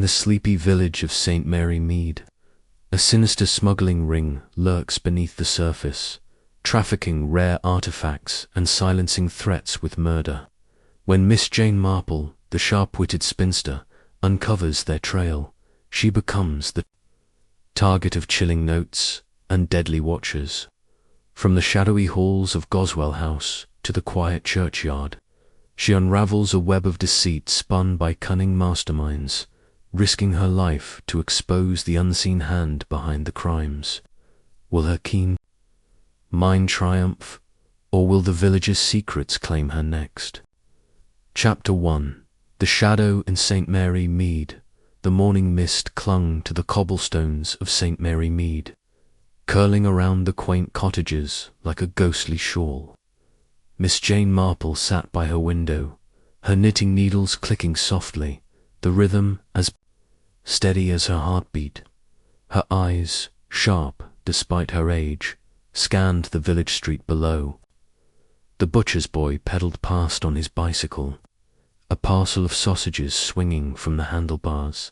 In the sleepy village of St. Mary Mead, a sinister smuggling ring lurks beneath the surface, trafficking rare artifacts and silencing threats with murder. When Miss Jane Marple, the sharp-witted spinster, uncovers their trail, she becomes the target of chilling notes and deadly watchers. From the shadowy halls of Goswell House to the quiet churchyard, she unravels a web of deceit spun by cunning masterminds, risking her life to expose the unseen hand behind the crimes. Will her keen mind triumph, or will the village's secrets claim her next? Chapter 1. The Shadow in St. Mary Mead. The morning mist clung to the cobblestones of St. Mary Mead, curling around the quaint cottages like a ghostly shawl. Miss Jane Marple sat by her window, her knitting needles clicking softly, the rhythm as steady as her heartbeat. Her eyes, sharp despite her age, scanned the village street below. The butcher's boy pedalled past on his bicycle, a parcel of sausages swinging from the handlebars.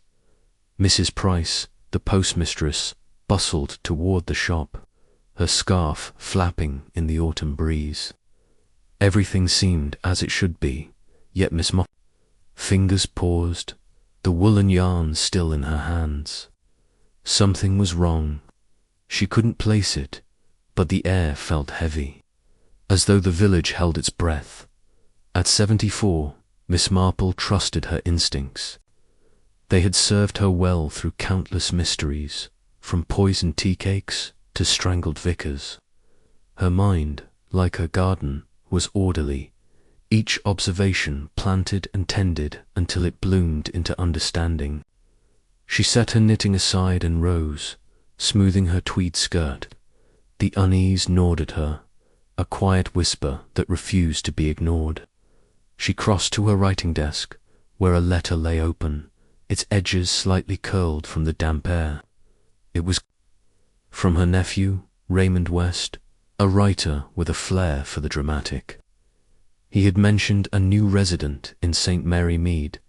Mrs. Price, the postmistress, bustled toward the shop, her scarf flapping in the autumn breeze. Everything seemed as it should be, yet Miss Marple's fingers paused, the woolen yarn still in her hands. Something was wrong. She couldn't place it, but the air felt heavy, as though the village held its breath. At 74, Miss Marple trusted her instincts. They had served her well through countless mysteries, from poisoned tea cakes to strangled vicars. Her mind, like her garden, was orderly, each observation planted and tended until it bloomed into understanding. She set her knitting aside and rose, smoothing her tweed skirt. The unease gnawed at her, a quiet whisper that refused to be ignored. She crossed to her writing desk, where a letter lay open, its edges slightly curled from the damp air. It was from her nephew, Raymond West, a writer with a flair for the dramatic. He had mentioned a new resident in St. Mary Mead,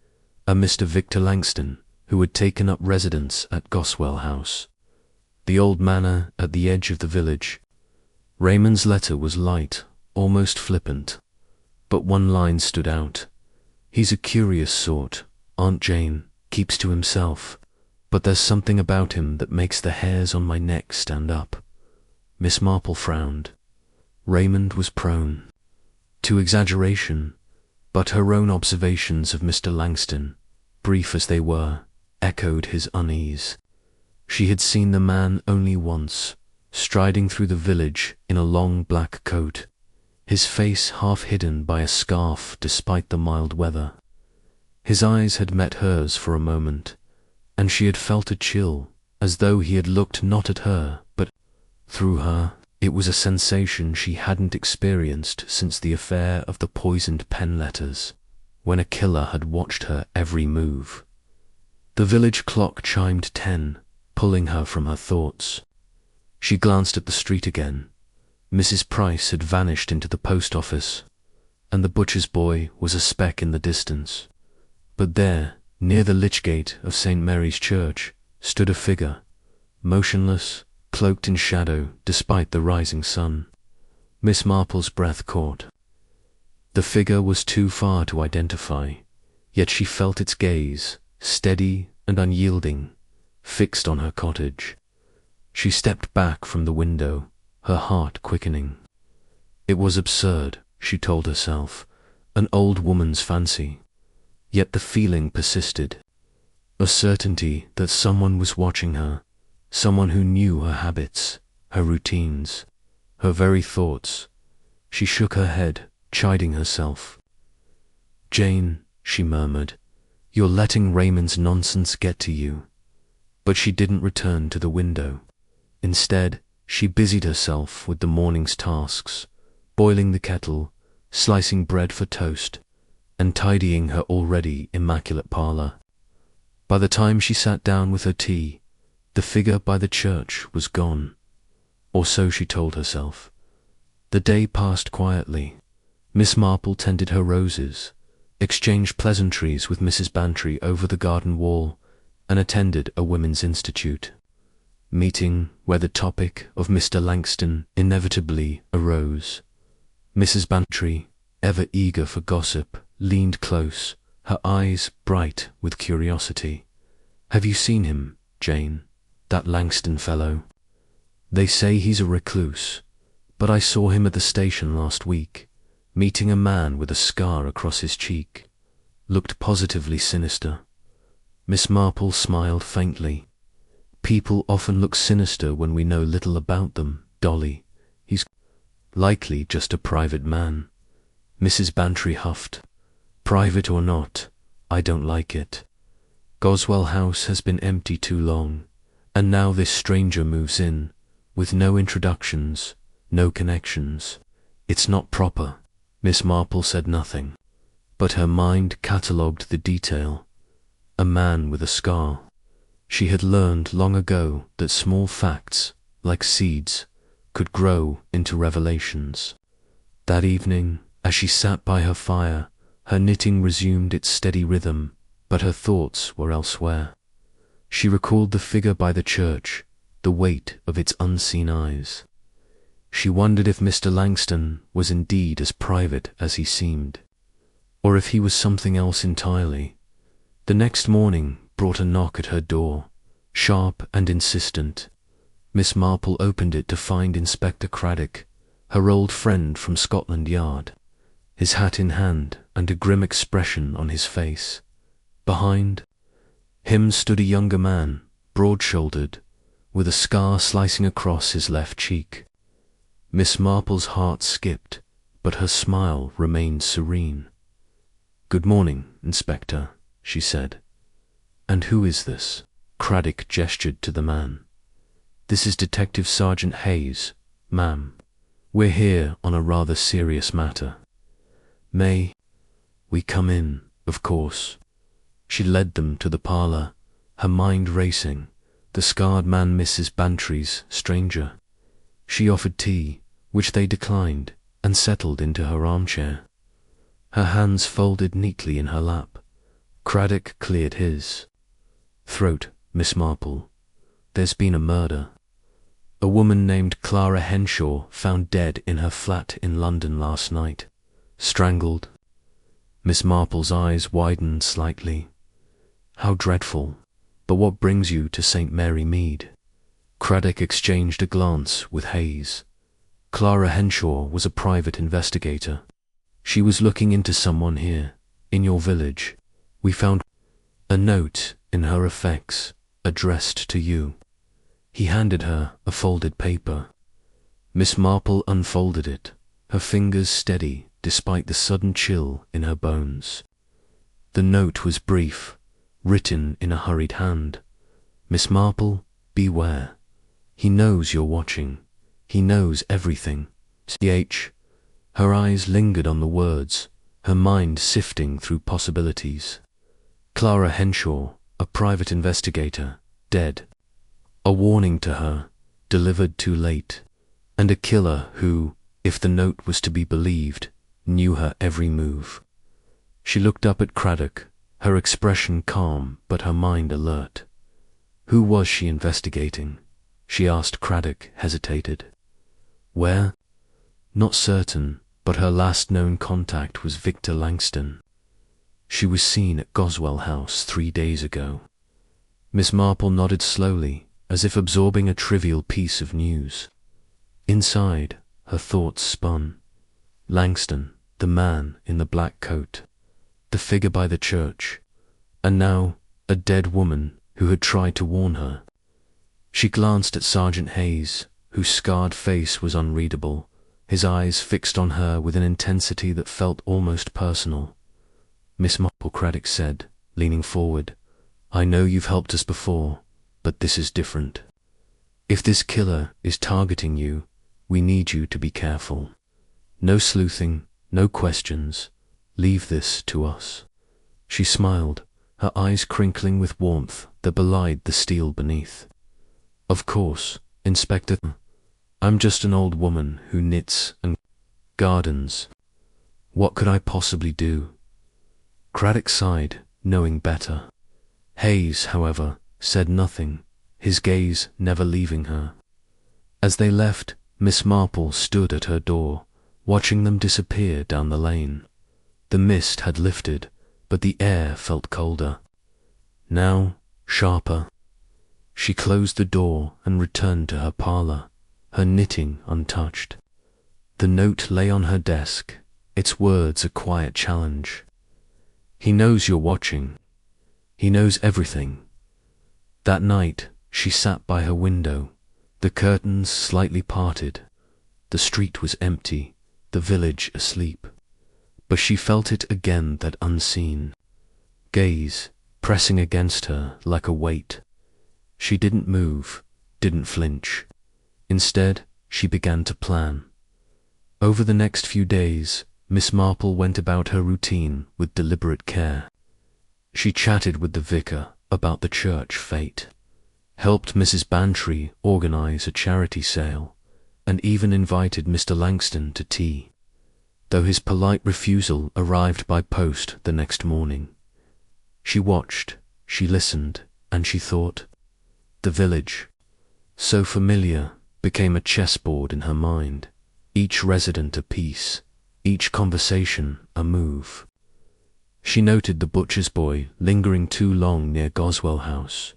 a Mr. Victor Langston, who had taken up residence at Goswell House, the old manor at the edge of the village. Raymond's letter was light, almost flippant, but one line stood out. He's a curious sort, Aunt Jane, keeps to himself, but there's something about him that makes the hairs on my neck stand up. Miss Marple frowned. Raymond was prone to exaggeration, but her own observations of Mr. Langston, brief as they were, echoed his unease. She had seen the man only once, striding through the village in a long black coat, his face half hidden by a scarf despite the mild weather. His eyes had met hers for a moment, and she had felt a chill, as though he had looked not at her, but through her. It was a sensation she hadn't experienced since the affair of the poisoned pen letters, when a killer had watched her every move. The village clock chimed 10, pulling her from her thoughts. She glanced at the street again. Mrs. Price had vanished into the post office, and the butcher's boy was a speck in the distance. But there, near the lich gate of St. Mary's Church, stood a figure, motionless, cloaked in shadow despite the rising sun. Miss Marple's breath caught. The figure was too far to identify, yet she felt its gaze, steady and unyielding, fixed on her cottage. She stepped back from the window, her heart quickening. It was absurd, she told herself, an old woman's fancy. Yet the feeling persisted, a certainty that someone was watching her, someone who knew her habits, her routines, her very thoughts. She shook her head, chiding herself. "Jane," she murmured, "you're letting Raymond's nonsense get to you." But she didn't return to the window. Instead, she busied herself with the morning's tasks, boiling the kettle, slicing bread for toast, and tidying her already immaculate parlour. By the time she sat down with her tea, the figure by the church was gone, or so she told herself. The day passed quietly. Miss Marple tended her roses, exchanged pleasantries with Mrs. Bantry over the garden wall, and attended a women's institute. Meeting where the topic of Mr. Langston inevitably arose. Mrs. Bantry, ever eager for gossip, leaned close, her eyes bright with curiosity. "Have you seen him, Jane? That Langston fellow? They say he's a recluse, but I saw him at the station last week, meeting a man with a scar across his cheek. Looked positively sinister." Miss Marple smiled faintly. "People often look sinister when we know little about them, Dolly. He's likely just a private man." Mrs. Bantry huffed. "Private or not, I don't like it. Goswell House has been empty too long, and now this stranger moves in, with no introductions, no connections. It's not proper." Miss Marple said nothing, but her mind catalogued the detail. A man with a scar. She had learned long ago that small facts, like seeds, could grow into revelations. That evening, as she sat by her fire, her knitting resumed its steady rhythm, but her thoughts were elsewhere. She recalled the figure by the church, the weight of its unseen eyes. She wondered if Mr. Langston was indeed as private as he seemed, or if he was something else entirely. The next morning brought a knock at her door, sharp and insistent. Miss Marple opened it to find Inspector Craddock, her old friend from Scotland Yard, his hat in hand and a grim expression on his face. Behind him stood a younger man, broad-shouldered, with a scar slicing across his left cheek. Miss Marple's heart skipped, but her smile remained serene. "Good morning, Inspector," she said. "And who is this?" Craddock gestured to the man. "This is Detective Sergeant Hayes, ma'am. We're here on a rather serious matter. May we come in, of course?" She led them to the parlour, her mind racing, the scarred man Mrs. Bantry's stranger. She offered tea, which they declined, and settled into her armchair. Her hands folded neatly in her lap. Craddock cleared his throat. "Miss Marple, there's been a murder. A woman named Clara Henshaw found dead in her flat in London last night. Strangled." Miss Marple's eyes widened slightly. "How dreadful. But what brings you to St. Mary Mead?" Craddock exchanged a glance with Hayes. "Clara Henshaw was a private investigator. She was looking into someone here, in your village. We found a note in her effects, addressed to you." He handed her a folded paper. Miss Marple unfolded it, her fingers steady despite the sudden chill in her bones. The note was brief, written in a hurried hand. "Miss Marple, beware. He knows you're watching. He knows everything. Ch." Her eyes lingered on the words, her mind sifting through possibilities. Clara Henshaw, a private investigator, dead. A warning to her, delivered too late. And a killer who, if the note was to be believed, knew her every move. She looked up at Craddock, her expression calm but her mind alert. Who was she investigating? She asked. Craddock hesitated. Where? Not certain, but her last known contact was Victor Langston. She was seen at Goswell House 3 days ago. Miss Marple nodded slowly, as if absorbing a trivial piece of news. Inside, her thoughts spun. Langston, the man in the black coat, the figure by the church, and now a dead woman who had tried to warn her. She glanced at Sergeant Hayes, whose scarred face was unreadable, his eyes fixed on her with an intensity that felt almost personal. Miss Marple, Craddock said, leaning forward, I know you've helped us before, but this is different. If this killer is targeting you, we need you to be careful. No sleuthing, no questions. Leave this to us. She smiled, her eyes crinkling with warmth that belied the steel beneath. Of course, Inspector. I'm just an old woman who knits and gardens. What could I possibly do? Craddock sighed, knowing better. Hayes, however, said nothing, his gaze never leaving her. As they left, Miss Marple stood at her door, watching them disappear down the lane. The mist had lifted, but the air felt colder. Now, sharper. She closed the door and returned to her parlour, her knitting untouched. The note lay on her desk, its words a quiet challenge. He knows you're watching. He knows everything. That night, she sat by her window, the curtains slightly parted. The street was empty, the village asleep. But she felt it again, that unseen gaze, pressing against her like a weight. She didn't move, didn't flinch. Instead, she began to plan. Over the next few days, Miss Marple went about her routine with deliberate care. She chatted with the vicar about the church fete, helped Mrs. Bantry organise a charity sale, and even invited Mr. Langston to tea, though his polite refusal arrived by post the next morning. She watched, she listened, and she thought. The village, so familiar, became a chessboard in her mind, each resident a piece, each conversation a move. She noted the butcher's boy lingering too long near Goswell House,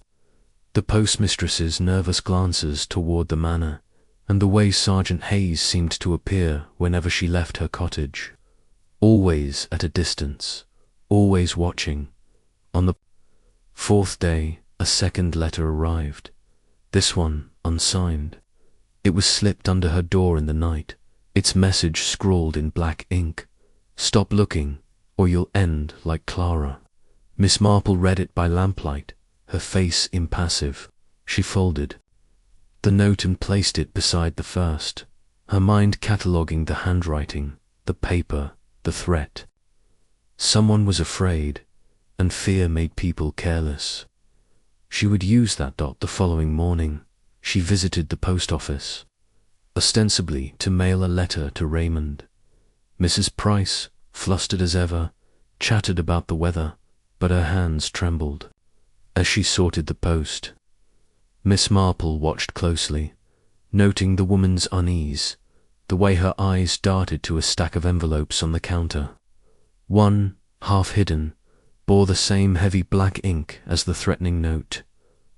the postmistress's nervous glances toward the manor, and the way Sergeant Hayes seemed to appear whenever she left her cottage, always at a distance, always watching. On the fourth day, a second letter arrived, this one unsigned. It was slipped under her door in the night, its message scrawled in black ink. Stop looking, or you'll end like Clara. Miss Marple read it by lamplight, her face impassive. She folded the note and placed it beside the first, her mind cataloguing the handwriting, the paper, the threat. Someone was afraid, and fear made people careless. She would use that dot the following morning. She visited the post office, ostensibly to mail a letter to Raymond. Mrs. Price, flustered as ever, chattered about the weather, but her hands trembled as she sorted the post. Miss Marple watched closely, noting the woman's unease, the way her eyes darted to a stack of envelopes on the counter. One, half hidden, bore the same heavy black ink as the threatening note.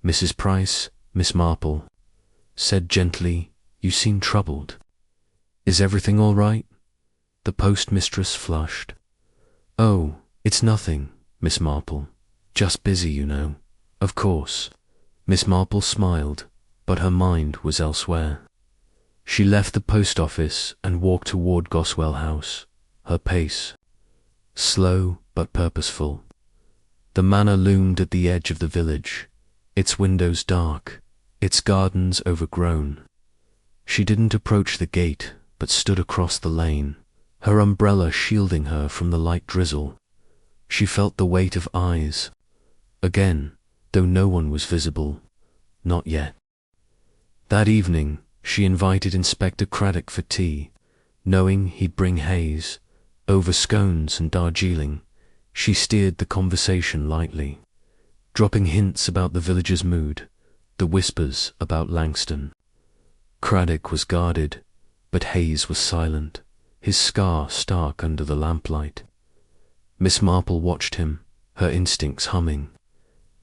Mrs. Price, Miss Marple, said gently, "You seem troubled. Is everything all right?" The postmistress flushed. "Oh, it's nothing, Miss Marple. Just busy, you know." "Of course." Miss Marple smiled, but her mind was elsewhere. She left the post office and walked toward Goswell House, her pace slow but purposeful. The manor loomed at the edge of the village, its windows dark, its gardens overgrown. She didn't approach the gate, but stood across the lane, her umbrella shielding her from the light drizzle. She felt the weight of eyes. Again, though no one was visible. Not yet. That evening, she invited Inspector Craddock for tea, knowing he'd bring Hayes. Over scones and Darjeeling, she steered the conversation lightly, dropping hints about the villagers' mood, the whispers about Langston. Craddock was guarded, but Hayes was silent, his scar stark under the lamplight. Miss Marple watched him, her instincts humming.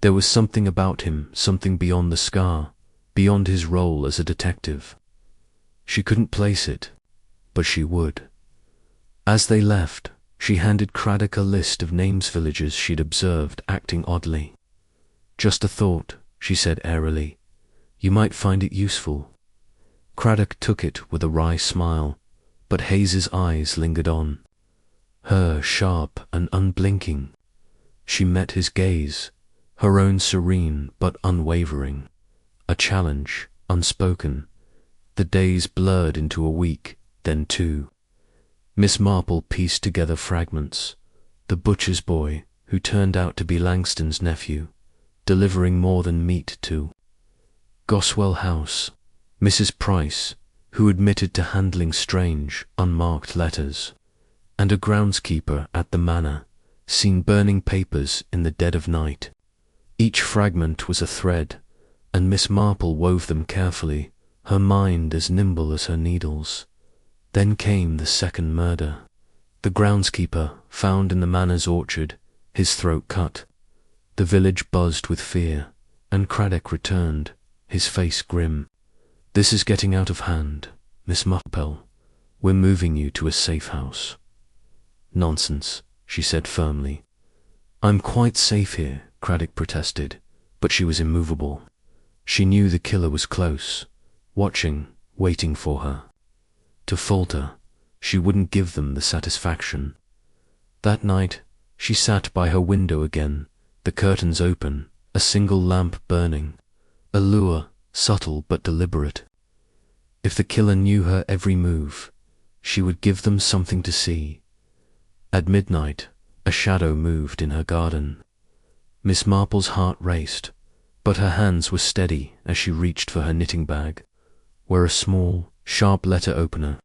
There was something about him, something beyond the scar, beyond his role as a detective. She couldn't place it, but she would. As they left, she handed Craddock a list of names villagers she'd observed acting oddly. "Just a thought," she said airily. "You might find it useful." Craddock took it with a wry smile, but Hayes's eyes lingered on, her sharp and unblinking. She met his gaze, her own serene but unwavering, a challenge, unspoken. The days blurred into a week, then two. Miss Marple pieced together fragments. The butcher's boy, who turned out to be Langston's nephew, delivering more than meat to Goswell House. Mrs. Price, who admitted to handling strange, unmarked letters, and a groundskeeper at the manor, seen burning papers in the dead of night. Each fragment was a thread, and Miss Marple wove them carefully, her mind as nimble as her needles. Then came the second murder. The groundskeeper, found in the manor's orchard, his throat cut. The village buzzed with fear, and Craddock returned, his face grim. "This is getting out of hand, Miss Marple. We're moving you to a safe house." "Nonsense," she said firmly. "I'm quite safe here," Craddock protested, but she was immovable. She knew the killer was close, watching, waiting for her. To falter, she wouldn't give them the satisfaction. That night, she sat by her window again, the curtains open, a single lamp burning, a lure, subtle but deliberate. If the killer knew her every move, she would give them something to see. At midnight, a shadow moved in her garden. Miss Marple's heart raced, but her hands were steady as she reached for her knitting bag, where a small, sharp letter opener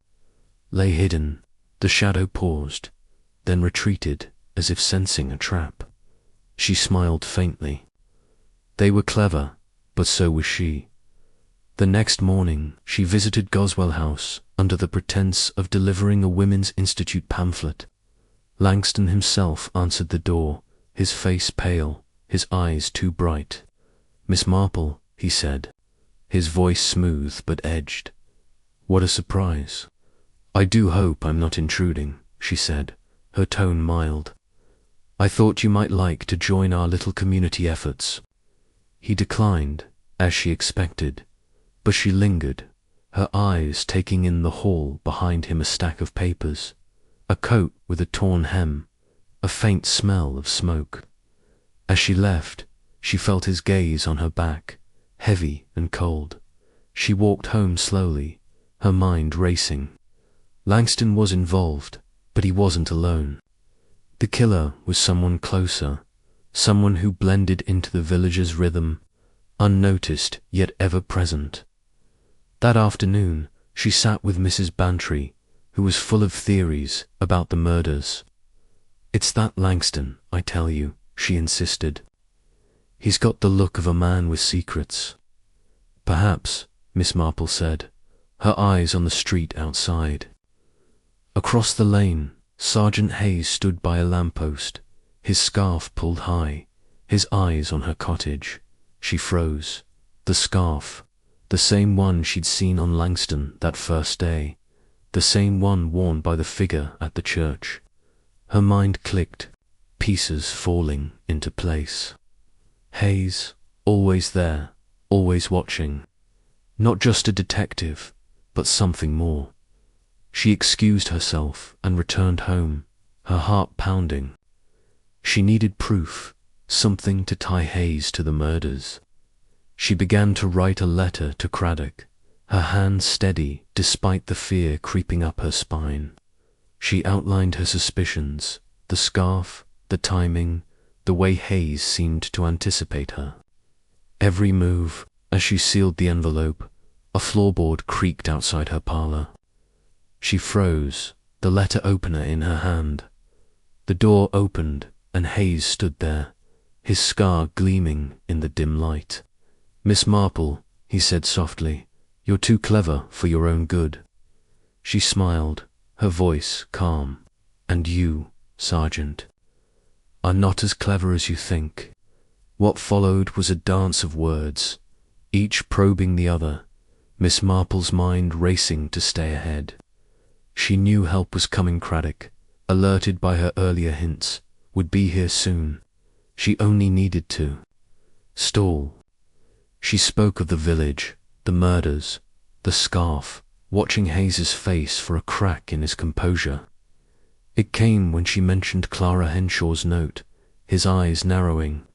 lay hidden. The shadow paused, then retreated as if sensing a trap. She smiled faintly. They were clever, but so was she. The next morning she visited Goswell House under the pretense of delivering a Women's Institute pamphlet. Langston himself answered the door, his face pale, his eyes too bright. "Miss Marple," he said, his voice smooth but edged. "What a surprise." "I do hope I'm not intruding," she said, her tone mild. "I thought you might like to join our little community efforts." He declined, as she expected, but she lingered, her eyes taking in the hall behind him, a stack of papers, a coat with a torn hem, a faint smell of smoke. As she left, she felt his gaze on her back, heavy and cold. She walked home slowly, her mind racing. Langston was involved, but he wasn't alone. The killer was someone closer, someone who blended into the village's rhythm, unnoticed yet ever present. That afternoon, she sat with Mrs. Bantry, who was full of theories about the murders. "It's that Langston, I tell you," she insisted. "He's got the look of a man with secrets." "Perhaps," Miss Marple said, her eyes on the street outside. Across the lane, Sergeant Hayes stood by a lamppost, his scarf pulled high, his eyes on her cottage. She froze. The scarf, the same one she'd seen on Langston that first day, the same one worn by the figure at the church. Her mind clicked, pieces falling into place. Hayes, always there, always watching. Not just a detective, but something more. She excused herself and returned home, her heart pounding. She needed proof, something to tie Hayes to the murders. She began to write a letter to Craddock, her hand steady despite the fear creeping up her spine. She outlined her suspicions, the scarf, the timing, the way Hayes seemed to anticipate her. Every move, as she sealed the envelope, a floorboard creaked outside her parlour. She froze, the letter opener in her hand. The door opened, and Hayes stood there, his scar gleaming in the dim light. "Miss Marple," he said softly, "you're too clever for your own good." She smiled, her voice calm. "And you, Sergeant, are not as clever as you think." What followed was a dance of words, each probing the other, Miss Marple's mind racing to stay ahead. She knew help was coming. Craddock, alerted by her earlier hints, would be here soon. She only needed to stall. She spoke of the village, the murders, the scarf, watching Hayes's face for a crack in his composure. It came when she mentioned Clara Henshaw's note, his eyes narrowing,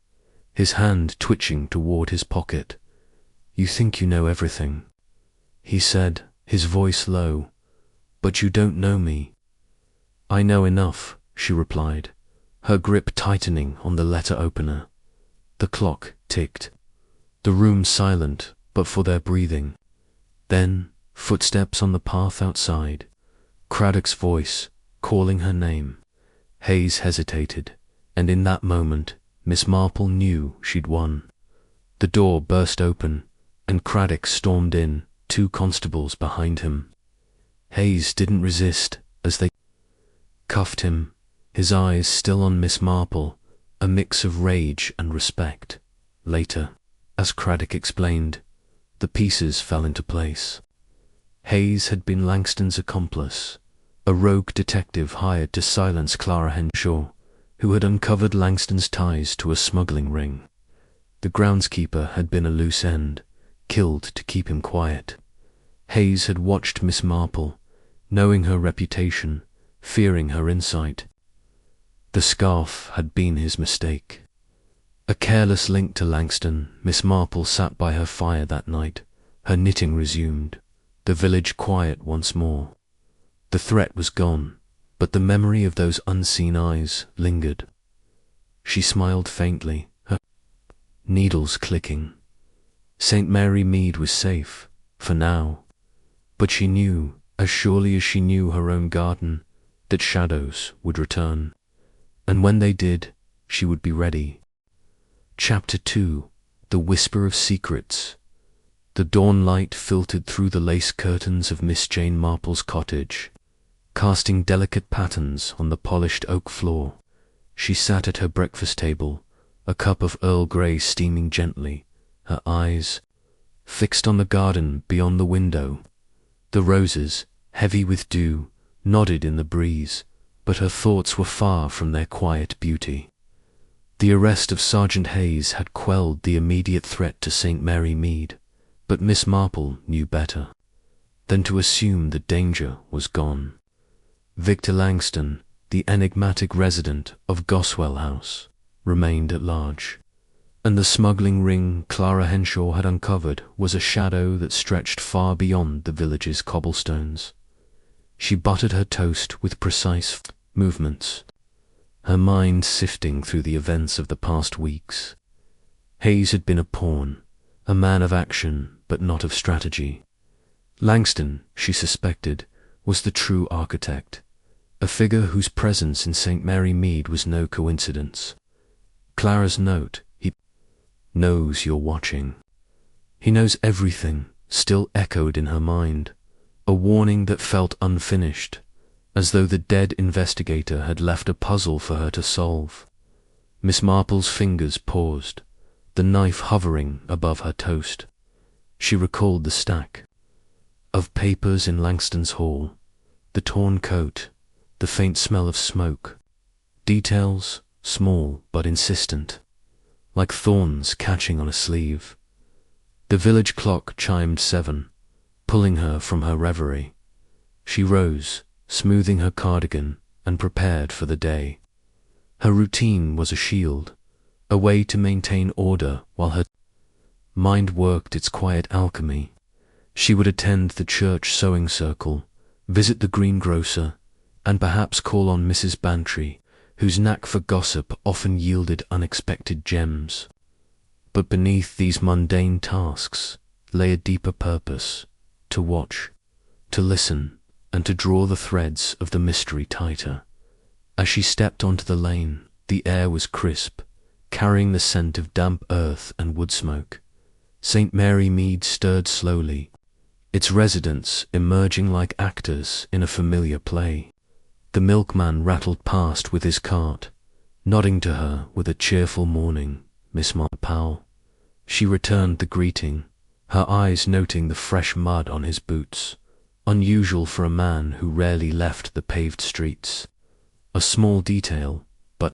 his hand twitching toward his pocket. "You think you know everything," he said, his voice low, "but you don't know me." "I know enough," she replied, her grip tightening on the letter opener. The clock ticked. The room silent but for their breathing. Then footsteps on the path outside. Craddock's voice calling her name. Hayes hesitated, and in that moment Miss Marple knew she'd won. The door burst open, and Craddock stormed in, 2 constables behind him. Hayes didn't resist as they cuffed him, his eyes still on Miss Marple, a mix of rage and respect. Later, as Craddock explained, the pieces fell into place. Hayes had been Langston's accomplice, a rogue detective hired to silence Clara Henshaw, who had uncovered Langston's ties to a smuggling ring. The groundskeeper had been a loose end, killed to keep him quiet. Hayes had watched Miss Marple, knowing her reputation, fearing her insight. The scarf had been his mistake. A careless link to Langston, Miss Marple sat by her fire that night, her knitting resumed, the village quiet once more. The threat was gone, but the memory of those unseen eyes lingered. She smiled faintly, her needles clicking. St. Mary Mead was safe, for now, but she knew, as surely as she knew her own garden, that shadows would return, and when they did, she would be ready. Chapter 2. The Whisper of Secrets. The dawn light filtered through the lace curtains of Miss Jane Marple's cottage, casting delicate patterns on the polished oak floor. She sat at her breakfast table, a cup of Earl Grey steaming gently, her eyes fixed on the garden beyond the window. The roses, heavy with dew, nodded in the breeze, but her thoughts were far from their quiet beauty. The arrest of Sergeant Hayes had quelled the immediate threat to St. Mary Mead, but Miss Marple knew better than to assume the danger was gone. Victor Langston, the enigmatic resident of Goswell House, remained at large, and the smuggling ring Clara Henshaw had uncovered was a shadow that stretched far beyond the village's cobblestones. She buttered her toast with precise movements, her mind sifting through the events of the past weeks. Hayes had been a pawn, a man of action but not of strategy. Langston, she suspected, was the true architect, a figure whose presence in St. Mary Mead was no coincidence. Clara's note, "He knows you're watching. He knows everything," still echoed in her mind, a warning that felt unfinished, as though the dead investigator had left a puzzle for her to solve. Miss Marple's fingers paused, the knife hovering above her toast. She recalled the stack of papers in Langston's hall, the torn coat, the faint smell of smoke. Details, small but insistent, like thorns catching on a sleeve. The village clock chimed 7, pulling her from her reverie. She rose, smoothing her cardigan, and prepared for the day. Her routine was a shield, a way to maintain order while her mind worked its quiet alchemy. She would attend the church sewing circle, visit the greengrocer, and perhaps call on Mrs. Bantry, whose knack for gossip often yielded unexpected gems. But beneath these mundane tasks lay a deeper purpose: to watch, to listen, and to draw the threads of the mystery tighter. As she stepped onto the lane, the air was crisp, carrying the scent of damp earth and wood smoke. St. Mary Mead stirred slowly, its residents emerging like actors in a familiar play. The milkman rattled past with his cart, nodding to her with a cheerful morning, Miss Marple. She returned the greeting, her eyes noting the fresh mud on his boots, unusual for a man who rarely left the paved streets. A small detail, but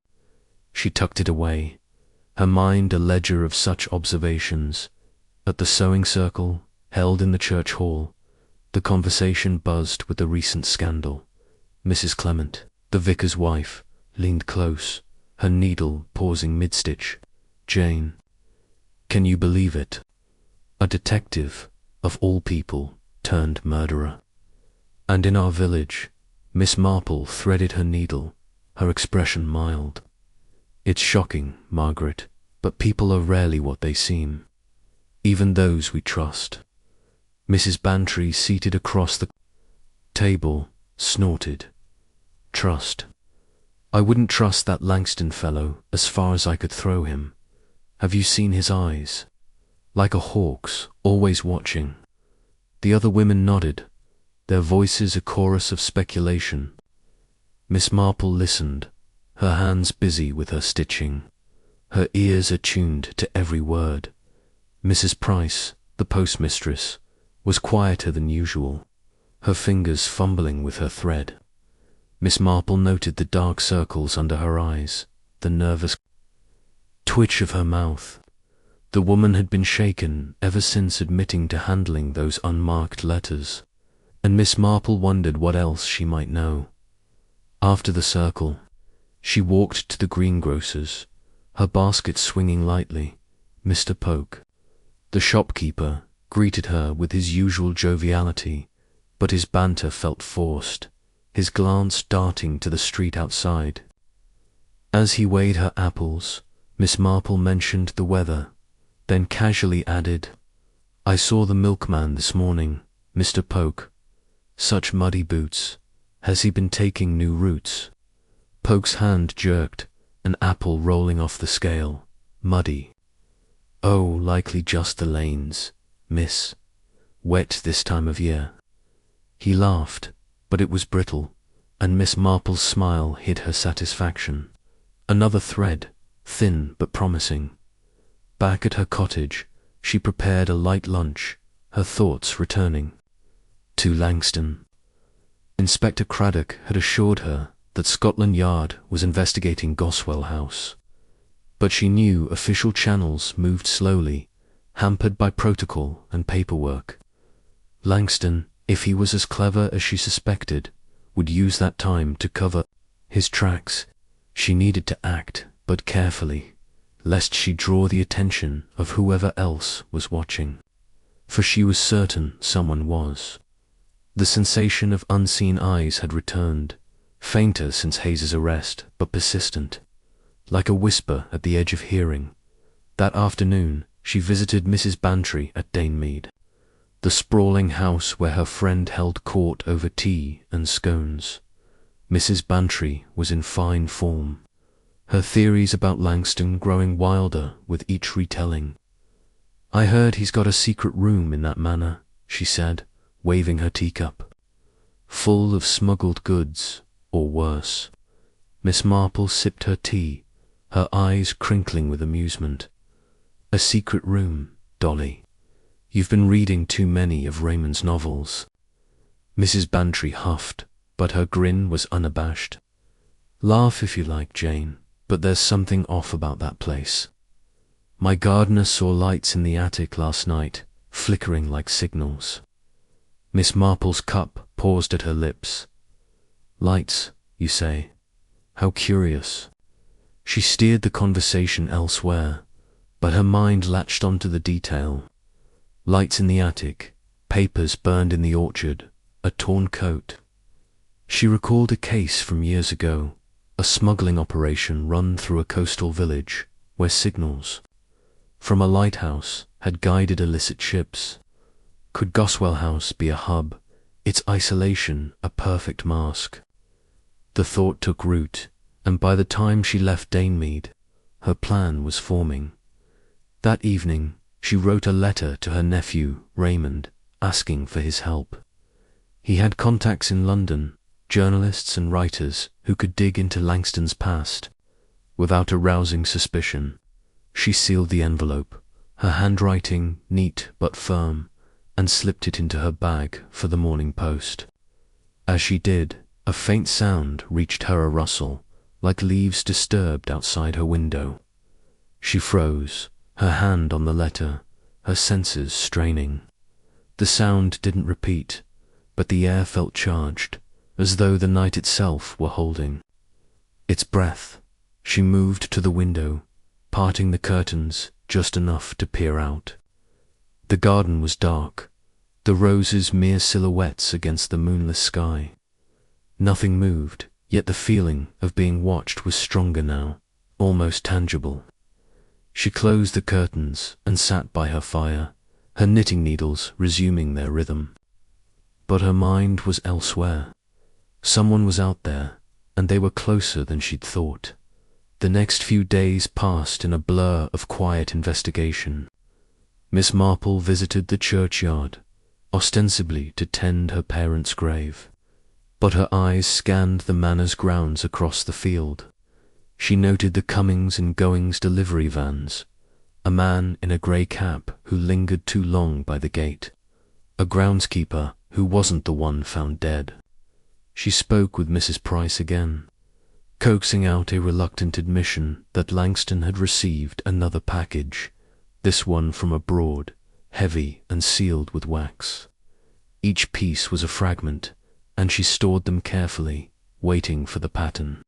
she tucked it away, her mind a ledger of such observations. At the sewing circle, held in the church hall, the conversation buzzed with the recent scandal. Mrs. Clement, the vicar's wife, leaned close, her needle pausing mid-stitch. "Jane, can you believe it? A detective, of all people, turned murderer. And in our village," Miss Marple threaded her needle, her expression mild. "It's shocking, Margaret, but people are rarely what they seem. Even those we trust." Mrs. Bantry, seated across the table, snorted. "Trust. I wouldn't trust that Langston fellow as far as I could throw him. Have you seen his eyes? Like a hawk's, always watching." The other women nodded, their voices a chorus of speculation. Miss Marple listened, her hands busy with her stitching, her ears attuned to every word. Mrs. Price, the postmistress, was quieter than usual, her fingers fumbling with her thread. Miss Marple noted the dark circles under her eyes, the nervous twitch of her mouth. The woman had been shaken ever since admitting to handling those unmarked letters, and Miss Marple wondered what else she might know. After the circle, she walked to the greengrocer's, her basket swinging lightly. Mr. Poke, the shopkeeper, greeted her with his usual joviality, but his banter felt forced, his glance darting to the street outside. As he weighed her apples, Miss Marple mentioned the weather, then casually added, "I saw the milkman this morning, Mr. Poke. Such muddy boots. Has he been taking new routes?" Poke's hand jerked, an apple rolling off the scale. "Muddy? Oh, likely just the lanes, miss. Wet this time of year." He laughed, but it was brittle, and Miss Marple's smile hid her satisfaction. Another thread, thin but promising. Back at her cottage, she prepared a light lunch, her thoughts returning to Langston. Inspector Craddock had assured her that Scotland Yard was investigating Goswell House, but she knew official channels moved slowly, hampered by protocol and paperwork. Langston, if he was as clever as she suspected, would use that time to cover his tracks. She needed to act, but carefully, lest she draw the attention of whoever else was watching. For she was certain someone was. The sensation of unseen eyes had returned, fainter since Hayes's arrest, but persistent, like a whisper at the edge of hearing. That afternoon, she visited Mrs. Bantry at Mead, the sprawling house where her friend held court over tea and scones. Mrs. Bantry was in fine form, her theories about Langston growing wilder with each retelling. "I heard he's got a secret room in that manor," she said, waving her teacup. "Full of smuggled goods, or worse." Miss Marple sipped her tea, her eyes crinkling with amusement. "A secret room, Dolly. You've been reading too many of Raymond's novels." Mrs. Bantry huffed, but her grin was unabashed. "Laugh if you like, Jane, but there's something off about that place. My gardener saw lights in the attic last night, flickering like signals." Miss Marple's cup paused at her lips. "Lights, you say? How curious." She steered the conversation elsewhere, but her mind latched onto the detail. Lights in the attic, papers burned in the orchard, a torn coat. She recalled a case from years ago, a smuggling operation run through a coastal village where signals from a lighthouse had guided illicit ships. Could Goswell House be a hub, its isolation a perfect mask? The thought took root, and by the time she left Mead, her plan was forming. That evening, she wrote a letter to her nephew, Raymond, asking for his help. He had contacts in London, journalists and writers who could dig into Langston's past. Without arousing suspicion, she sealed the envelope, her handwriting neat but firm, and slipped it into her bag for the morning post. As she did, a faint sound reached her, a rustle, like leaves disturbed outside her window. She froze, her hand on the letter, her senses straining. The sound didn't repeat, but the air felt charged, as though the night itself were holding its breath. She moved to the window, parting the curtains just enough to peer out. The garden was dark, the roses mere silhouettes against the moonless sky. Nothing moved, yet the feeling of being watched was stronger now, almost tangible. She closed the curtains and sat by her fire, her knitting needles resuming their rhythm. But her mind was elsewhere. Someone was out there, and they were closer than she'd thought. The next few days passed in a blur of quiet investigation. Miss Marple visited the churchyard, ostensibly to tend her parents' grave, but her eyes scanned the manor's grounds across the field. She noted the comings and goings delivery vans, a man in a grey cap who lingered too long by the gate, a groundskeeper who wasn't the one found dead. She spoke with Mrs. Price again, coaxing out a reluctant admission that Langston had received another package, this one from abroad, heavy and sealed with wax. Each piece was a fragment, and she stored them carefully, waiting for the pattern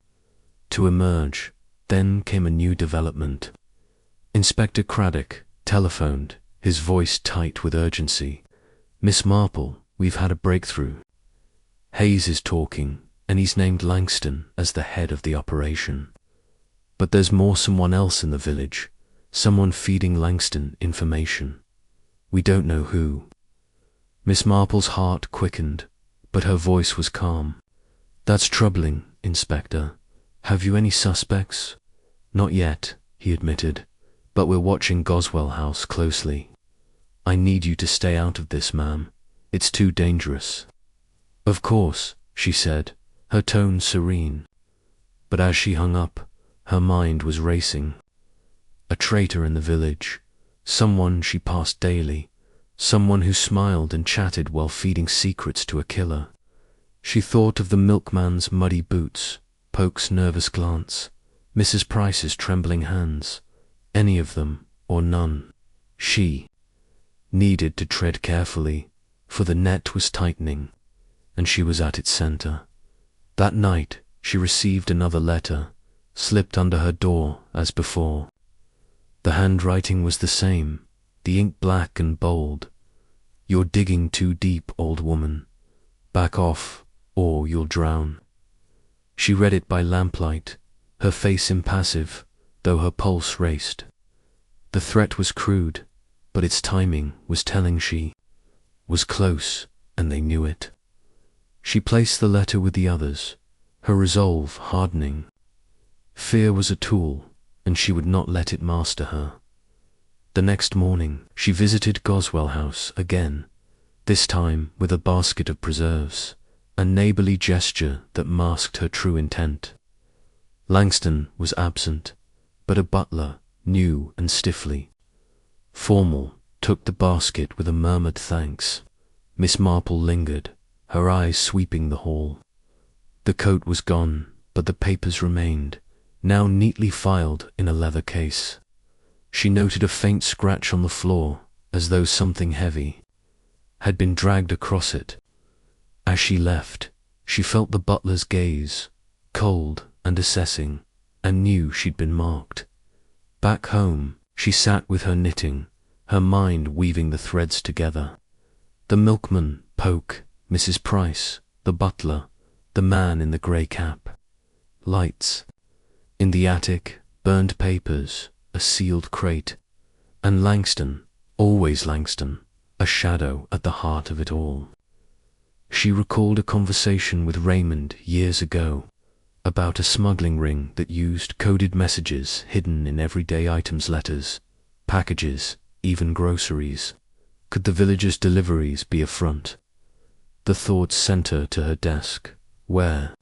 to emerge. Then came a new development. Inspector Craddock telephoned, his voice tight with urgency. "Miss Marple, we've had a breakthrough. Hayes is talking, and he's named Langston as the head of the operation. But there's someone else in the village, someone feeding Langston information. We don't know who." Miss Marple's heart quickened, but her voice was calm. "That's troubling, Inspector. Have you any suspects?" "Not yet," he admitted, "but we're watching Goswell House closely. I need you to stay out of this, ma'am. It's too dangerous." "Of course," she said, her tone serene. But as she hung up, her mind was racing. A traitor in the village, someone she passed daily, someone who smiled and chatted while feeding secrets to a killer. She thought of the milkman's muddy boots, Polk's nervous glance, Mrs. Price's trembling hands. Any of them, or none. She needed to tread carefully, for the net was tightening, and she was at its center. That night she received another letter, slipped under her door as before. The handwriting was the same, the ink black and bold. "You're digging too deep, old woman. Back off, or you'll drown." She read it by lamplight, her face impassive, though her pulse raced. The threat was crude, but its timing was telling. She was close, and they knew it. She placed the letter with the others, her resolve hardening. Fear was a tool, and she would not let it master her. The next morning she visited Goswell House again, this time with a basket of preserves, a neighbourly gesture that masked her true intent. Langston was absent, but a butler, new and stiffly formal, took the basket with a murmured thanks. Miss Marple lingered, her eyes sweeping the hall. The coat was gone, but the papers remained, now neatly filed in a leather case. She noted a faint scratch on the floor, as though something heavy had been dragged across it. As she left, she felt the butler's gaze, cold and assessing, and knew she'd been marked. Back home, she sat with her knitting, her mind weaving the threads together. The milkman, Polk, Mrs. Price, the butler, the man in the grey cap. Lights. In the attic, burned papers, a sealed crate, and Langston, always Langston, a shadow at the heart of it all. She recalled a conversation with Raymond years ago about a smuggling ring that used coded messages hidden in everyday items, letters, packages, even groceries. Could the villagers' deliveries be a front? The thoughts sent her to her desk, where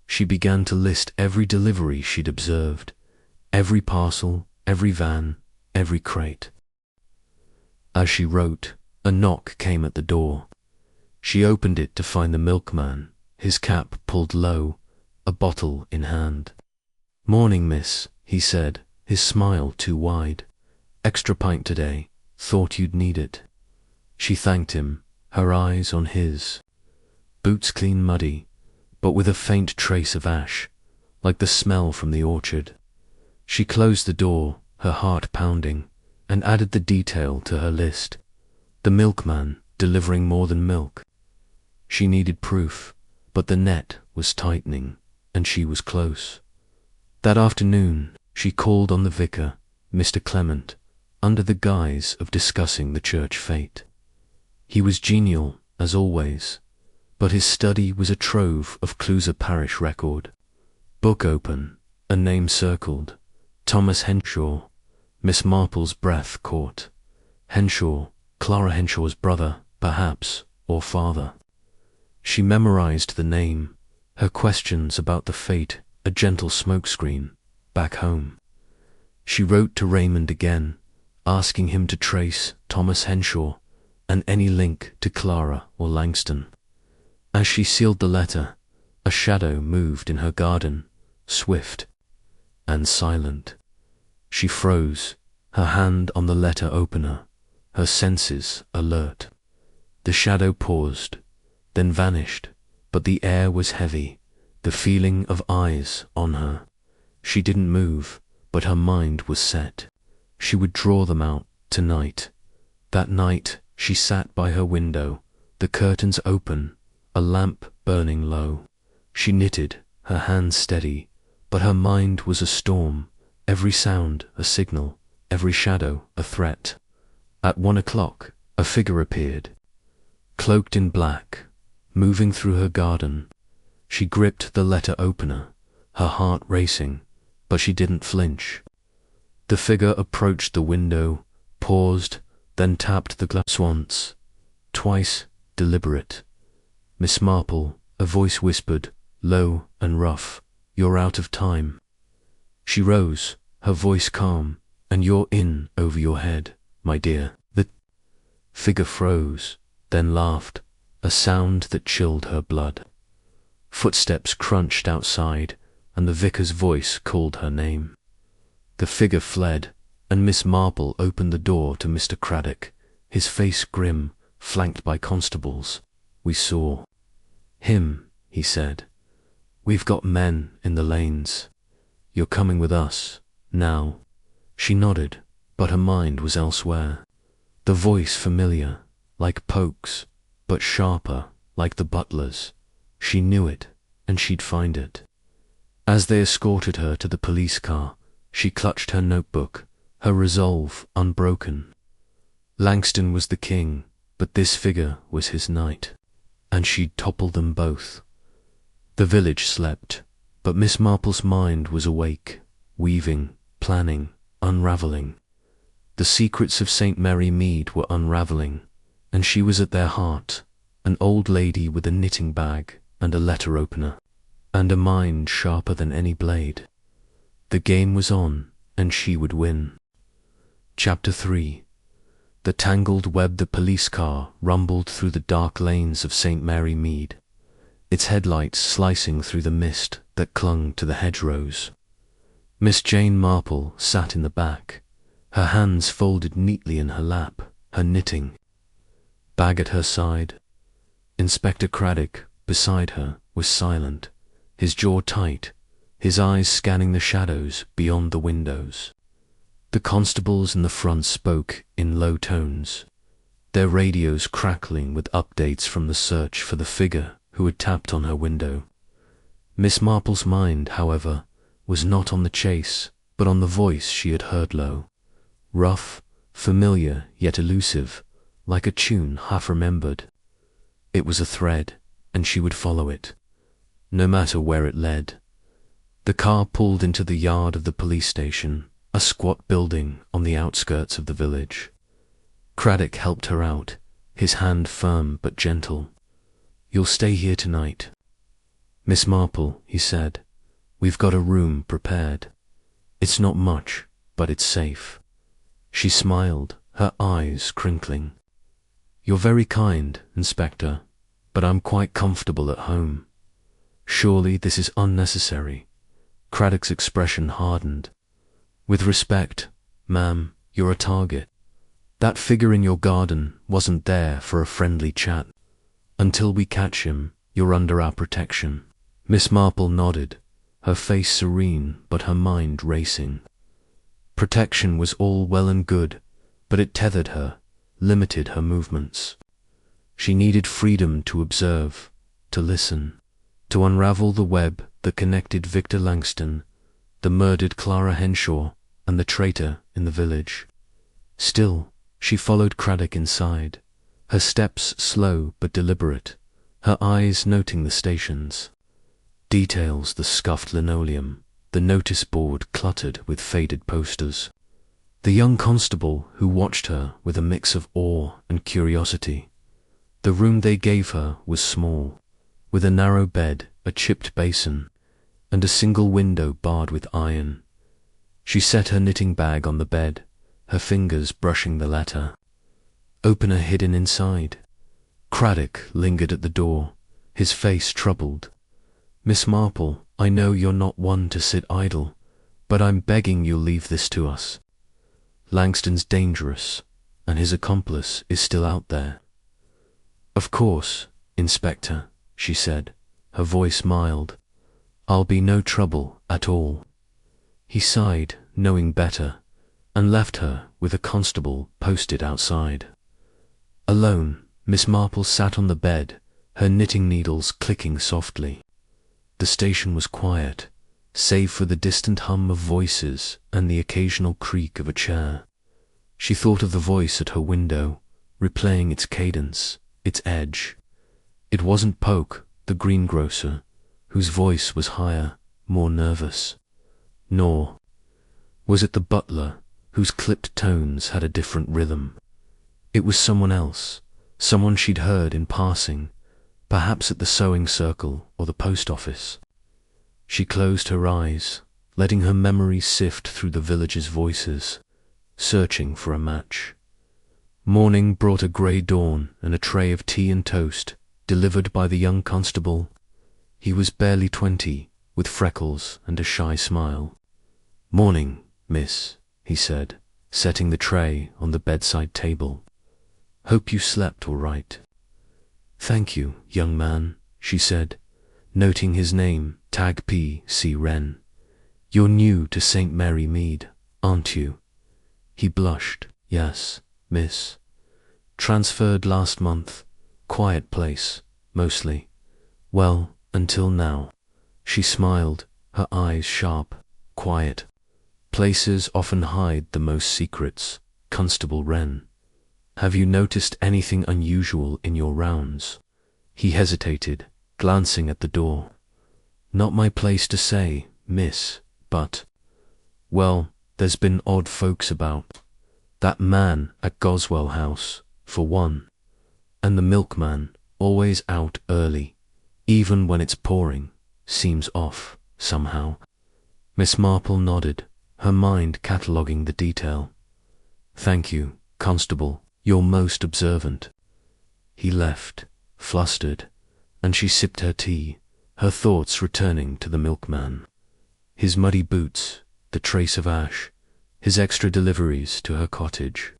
she began to list every delivery she'd observed, every parcel, every van, every crate. As she wrote, a knock came at the door. She opened it to find the milkman, his cap pulled low, a bottle in hand. "Morning, miss," he said, his smile too wide. "Extra pint today. Thought you'd need it." She thanked him, her eyes on his. Boots clean muddy, but with a faint trace of ash, like the smell from the orchard. She closed the door, her heart pounding, and added the detail to her list. The milkman delivering more than milk. She needed proof, but the net was tightening, and she was close. That afternoon, she called on the vicar, Mr. Clement, under the guise of discussing the church fete. He was genial, as always, but his study was a trove of Clouser parish record. Book open, a name circled. Thomas Henshaw. Miss Marple's breath caught. Henshaw, Clara Henshaw's brother, perhaps, or father. She memorized the name, her questions about the fate a gentle smokescreen, back home. She wrote to Raymond again, asking him to trace Thomas Henshaw and any link to Clara or Langston. As she sealed the letter, a shadow moved in her garden, swift and silent. She froze, her hand on the letter opener, her senses alert. The shadow paused, then vanished, but the air was heavy, the feeling of eyes on her. She didn't move, but her mind was set. She would draw them out tonight. That night she sat by her window, the curtains open, a lamp burning low. She knitted, her hands steady, but her mind was a storm, every sound a signal, every shadow a threat. At 1 o'clock, a figure appeared, cloaked in black, moving through her garden. She gripped the letter opener, her heart racing, but she didn't flinch. The figure approached the window, paused, then tapped the glass once, twice, deliberate. Miss Marple, a voice whispered, low and rough, "You're out of time." She rose, her voice calm, "And you're in over your head, my dear." The figure froze, then laughed, a sound that chilled her blood. Footsteps crunched outside, and the vicar's voice called her name. The figure fled, and Miss Marple opened the door to Mr. Craddock, his face grim, flanked by constables. "We saw him," he said. "We've got men in the lanes. You're coming with us, now." She nodded, but her mind was elsewhere. The voice familiar, like Polk's, but sharper, like the butler's. She knew it, and she'd find it. As they escorted her to the police car, she clutched her notebook, her resolve unbroken. Langston was the king, but this figure was his knight, and she'd topple them both. The village slept, but Miss Marple's mind was awake, weaving, planning, unraveling. The secrets of St. Mary Mead were unraveling, and she was at their heart, an old lady with a knitting bag and a letter opener, and a mind sharper than any blade. The game was on, and she would win. Chapter 3. The tangled web. The police car rumbled through the dark lanes of St. Mary Mead, its headlights slicing through the mist that clung to the hedgerows. Miss Jane Marple sat in the back, her hands folded neatly in her lap, her knitting bag at her side. Inspector Craddock, beside her, was silent, his jaw tight, his eyes scanning the shadows beyond the windows. The constables in the front spoke in low tones, their radios crackling with updates from the search for the figure who had tapped on her window. Miss Marple's mind, however, was not on the chase, but on the voice she had heard low, rough, familiar yet elusive, like a tune half remembered. It was a thread, and she would follow it, no matter where it led. The car pulled into the yard of the police station, a squat building on the outskirts of the village. Craddock helped her out, his hand firm but gentle. "You'll stay here tonight, Miss Marple," he said. "We've got a room prepared. It's not much, but it's safe." She smiled, her eyes crinkling. "You're very kind, Inspector, but I'm quite comfortable at home. Surely this is unnecessary." Craddock's expression hardened. "With respect, ma'am, you're a target. That figure in your garden wasn't there for a friendly chat. Until we catch him, you're under our protection." Miss Marple nodded, her face serene but her mind racing. Protection was all well and good, but it tethered her, limited her movements. She needed freedom to observe, to listen, to unravel the web that connected Victor Langston, the murdered Clara Henshaw, and the traitor in the village. Still, she followed Craddock inside, her steps slow but deliberate, her eyes noting the stations. Details: the scuffed linoleum, the notice board cluttered with faded posters. The young constable who watched her with a mix of awe and curiosity. The room they gave her was small, with a narrow bed, a chipped basin, and a single window barred with iron. She set her knitting bag on the bed, her fingers brushing the letter. Opener hidden inside. Craddock lingered at the door, his face troubled. "Miss Marple, I know you're not one to sit idle, but I'm begging you'll leave this to us. Langston's dangerous, and his accomplice is still out there." "Of course, Inspector," she said, her voice mild. "I'll be no trouble at all." He sighed, knowing better, and left her with a constable posted outside. Alone, Miss Marple sat on the bed, her knitting needles clicking softly. The station was quiet, save for the distant hum of voices and the occasional creak of a chair. She thought of the voice at her window, replaying its cadence, its edge. It wasn't Poke, the greengrocer, whose voice was higher, more nervous. Nor was it the butler, whose clipped tones had a different rhythm. It was someone else, someone she'd heard in passing, perhaps at the sewing circle or the post office. She closed her eyes, letting her memory sift through the village's voices, searching for a match. Morning brought a grey dawn and a tray of tea and toast, delivered by the young constable. He was barely 20, with freckles and a shy smile. "Morning, miss," he said, setting the tray on the bedside table. "Hope you slept all right." "Thank you, young man," she said, noting his name, Tag P. C. Wren. "You're new to St. Mary Mead, aren't you?" He blushed. "Yes, miss. Transferred last month. Quiet place, mostly. Well, until now." She smiled, her eyes sharp, quiet. "Places often hide the most secrets, Constable Wren. Have you noticed anything unusual in your rounds?" He hesitated, glancing at the door. "Not my place to say, miss, but, well, there's been odd folks about. That man at Goswell House, for one, and the milkman, always out early, even when it's pouring, seems off, somehow." Miss Marple nodded, her mind cataloguing the detail. "Thank you, Constable, you're most observant." He left, flustered, and she sipped her tea, her thoughts returning to the milkman. His muddy boots, the trace of ash, his extra deliveries to her cottage.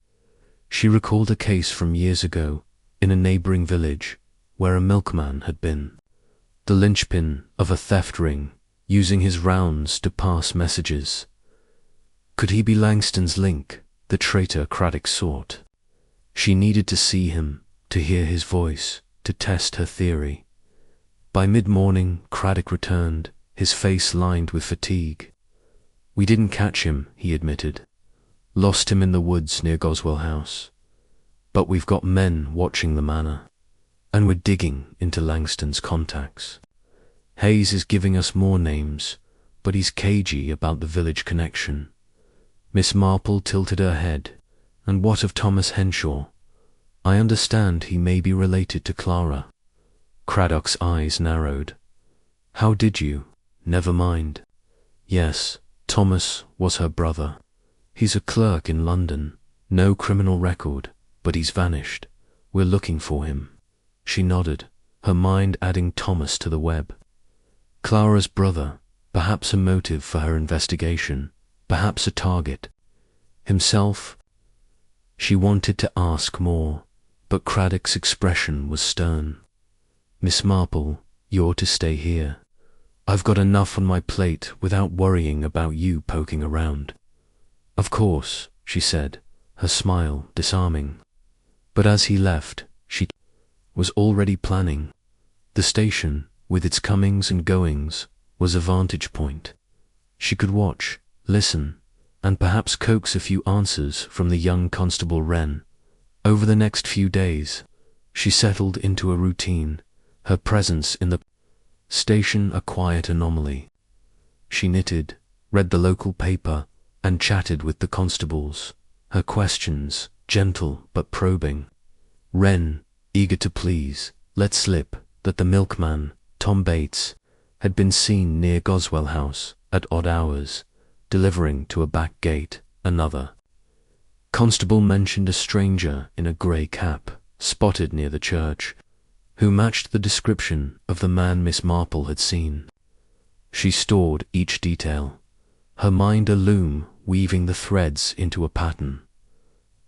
She recalled a case from years ago in a neighbouring village where a milkman had been the linchpin of a theft ring, using his rounds to pass messages. Could he be Langston's link, the traitor Craddock sought? She needed to see him, to hear his voice, to test her theory. By mid-morning, Craddock returned, his face lined with fatigue. "We didn't catch him," he admitted. "Lost him in the woods near Goswell House. But we've got men watching the manor, and we're digging into Langston's contacts. Hayes is giving us more names, but he's cagey about the village connection." Miss Marple tilted her head. "And what of Thomas Henshaw? I understand he may be related to Clara." Craddock's eyes narrowed. "How did you? Never mind." "Yes, Thomas was her brother. He's a clerk in London, no criminal record, but he's vanished. We're looking for him." She nodded, her mind adding Thomas to the web. Clara's brother, perhaps a motive for her investigation, perhaps a target. Himself? She wanted to ask more, but Craddock's expression was stern. "Miss Marple, you're to stay here. I've got enough on my plate without worrying about you poking around." "Of course," she said, her smile disarming. But as he left, she was already planning. The station, with its comings and goings, was a vantage point. She could watch, listen, and perhaps coax a few answers from the young Constable Wren. Over the next few days, she settled into a routine, her presence in the Station a quiet anomaly. She knitted, read the local paper, and chatted with the constables, her questions gentle but probing. Wren, eager to please, let slip that the milkman, Tom Bates, had been seen near Goswell House at odd hours, delivering to a back gate another. Constable mentioned a stranger in a grey cap, spotted near the church, who matched the description of the man Miss Marple had seen. She stored each detail, her mind a loom weaving the threads into a pattern.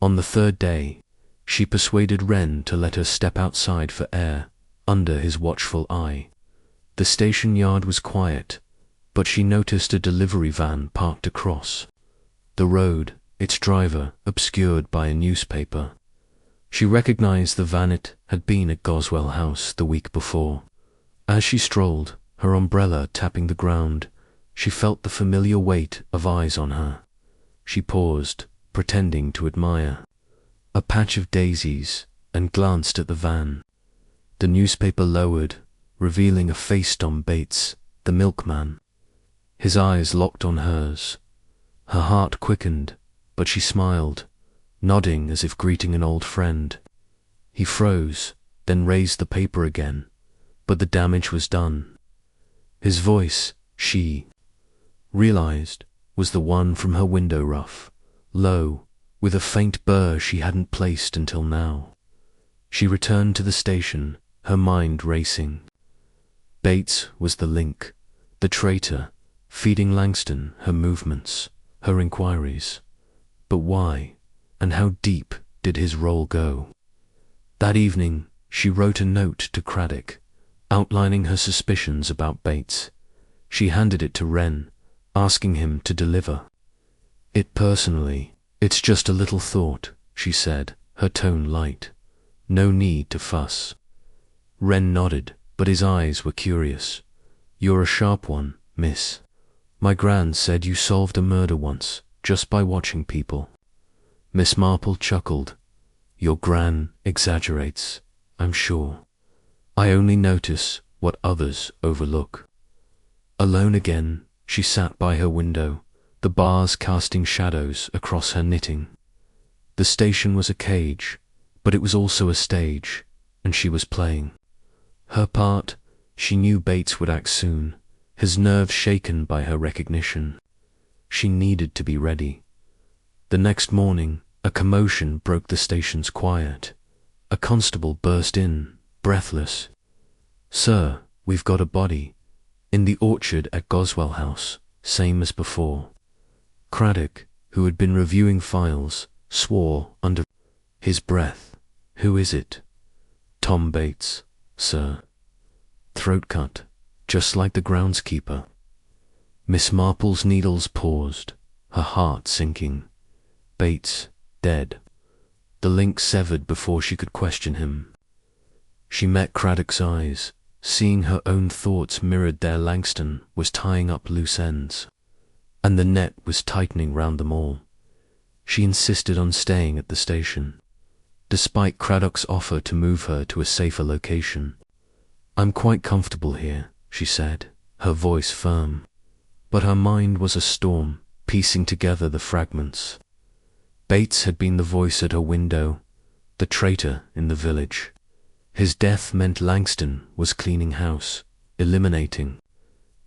On the third day, she persuaded Wren to let her step outside for air, under his watchful eye. The station yard was quiet, but she noticed a delivery van parked across the road, its driver obscured by a newspaper. She recognized the vanet had been at Goswell House the week before. As she strolled, her umbrella tapping the ground, she felt the familiar weight of eyes on her. She paused, pretending to admire a patch of daisies, and glanced at the van. The newspaper lowered, revealing a face Tom Bates, the milkman. His eyes locked on hers. Her heart quickened, but she smiled, nodding as if greeting an old friend. He froze, then raised the paper again, but the damage was done. His voice, she realized, was the one from her window ruff, low, with a faint burr she hadn't placed until now. She returned to the station, her mind racing. Bates was the link, the traitor, feeding Langston her movements, her inquiries. But why, and how deep did his role go? That evening, she wrote a note to Craddock, outlining her suspicions about Bates. She handed it to Wren, asking him to deliver it personally. "It's just a little thought," she said, her tone light. "No need to fuss." Wren nodded, but his eyes were curious. "You're a sharp one, miss. My gran said you solved a murder once, just by watching people." Miss Marple chuckled. "Your gran exaggerates, I'm sure. I only notice what others overlook." Alone again, she sat by her window, the bars casting shadows across her knitting. The station was a cage, but it was also a stage, and she was playing her part. She knew Bates would act soon, his nerves shaken by her recognition. She needed to be ready. The next morning, a commotion broke the station's quiet. A constable burst in, breathless. "Sir, we've got a body. In the orchard at Goswell House, same as before." Craddock, who had been reviewing files, swore under his breath. "Who is it?" "Tom Bates, sir. Throat cut, just like the groundskeeper." Miss Marple's needles paused, her heart sinking. Bates, dead. The link severed before she could question him. She met Craddock's eyes, seeing her own thoughts mirrored there. Langston was tying up loose ends, and the net was tightening round them all. She insisted on staying at the station, despite Craddock's offer to move her to a safer location. "I'm quite comfortable here," she said, her voice firm. But her mind was a storm, piecing together the fragments. Bates had been the voice at her window, the traitor in the village. His death meant Langston was cleaning house, eliminating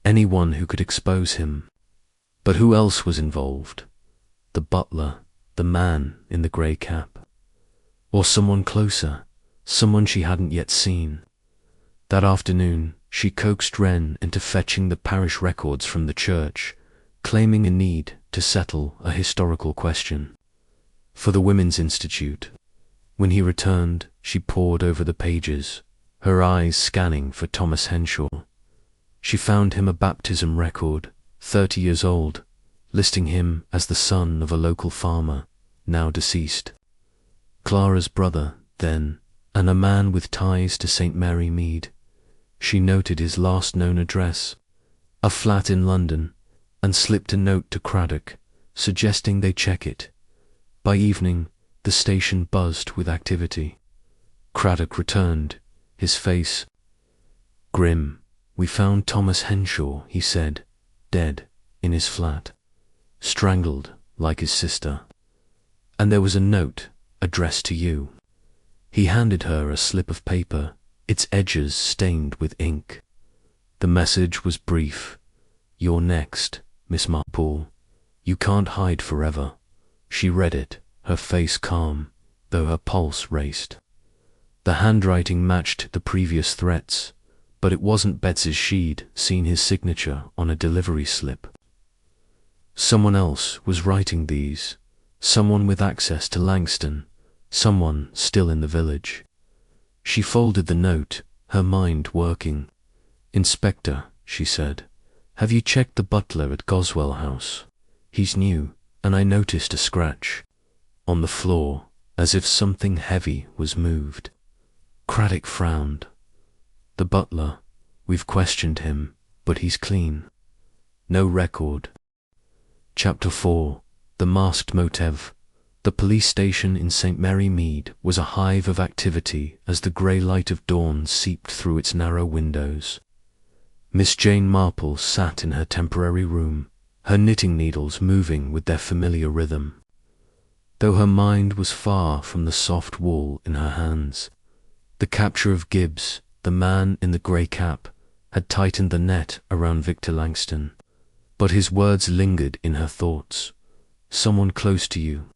anyone who could expose him. But who else was involved? The butler, the man in the grey cap. Or someone closer, someone she hadn't yet seen. That afternoon, she coaxed Wren into fetching the parish records from the church, claiming a need to settle a historical question for the Women's Institute. When he returned, she pored over the pages, her eyes scanning for Thomas Henshaw. She found him a baptism record, 30 years old, listing him as the son of a local farmer, now deceased. Clara's brother, then, and a man with ties to St. Mary Mead. She noted his last known address, a flat in London, and slipped a note to Craddock, suggesting they check it. By evening, the station buzzed with activity. Craddock returned, his face grim, "We found Thomas Henshaw," he said, "dead in his flat, strangled like his sister. And there was a note addressed to you." He handed her a slip of paper, its edges stained with ink. The message was brief. "You're next, Miss Marple. You can't hide forever." She read it, her face calm, though her pulse raced. The handwriting matched the previous threats, but it wasn't Betsy's. She'd seen his signature on a delivery slip. Someone else was writing these, someone with access to Langston, someone still in the village. She folded the note, her mind working. "Inspector," she said, "have you checked the butler at Goswell House? He's new, and I noticed a scratch on the floor, as if something heavy was moved." Craddock frowned. "The butler, we've questioned him, but he's clean. No record." Chapter 4. The Masked Motive. The police station in St. Mary Mead was a hive of activity as the grey light of dawn seeped through its narrow windows. Miss Jane Marple sat in her temporary room, her knitting needles moving with their familiar rhythm. Though her mind was far from the soft wool in her hands, the capture of Gibbs, the man in the grey cap, had tightened the net around Victor Langston. But his words lingered in her thoughts. Someone close to you,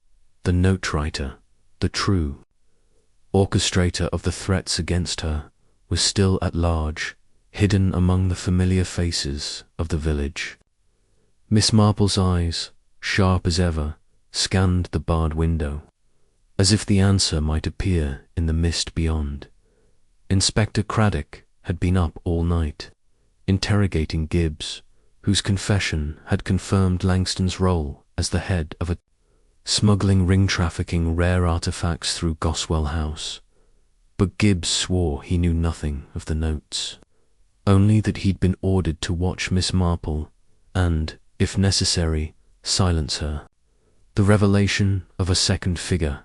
the note writer, the true orchestrator of the threats against her, was still at large, hidden among the familiar faces of the village. Miss Marple's eyes, sharp as ever, scanned the barred window, as if the answer might appear in the mist beyond. Inspector Craddock had been up all night, interrogating Gibbs, whose confession had confirmed Langston's role as the head of a smuggling ring trafficking rare artifacts through Goswell House. But Gibbs swore he knew nothing of the notes, only that he'd been ordered to watch Miss Marple and, if necessary, silence her. The revelation of a second figure,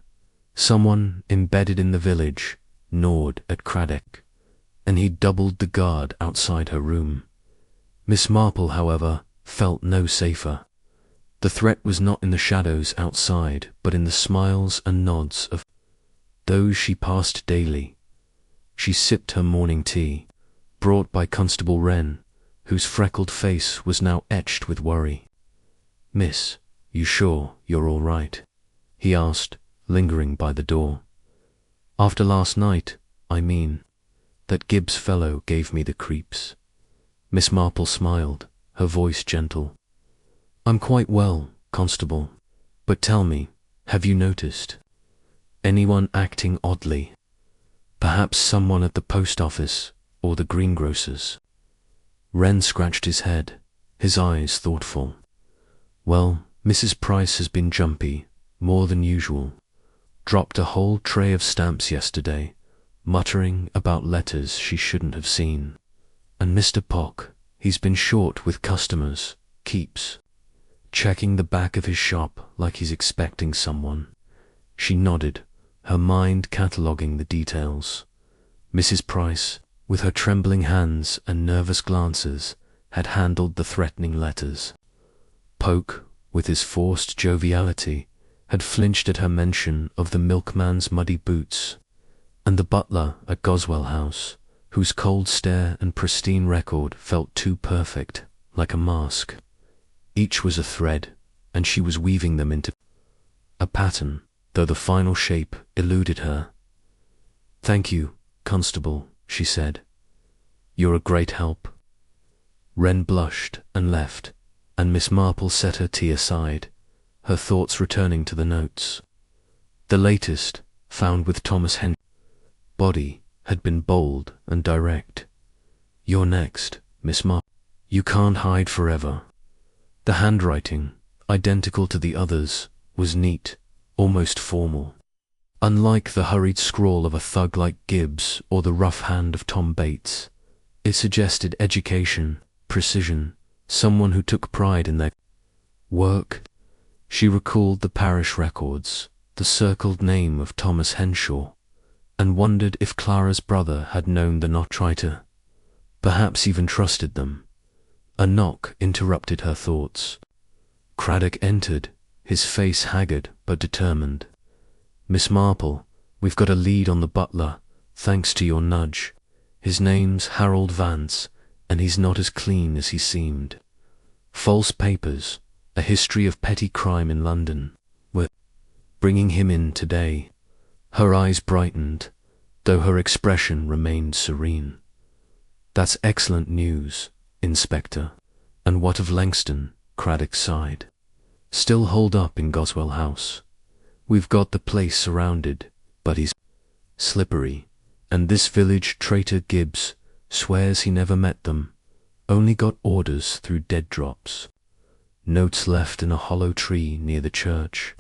someone embedded in the village, gnawed at Craddock, and he doubled the guard outside her room. Miss Marple, however, felt no safer. The threat was not in the shadows outside, but in the smiles and nods of those she passed daily. She sipped her morning tea, brought by Constable Wren, whose freckled face was now etched with worry. "Miss, you sure you're all right?" he asked, lingering by the door. "After last night, I mean. That Gibbs fellow gave me the creeps." Miss Marple smiled, her voice gentle. "I'm quite well, Constable, but tell me, have you noticed anyone acting oddly? Perhaps someone at the post office or the greengrocer's?" Wren scratched his head, his eyes thoughtful. "Well, Mrs. Price has been jumpy, more than usual. Dropped a whole tray of stamps yesterday, muttering about letters she shouldn't have seen. And Mr. Pock, he's been short with customers, keeps checking the back of his shop like he's expecting someone." She nodded, her mind cataloguing the details. Mrs. Price, with her trembling hands and nervous glances, had handled the threatening letters. Poke, with his forced joviality, had flinched at her mention of the milkman's muddy boots, and the butler at Goswell House, whose cold stare and pristine record felt too perfect, like a mask. Each was a thread, and she was weaving them into a pattern, though the final shape eluded her. "Thank you, Constable," she said. "You're a great help." Wren blushed and left, and Miss Marple set her tea aside, her thoughts returning to the notes. The latest, found with Thomas Henshaw's body, had been bold and direct. "You're next, Miss Marple. You can't hide forever." The handwriting, identical to the others, was neat, almost formal. Unlike the hurried scrawl of a thug like Gibbs or the rough hand of Tom Bates, it suggested education, precision, someone who took pride in their work. She recalled the parish records, the circled name of Thomas Henshaw, and wondered if Clara's brother had known the knot writer. perhaps even trusted them. A knock interrupted her thoughts. Craddock entered, his face haggard but determined. "Miss Marple, we've got a lead on the butler, thanks to your nudge. His name's Harold Vance, and he's not as clean as he seemed. False papers, a history of petty crime in London. We're bringing him in today." Her eyes brightened, though her expression remained serene. "That's excellent news, Inspector. And what of Langston?" Craddock sighed. "Still holed up in Goswell House. We've got the place surrounded, but he's slippery, and this village traitor Gibbs swears he never met them, only got orders through dead drops. Notes left in a hollow tree near the church."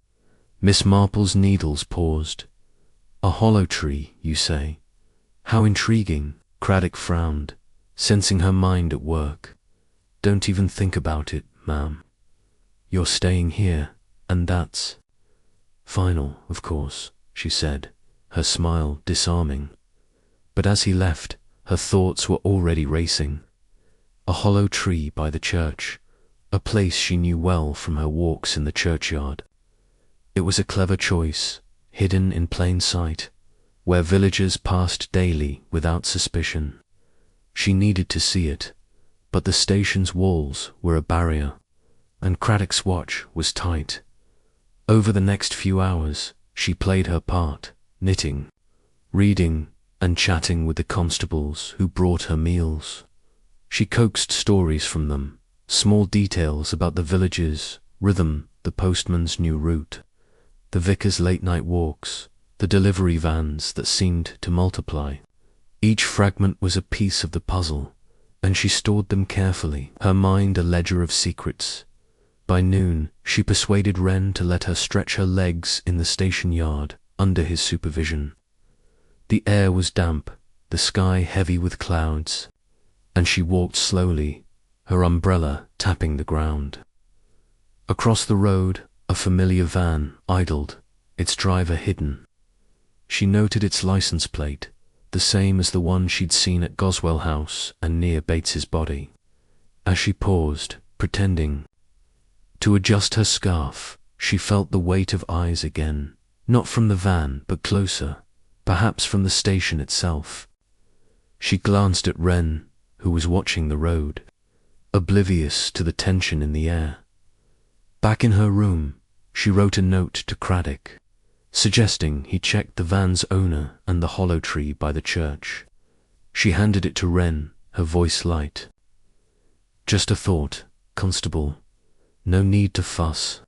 Miss Marple's needles paused. "A hollow tree, you say? How intriguing." Craddock frowned, sensing her mind at work. "Don't even think about it, ma'am. You're staying here, and that's final, of course," she said, her smile disarming. But as he left, her thoughts were already racing. A hollow tree by the church, a place she knew well from her walks in the churchyard. It was a clever choice, hidden in plain sight, where villagers passed daily without suspicion. She needed to see it, but the station's walls were a barrier, and Craddock's watch was tight. Over the next few hours, she played her part, knitting, reading, and chatting with the constables who brought her meals. She coaxed stories from them, small details about the village's rhythm, the postman's new route, the vicar's late-night walks, the delivery vans that seemed to multiply. Each fragment was a piece of the puzzle, and she stored them carefully, her mind a ledger of secrets. By noon, she persuaded Wren to let her stretch her legs in the station yard under his supervision. The air was damp, the sky heavy with clouds, and she walked slowly, her umbrella tapping the ground. Across the road, a familiar van idled, its driver hidden. She noted its license plate, the same as the one she'd seen at Goswell House and near Bates's body. As she paused, pretending to adjust her scarf, she felt the weight of eyes again, not from the van, but closer, perhaps from the station itself. She glanced at Wren, who was watching the road, oblivious to the tension in the air. Back in her room, she wrote a note to Craddock, suggesting he checked the van's owner and the hollow tree by the church. She handed it to Wren, her voice light. "Just a thought, Constable. No need to fuss."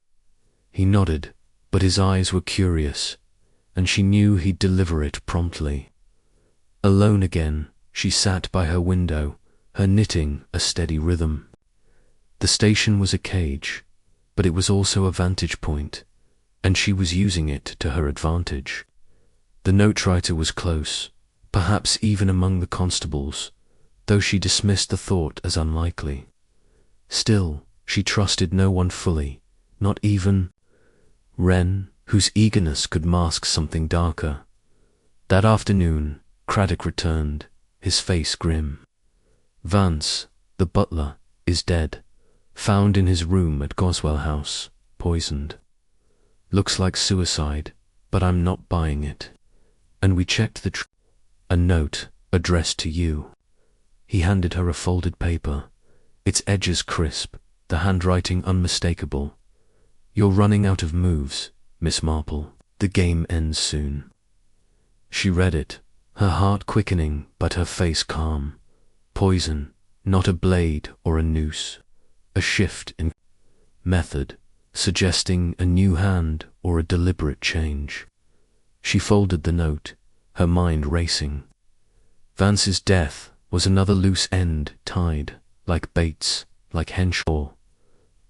He nodded, but his eyes were curious, and she knew he'd deliver it promptly. Alone again, she sat by her window, her knitting a steady rhythm. The station was a cage, but it was also a vantage point, and she was using it to her advantage. The note-writer was close, perhaps even among the constables, though she dismissed the thought as unlikely. Still, she trusted no one fully, not even Wren, whose eagerness could mask something darker. That afternoon, Craddock returned, his face grim. "Vance, the butler, is dead. Found in his room at Goswell House, poisoned. Looks like suicide, but I'm not buying it. And we checked the a note addressed to you." He handed her a folded paper, its edges crisp, the handwriting unmistakable. "You're running out of moves, Miss Marple. The game ends soon." She read it, her heart quickening but her face calm. Poison, not a blade or a noose. A shift in method, suggesting a new hand or a deliberate change. She folded the note, her mind racing. Vance's death was another loose end tied, like Bates, like Henshaw.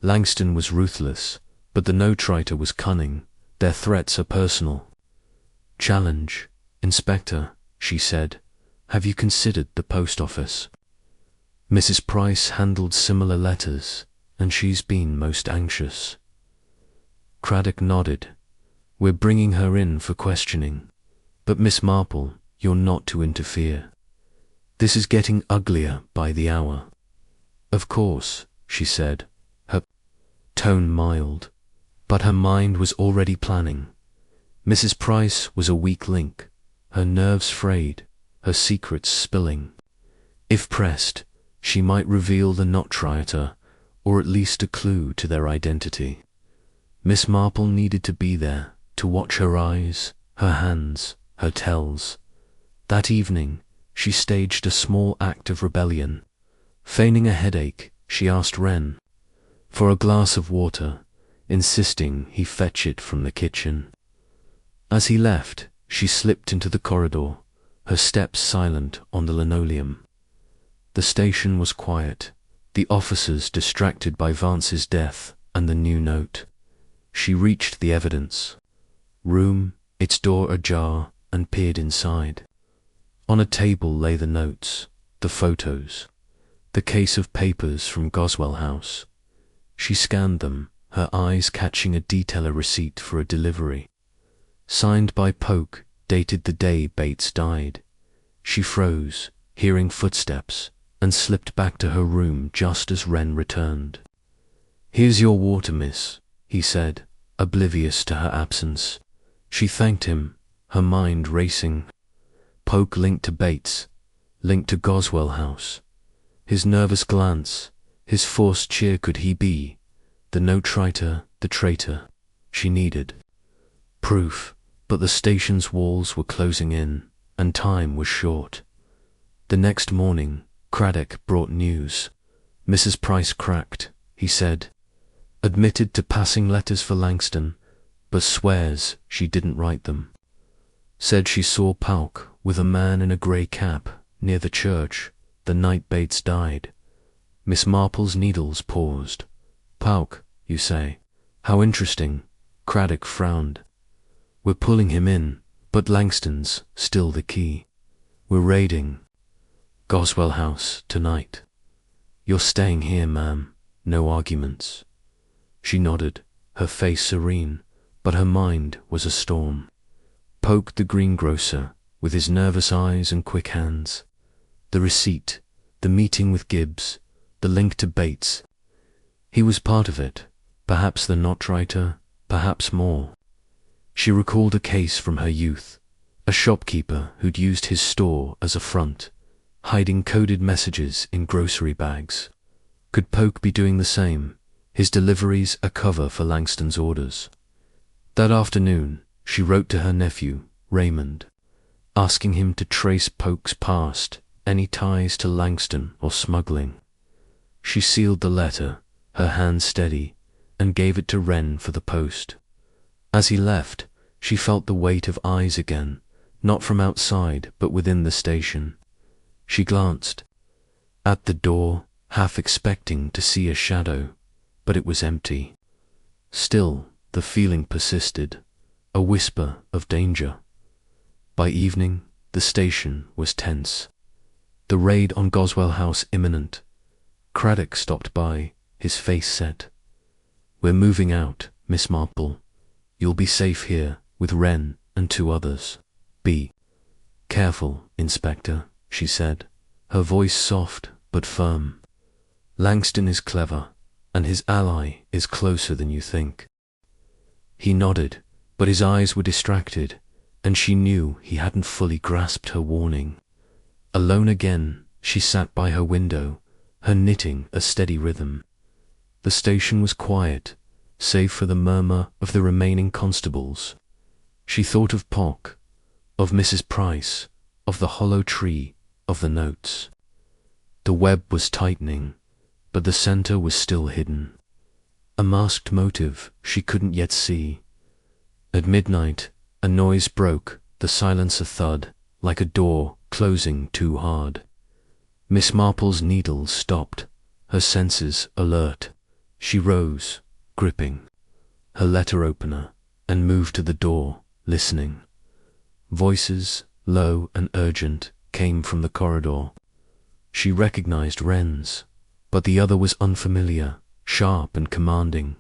Langston was ruthless, but the note-writer was cunning. Their threats are personal. "Challenge, Inspector," she said. "Have you considered the post office? Mrs. Price handled similar letters, and she's been most anxious." Craddock nodded. "We're bringing her in for questioning. But Miss Marple, you're not to interfere. This is getting uglier by the hour." "Of course," she said, her tone mild, but her mind was already planning. Mrs. Price was a weak link, her nerves frayed, her secrets spilling. If pressed, she might reveal the not-triator, or at least a clue to their identity. Miss Marple needed to be there, to watch her eyes, her hands, her tells. That evening, she staged a small act of rebellion. Feigning a headache, she asked Wren for a glass of water, insisting he fetch it from the kitchen. As he left, she slipped into the corridor, her steps silent on the linoleum. The station was quiet, the officers distracted by Vance's death and the new note. She reached the evidence room, its door ajar, and peered inside. On a table lay the notes, the photos, the case of papers from Goswell House. She scanned them, her eyes catching a detailer receipt for a delivery. Signed by Polk, dated the day Bates died. She froze, hearing footsteps, and slipped back to her room just as Wren returned. "Here's your water, miss," he said, oblivious to her absence. She thanked him, her mind racing. Polk linked to Bates, linked to Goswell House. His nervous glance, his forced cheer, could he be the no-triter, the traitor she needed? Proof, but the station's walls were closing in, and time was short. The next morning, Craddock brought news. "Mrs. Price cracked," he said. "Admitted to passing letters for Langston, but swears she didn't write them. Said she saw Polk with a man in a grey cap near the church the night Bates died." Miss Marple's needles paused. "Polk, you say? How interesting." Craddock frowned. "We're pulling him in, but Langston's still the key. We're raiding Goswell House tonight. You're staying here, ma'am. No arguments." She nodded, her face serene, but her mind was a storm. Polk the greengrocer, with his nervous eyes and quick hands. The receipt, the meeting with Gibbs, the link to Bates. He was part of it, perhaps the not-writer, perhaps more. She recalled a case from her youth, a shopkeeper who'd used his store as a front, hiding coded messages in grocery bags. Could Polk be doing the same, his deliveries a cover for Langston's orders? That afternoon, she wrote to her nephew, Raymond, asking him to trace Polk's past, any ties to Langston or smuggling. She sealed the letter, her hand steady, and gave it to Wren for the post. As he left, she felt the weight of eyes again, not from outside but within the station. She glanced at the door, half expecting to see a shadow, but it was empty. Still, the feeling persisted, a whisper of danger. By evening, the station was tense. The raid on Goswell House imminent. Craddock stopped by, his face set. "We're moving out, Miss Marple. You'll be safe here, with Wren and 2 others. Be careful, Inspector," she said, her voice soft but firm. "Langston is clever, and his ally is closer than you think." He nodded, but his eyes were distracted, and she knew he hadn't fully grasped her warning. Alone again, she sat by her window, her knitting a steady rhythm. The station was quiet, save for the murmur of the remaining constables. She thought of Polk, of Mrs. Price, of the hollow tree, of the notes. The web was tightening, but the center was still hidden. A masked motive she couldn't yet see. At midnight, a noise broke, the silence a thud, like a door closing too hard. Miss Marple's needles stopped, her senses alert. She rose, gripping her letter opener, and moved to the door, listening. Voices, low and urgent, came from the corridor. She recognized Wren's, but the other was unfamiliar, sharp and commanding.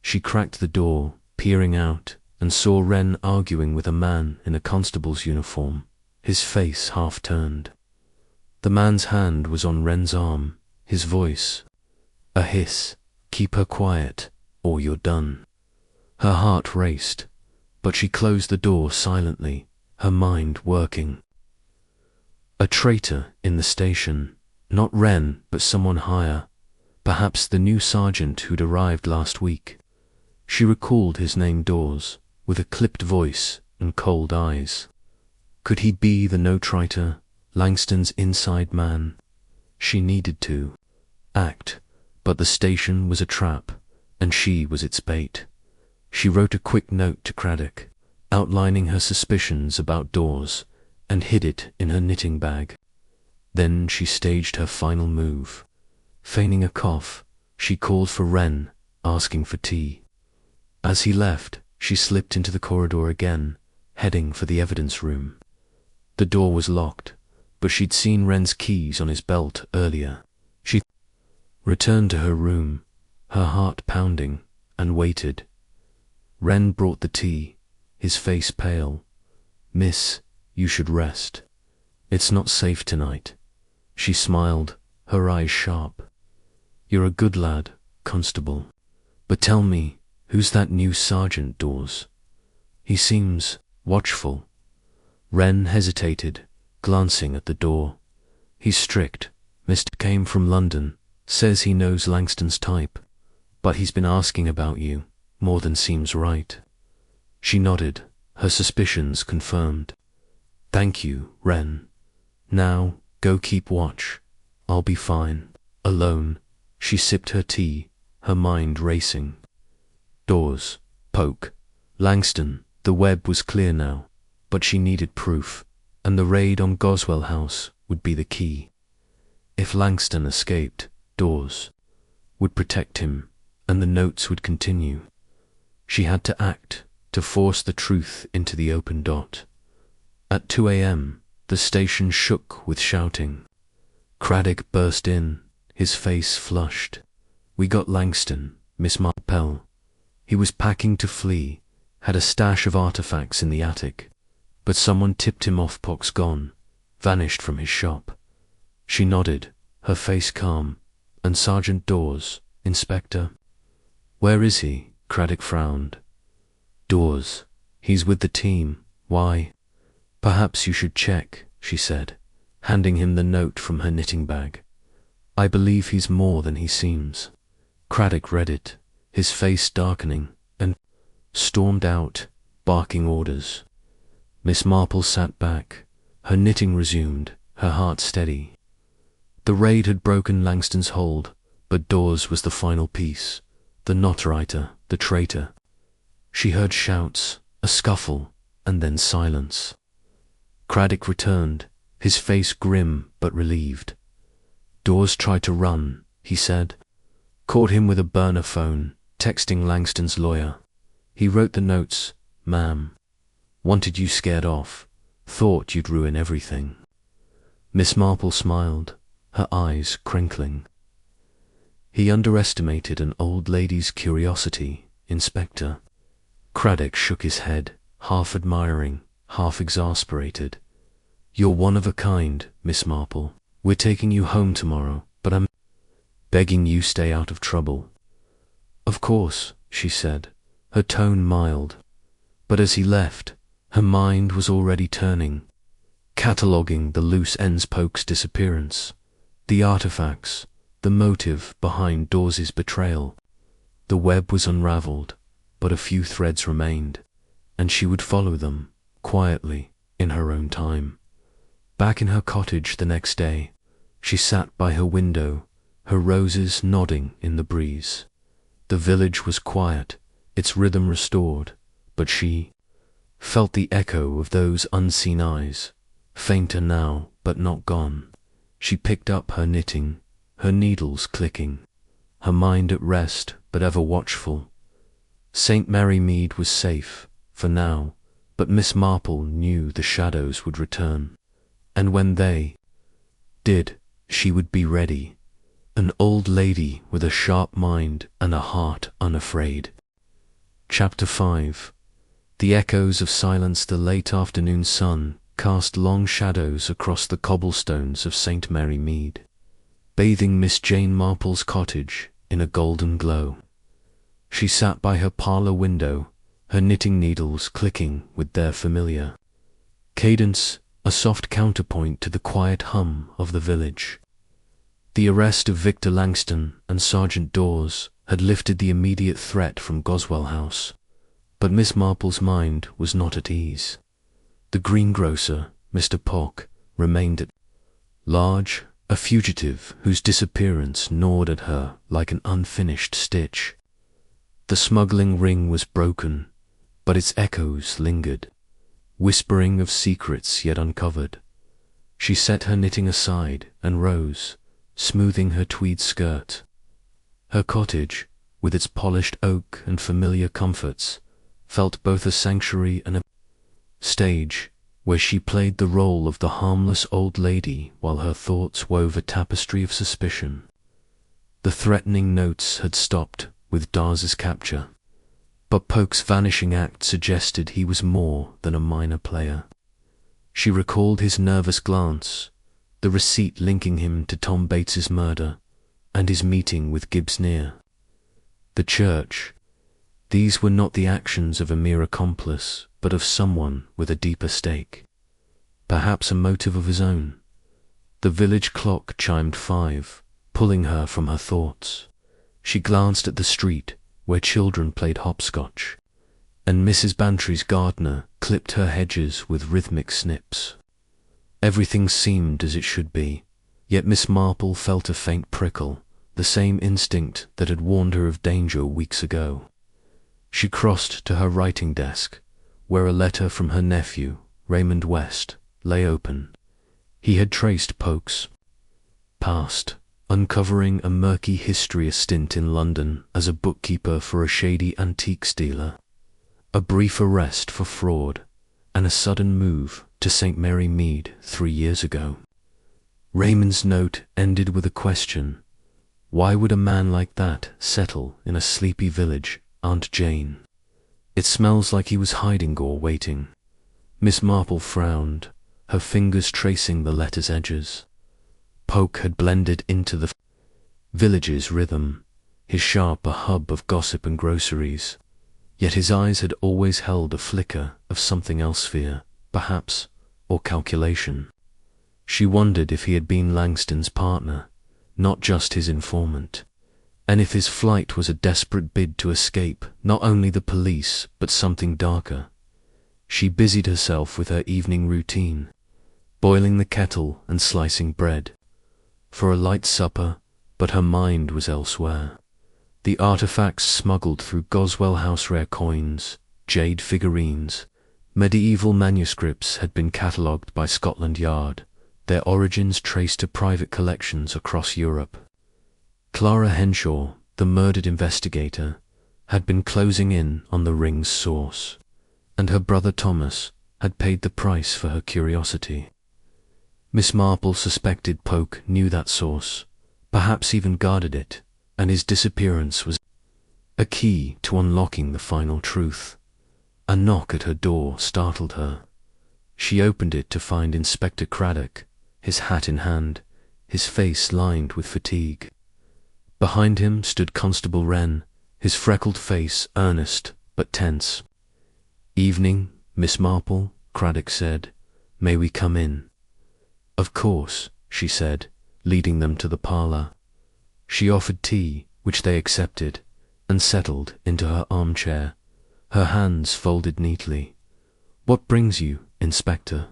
She cracked the door, peering out, and saw Wren arguing with a man in a constable's uniform, his face half turned. The man's hand was on Wren's arm, his voice a hiss. "Keep her quiet, or you're done." Her heart raced, but she closed the door silently, her mind working. A traitor in the station, not Wren, but someone higher, perhaps the new sergeant who'd arrived last week. She recalled his name Dawes, with a clipped voice and cold eyes. Could he be the no-traitor, Langston's inside man? She needed to act, but the station was a trap, and she was its bait. She wrote a quick note to Craddock, outlining her suspicions about Dawes, and hid it in her knitting bag. Then she staged her final move. Feigning a cough, she called for Wren, asking for tea. As he left, she slipped into the corridor again, heading for the evidence room. The door was locked, but she'd seen Wren's keys on his belt earlier. She returned to her room, her heart pounding, and waited. Wren brought the tea, his face pale. "Miss, you should rest. It's not safe tonight." She smiled, her eyes sharp. "You're a good lad, Constable. But tell me, who's that new Sergeant Dawes? He seems watchful." Wren hesitated, glancing at the door. "He's strict. Mr. came from London, says he knows Langston's type, but he's been asking about you, more than seems right." She nodded, her suspicions confirmed. "Thank you, Wren. Now, go keep watch. I'll be fine." Alone, she sipped her tea, her mind racing. Dawes, Poke, Langston, the web was clear now, but she needed proof, and the raid on Goswell House would be the key. If Langston escaped, Dawes would protect him, and the notes would continue. She had to act, to force the truth into the open dot. At 2 a.m., the station shook with shouting. Craddock burst in, his face flushed. "We got Langston, Miss Marple." He was packing to flee, had a stash of artifacts in the attic, but someone tipped him off. Pock's gone, vanished from his shop. She nodded, her face calm. "And Sergeant Dawes, Inspector?" "Where is he?" Craddock frowned. "Dawes, he's with the team. Why?" "Perhaps you should check," she said, handing him the note from her knitting bag. "I believe he's more than he seems." Craddock read it, his face darkening, and stormed out, barking orders. Miss Marple sat back, her knitting resumed, her heart steady. The raid had broken Langston's hold, but Dawes was the final piece, the not-writer, the traitor. She heard shouts, a scuffle, and then silence. Craddock returned, his face grim but relieved. "Dawes tried to run," he said. "Caught him with a burner phone, texting Langston's lawyer. He wrote the notes, 'Ma'am. Wanted you scared off. Thought you'd ruin everything.'" Miss Marple smiled, her eyes crinkling. "He underestimated an old lady's curiosity, Inspector." Craddock shook his head, half admiring, half exasperated. "You're one of a kind, Miss Marple. We're taking you home tomorrow, but I'm begging you stay out of trouble." "Of course," she said, her tone mild. But as he left, her mind was already turning, cataloguing the loose ends. Poke's disappearance, the artifacts, the motive behind Dawes's betrayal. The web was unraveled, but a few threads remained, and she would follow them, quietly, in her own time. Back in her cottage the next day, she sat by her window, her roses nodding in the breeze. The village was quiet, its rhythm restored, but she felt the echo of those unseen eyes, fainter now, but not gone. She picked up her knitting, her needles clicking, her mind at rest, but ever watchful. St. Mary Mead was safe, for now, but Miss Marple knew the shadows would return, and when they did, she would be ready, an old lady with a sharp mind and a heart unafraid. Chapter 5. The echoes of silence. The late afternoon sun cast long shadows across the cobblestones of St. Mary Mead, bathing Miss Jane Marple's cottage in a golden glow. She sat by her parlour window, her knitting needles clicking with their familiar cadence, a soft counterpoint to the quiet hum of the village. The arrest of Victor Langston and Sergeant Dawes had lifted the immediate threat from Goswell House, but Miss Marple's mind was not at ease. The greengrocer, Mr. Pock, remained at large, a fugitive whose disappearance gnawed at her like an unfinished stitch. The smuggling ring was broken, but its echoes lingered, whispering of secrets yet uncovered. She set her knitting aside and rose, smoothing her tweed skirt. Her cottage, with its polished oak and familiar comforts, felt both a sanctuary and a stage where she played the role of the harmless old lady while her thoughts wove a tapestry of suspicion. The threatening notes had stopped with Dawes's capture, but Poke's vanishing act suggested he was more than a minor player. She recalled his nervous glance, the receipt linking him to Tom Bates's murder, and his meeting with Gibbs Near. The church. These were not the actions of a mere accomplice, but of someone with a deeper stake. Perhaps a motive of his own. The village clock chimed 5, pulling her from her thoughts. She glanced at the street, where children played hopscotch, and Mrs. Bantry's gardener clipped her hedges with rhythmic snips. Everything seemed as it should be, yet Miss Marple felt a faint prickle, the same instinct that had warned her of danger weeks ago. She crossed to her writing desk, where a letter from her nephew, Raymond West, lay open. He had traced Poke's past, uncovering a murky history, a stint in London as a bookkeeper for a shady antiques dealer, a brief arrest for fraud, and a sudden move to St. Mary Mead 3 years ago. Raymond's note ended with a question. Why would a man like that settle in a sleepy village, Aunt Jane? It smells like he was hiding or waiting. Miss Marple frowned, her fingers tracing the letter's edges. Poke had blended into the village's rhythm, his shop a hub of gossip and groceries, yet his eyes had always held a flicker of something else, fear, perhaps, or calculation. She wondered if he had been Langston's partner, not just his informant, and if his flight was a desperate bid to escape not only the police but something darker. She busied herself with her evening routine, boiling the kettle and slicing bread, for a light supper, but her mind was elsewhere. The artifacts smuggled through Goswell House, rare coins, jade figurines, medieval manuscripts had been catalogued by Scotland Yard, their origins traced to private collections across Europe. Clara Henshaw, the murdered investigator, had been closing in on the ring's source, and her brother Thomas had paid the price for her curiosity. Miss Marple suspected Poke knew that source, perhaps even guarded it, and his disappearance was a key to unlocking the final truth. A knock at her door startled her. She opened it to find Inspector Craddock, his hat in hand, his face lined with fatigue. Behind him stood Constable Wren, his freckled face earnest but tense. "Evening, Miss Marple," Craddock said. "May we come in?" "Of course," she said, leading them to the parlour. She offered tea, which they accepted, and settled into her armchair, her hands folded neatly. "What brings you, Inspector?"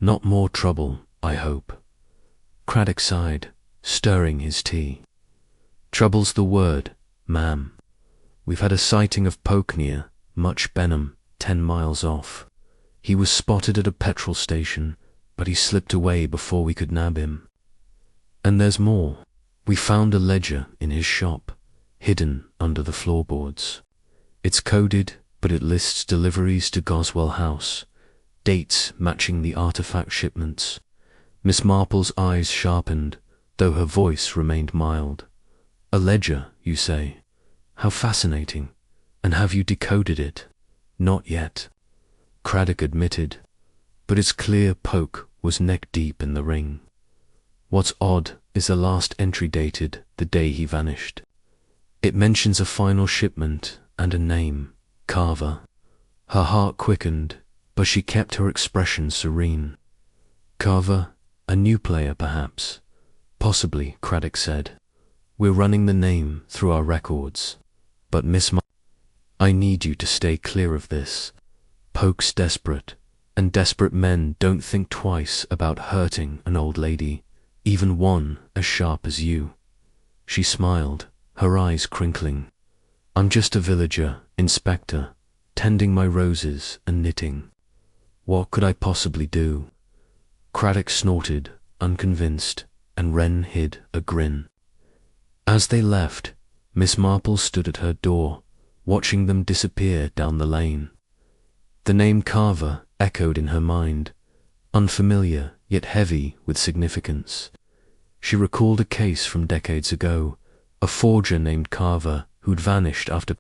"Not more trouble, I hope." Craddock sighed, stirring his tea. "Trouble's the word, ma'am. We've had a sighting of Poke near Much Benham, 10 miles off. He was spotted at a petrol station, but he slipped away before we could nab him. And there's more. We found a ledger in his shop, hidden under the floorboards. It's coded, but it lists deliveries to Goswell House, dates matching the artifact shipments." Miss Marple's eyes sharpened, though her voice remained mild. "A ledger, you say? How fascinating. And have you decoded it?" "Not yet," Craddock admitted. but it's clear Poke was neck-deep in the ring. What's odd is the last entry dated the day he vanished. It mentions a final shipment and a name, Carver. Her heart quickened, but she kept her expression serene. Carver, a new player perhaps. Possibly, Craddock said. We're running the name through our records. But Miss Marple, I need you to stay clear of this. Poke's desperate, and desperate men don't think twice about hurting an old lady, even one as sharp as you. She smiled, her eyes crinkling. I'm just a villager, inspector, tending my roses and knitting. What could I possibly do? Craddock snorted, unconvinced, and Wren hid a grin. As they left, Miss Marple stood at her door, watching them disappear down the lane. The name Carver echoed in her mind, unfamiliar yet heavy with significance. She recalled a case from decades ago, a forger named Carver who'd vanished after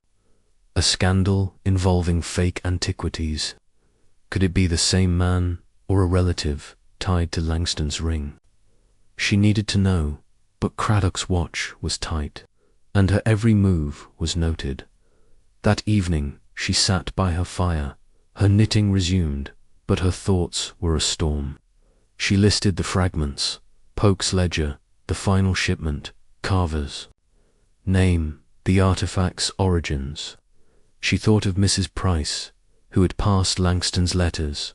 a scandal involving fake antiquities. Could it be the same man or a relative tied to Langston's ring? She needed to know, but Craddock's watch was tight, and her every move was noted. That evening she sat by her fire, her knitting resumed, but her thoughts were a storm. She listed the fragments, Poke's ledger, the final shipment, Carver's name, the artifact's origins. She thought of Mrs. Price, who had passed Langston's letters,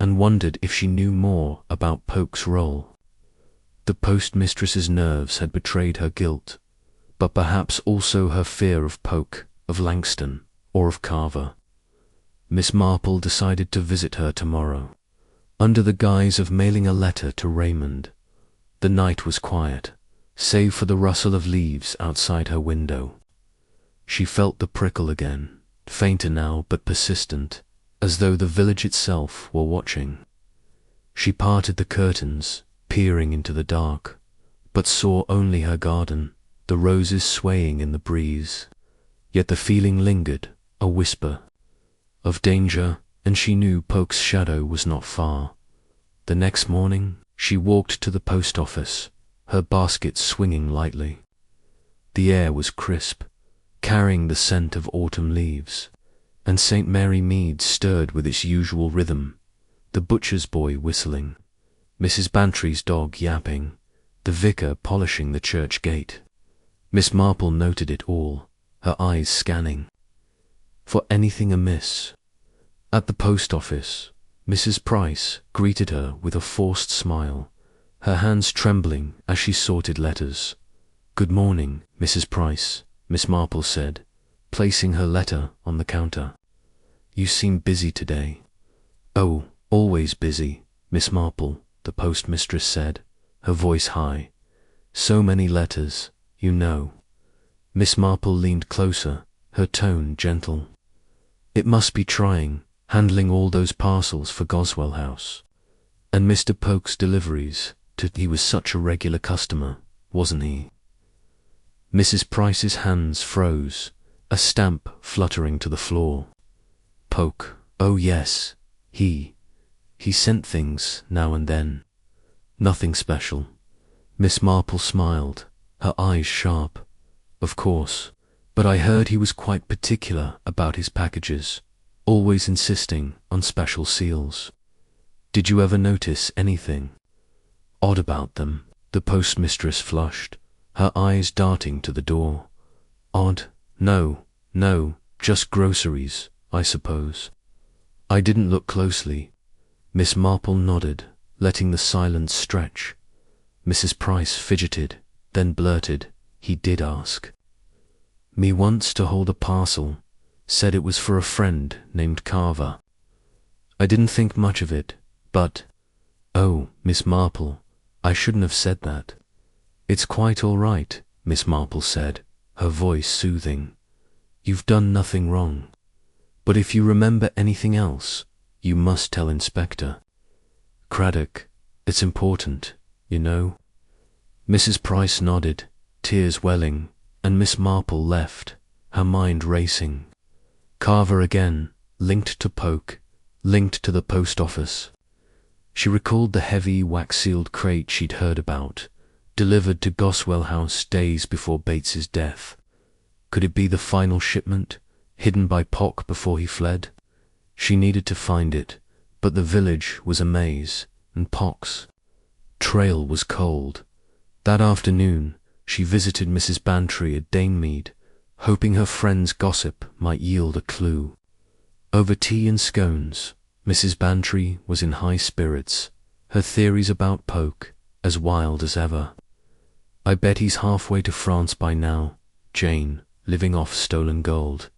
and wondered if she knew more about Poke's role. The postmistress's nerves had betrayed her guilt, but perhaps also her fear of Poke, of Langston, or of Carver. Miss Marple decided to visit her tomorrow, under the guise of mailing a letter to Raymond. The night was quiet, save for the rustle of leaves outside her window. She felt the prickle again, fainter now but persistent, as though the village itself were watching. She parted the curtains, peering into the dark, but saw only her garden, the roses swaying in the breeze. Yet the feeling lingered, a whisper of danger, and she knew Poke's shadow was not far. The next morning she walked to the post office, her basket swinging lightly. The air was crisp, carrying the scent of autumn leaves, and St. Mary Mead stirred with its usual rhythm, the butcher's boy whistling, Mrs. Bantry's dog yapping, the vicar polishing the church gate. Miss Marple noted it all, her eyes scanning for anything amiss. At the post office, Mrs. Price greeted her with a forced smile, her hands trembling as she sorted letters. "Good morning, Mrs. Price," Miss Marple said, placing her letter on the counter. "You seem busy today." "Oh, always busy, Miss Marple," the postmistress said, her voice high. "So many letters, you know." Miss Marple leaned closer, her tone gentle. "It must be trying, handling all those parcels for Goswell House. And Mr. Poke's deliveries, he was such a regular customer, wasn't he?" Mrs. Price's hands froze, a stamp fluttering to the floor. "Poke, oh yes, he sent things now and then. Nothing special." Miss Marple smiled, her eyes sharp. "Of course, but I heard he was quite particular about his packages, always insisting on special seals. Did you ever notice anything odd about them?" The postmistress flushed, her eyes darting to the door. "Odd? No, just groceries, I suppose." "I didn't look closely." Miss Marple nodded, letting the silence stretch. Mrs. Price fidgeted, then blurted, "He did ask me once to hold a parcel, said it was for a friend named Carver. I didn't think much of it, but—" "Oh, Miss Marple, I shouldn't have said that." "It's quite all right," Miss Marple said, her voice soothing. "You've done nothing wrong. But if you remember anything else, you must tell Inspector Craddock. It's important, you know." Mrs. Price nodded, tears welling, and Miss Marple left, her mind racing. Carver again, linked to Poke, linked to the post office. She recalled the heavy, wax-sealed crate she'd heard about, delivered to Goswell House days before Bates's death. Could it be the final shipment, hidden by Pock before he fled? She needed to find it, but the village was a maze, and Pock's trail was cold. That afternoon, she visited Mrs. Bantry at Mead, hoping her friend's gossip might yield a clue. Over tea and scones, Mrs. Bantry was in high spirits, her theories about Poke as wild as ever. "I bet he's halfway to France by now, Jane, living off stolen gold.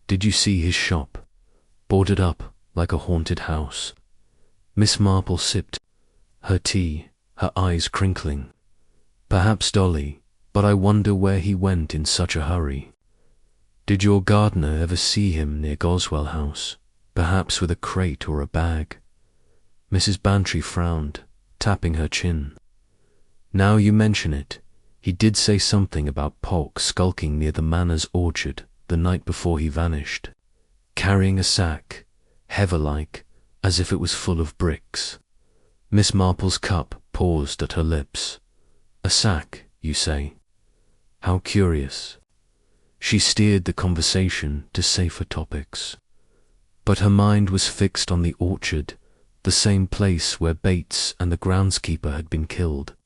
Did you see his shop? Boarded up like a haunted house." Miss Marple sipped her tea, her eyes crinkling. "Perhaps, Dolly, but I wonder where he went in such a hurry. Did your gardener ever see him near Goswell House, perhaps with a crate or a bag?" Mrs. Bantry frowned, tapping her chin. "Now you mention it, he did say something about Polk skulking near the Manor's orchard the night before he vanished, carrying a sack, heather-like, as if it was full of bricks." Miss Marple's cup paused at her lips. "A sack, you say? How curious." She steered the conversation to safer topics. But her mind was fixed on the orchard, the same place where Bates and the groundskeeper had been killed.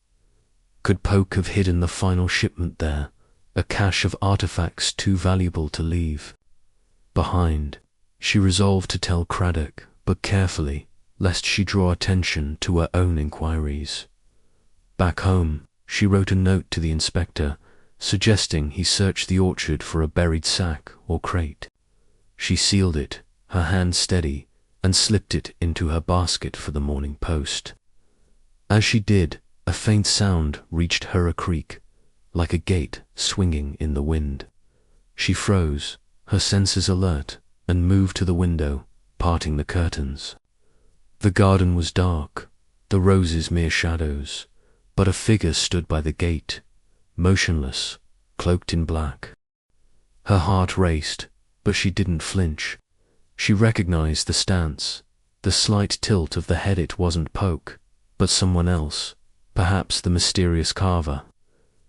Could Poke have hidden the final shipment there, a cache of artifacts too valuable to leave behind? She resolved to tell Craddock, but carefully, lest she draw attention to her own inquiries. Back home, she wrote a note to the inspector, suggesting he search the orchard for a buried sack or crate. She sealed it, her hand steady, and slipped it into her basket for the morning post. As she did, a faint sound reached her a creak, like a gate swinging in the wind. She froze, her senses alert, and moved to the window, parting the curtains. The garden was dark, the roses mere shadows, but a figure stood by the gate, motionless, cloaked in black. Her heart raced, but she didn't flinch. She recognized the stance, the slight tilt of the head. It wasn't Poke, but someone else, perhaps the mysterious Carver.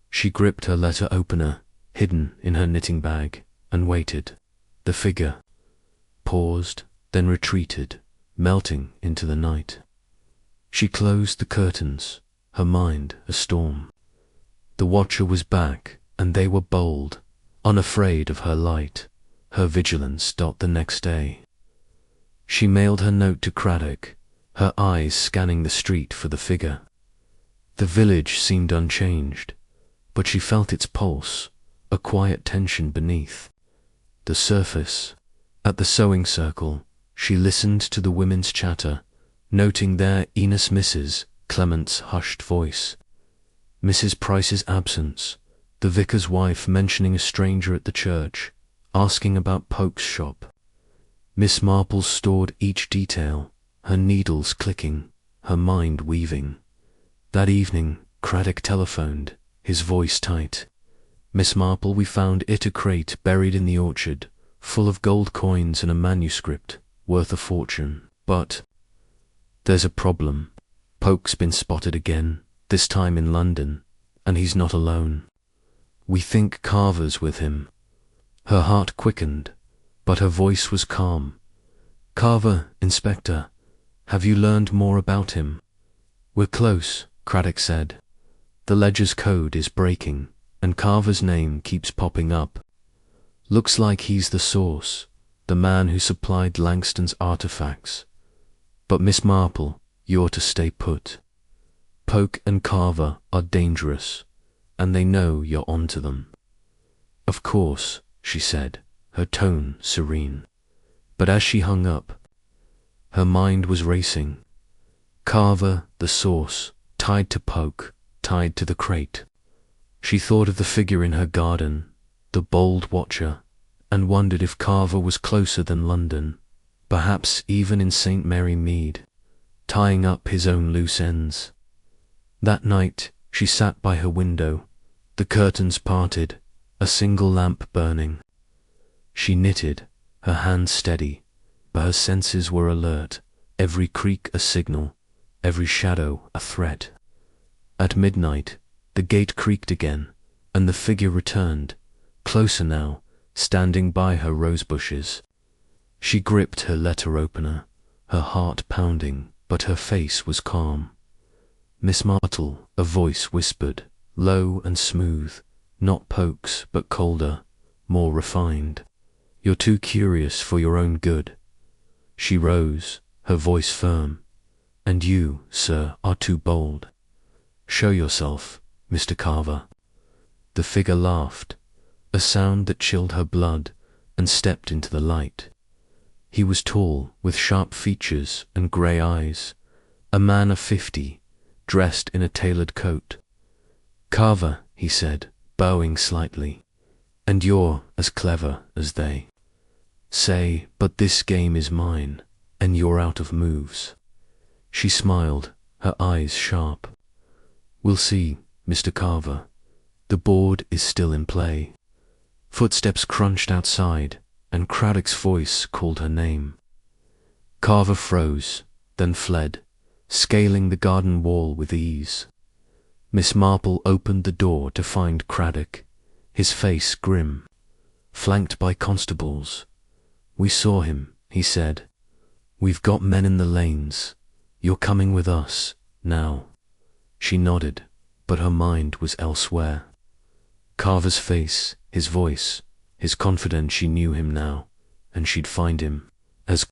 She gripped her letter opener, hidden in her knitting bag, and waited. The figure paused, then retreated, melting into the night. She closed the curtains, her mind a storm. The watcher was back, and they were bold, unafraid of her light, her vigilance. The next day, she mailed her note to Craddock, her eyes scanning the street for the figure. The village seemed unchanged, but she felt its pulse, a quiet tension beneath the surface. At the sewing circle, she listened to the women's chatter, noting their Enos Mrs. Clement's hushed voice, Mrs. Price's absence, the vicar's wife mentioning a stranger at the church, asking about Poke's shop. Miss Marple stored each detail, her needles clicking, her mind weaving. That evening, Craddock telephoned, his voice tight. "Miss Marple, we found a crate buried in the orchard, full of gold coins and a manuscript, worth a fortune. But there's a problem. Poke's been spotted again, this time in London, and he's not alone. We think Carver's with him." Her heart quickened, but her voice was calm. "Carver, Inspector, have you learned more about him?" "We're close," Craddock said. "The ledger's code is breaking, and Carver's name keeps popping up. Looks like he's the source, the man who supplied Langston's artifacts. But Miss Marple, you're to stay put. Poke and Carver are dangerous, and they know you're onto them." "Of course," she said, her tone serene. But as she hung up, her mind was racing. Carver, the source, tied to Poke, tied to the crate. She thought of the figure in her garden, the bold watcher, and wondered if Carver was closer than London, perhaps even in St. Mary Mead, tying up his own loose ends. That night she sat by her window, the curtains parted, a single lamp burning. She knitted, her hands steady, but her senses were alert, every creak a signal, every shadow a threat. At midnight, the gate creaked again, and the figure returned, closer now, standing by her rose bushes. She gripped her letter opener, her heart pounding, but her face was calm. "Miss Marple," a voice whispered, low and smooth, not pokes, but colder, more refined. "You're too curious for your own good." She rose, her voice firm. "And you, sir, are too bold. Show yourself, Mr. Carver." The figure laughed, a sound that chilled her blood, and stepped into the light. He was tall, with sharp features and grey eyes, a man of 50, dressed in a tailored coat. "Carver," he said, bowing slightly, "and you're as clever as they. Say, but this game is mine, and you're out of moves." She smiled, her eyes sharp. "We'll see, Mr. Carver. The board is still in play." Footsteps crunched outside, and Craddock's voice called her name. Carver froze, then fled, scaling the garden wall with ease. Miss Marple opened the door to find Craddock, his face grim, flanked by constables. "We saw him," he said. "We've got men in the lanes. You're coming with us, now." She nodded, but her mind was elsewhere. Carver's face, his voice, his confidence. She knew him now, and she'd find him. As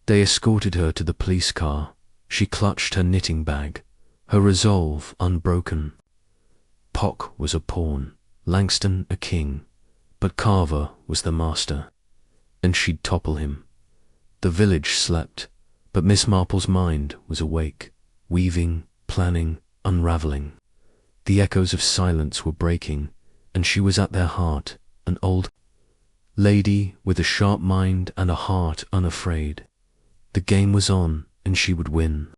they escorted her to the police car, she clutched her knitting bag, her resolve unbroken. Pock was a pawn, Langston a king, but Carver was the master, and she'd topple him. The village slept, but Miss Marple's mind was awake, weaving, planning, unraveling. The echoes of silence were breaking, and she was at their heart, an old lady with a sharp mind and a heart unafraid. The game was on, and she would win.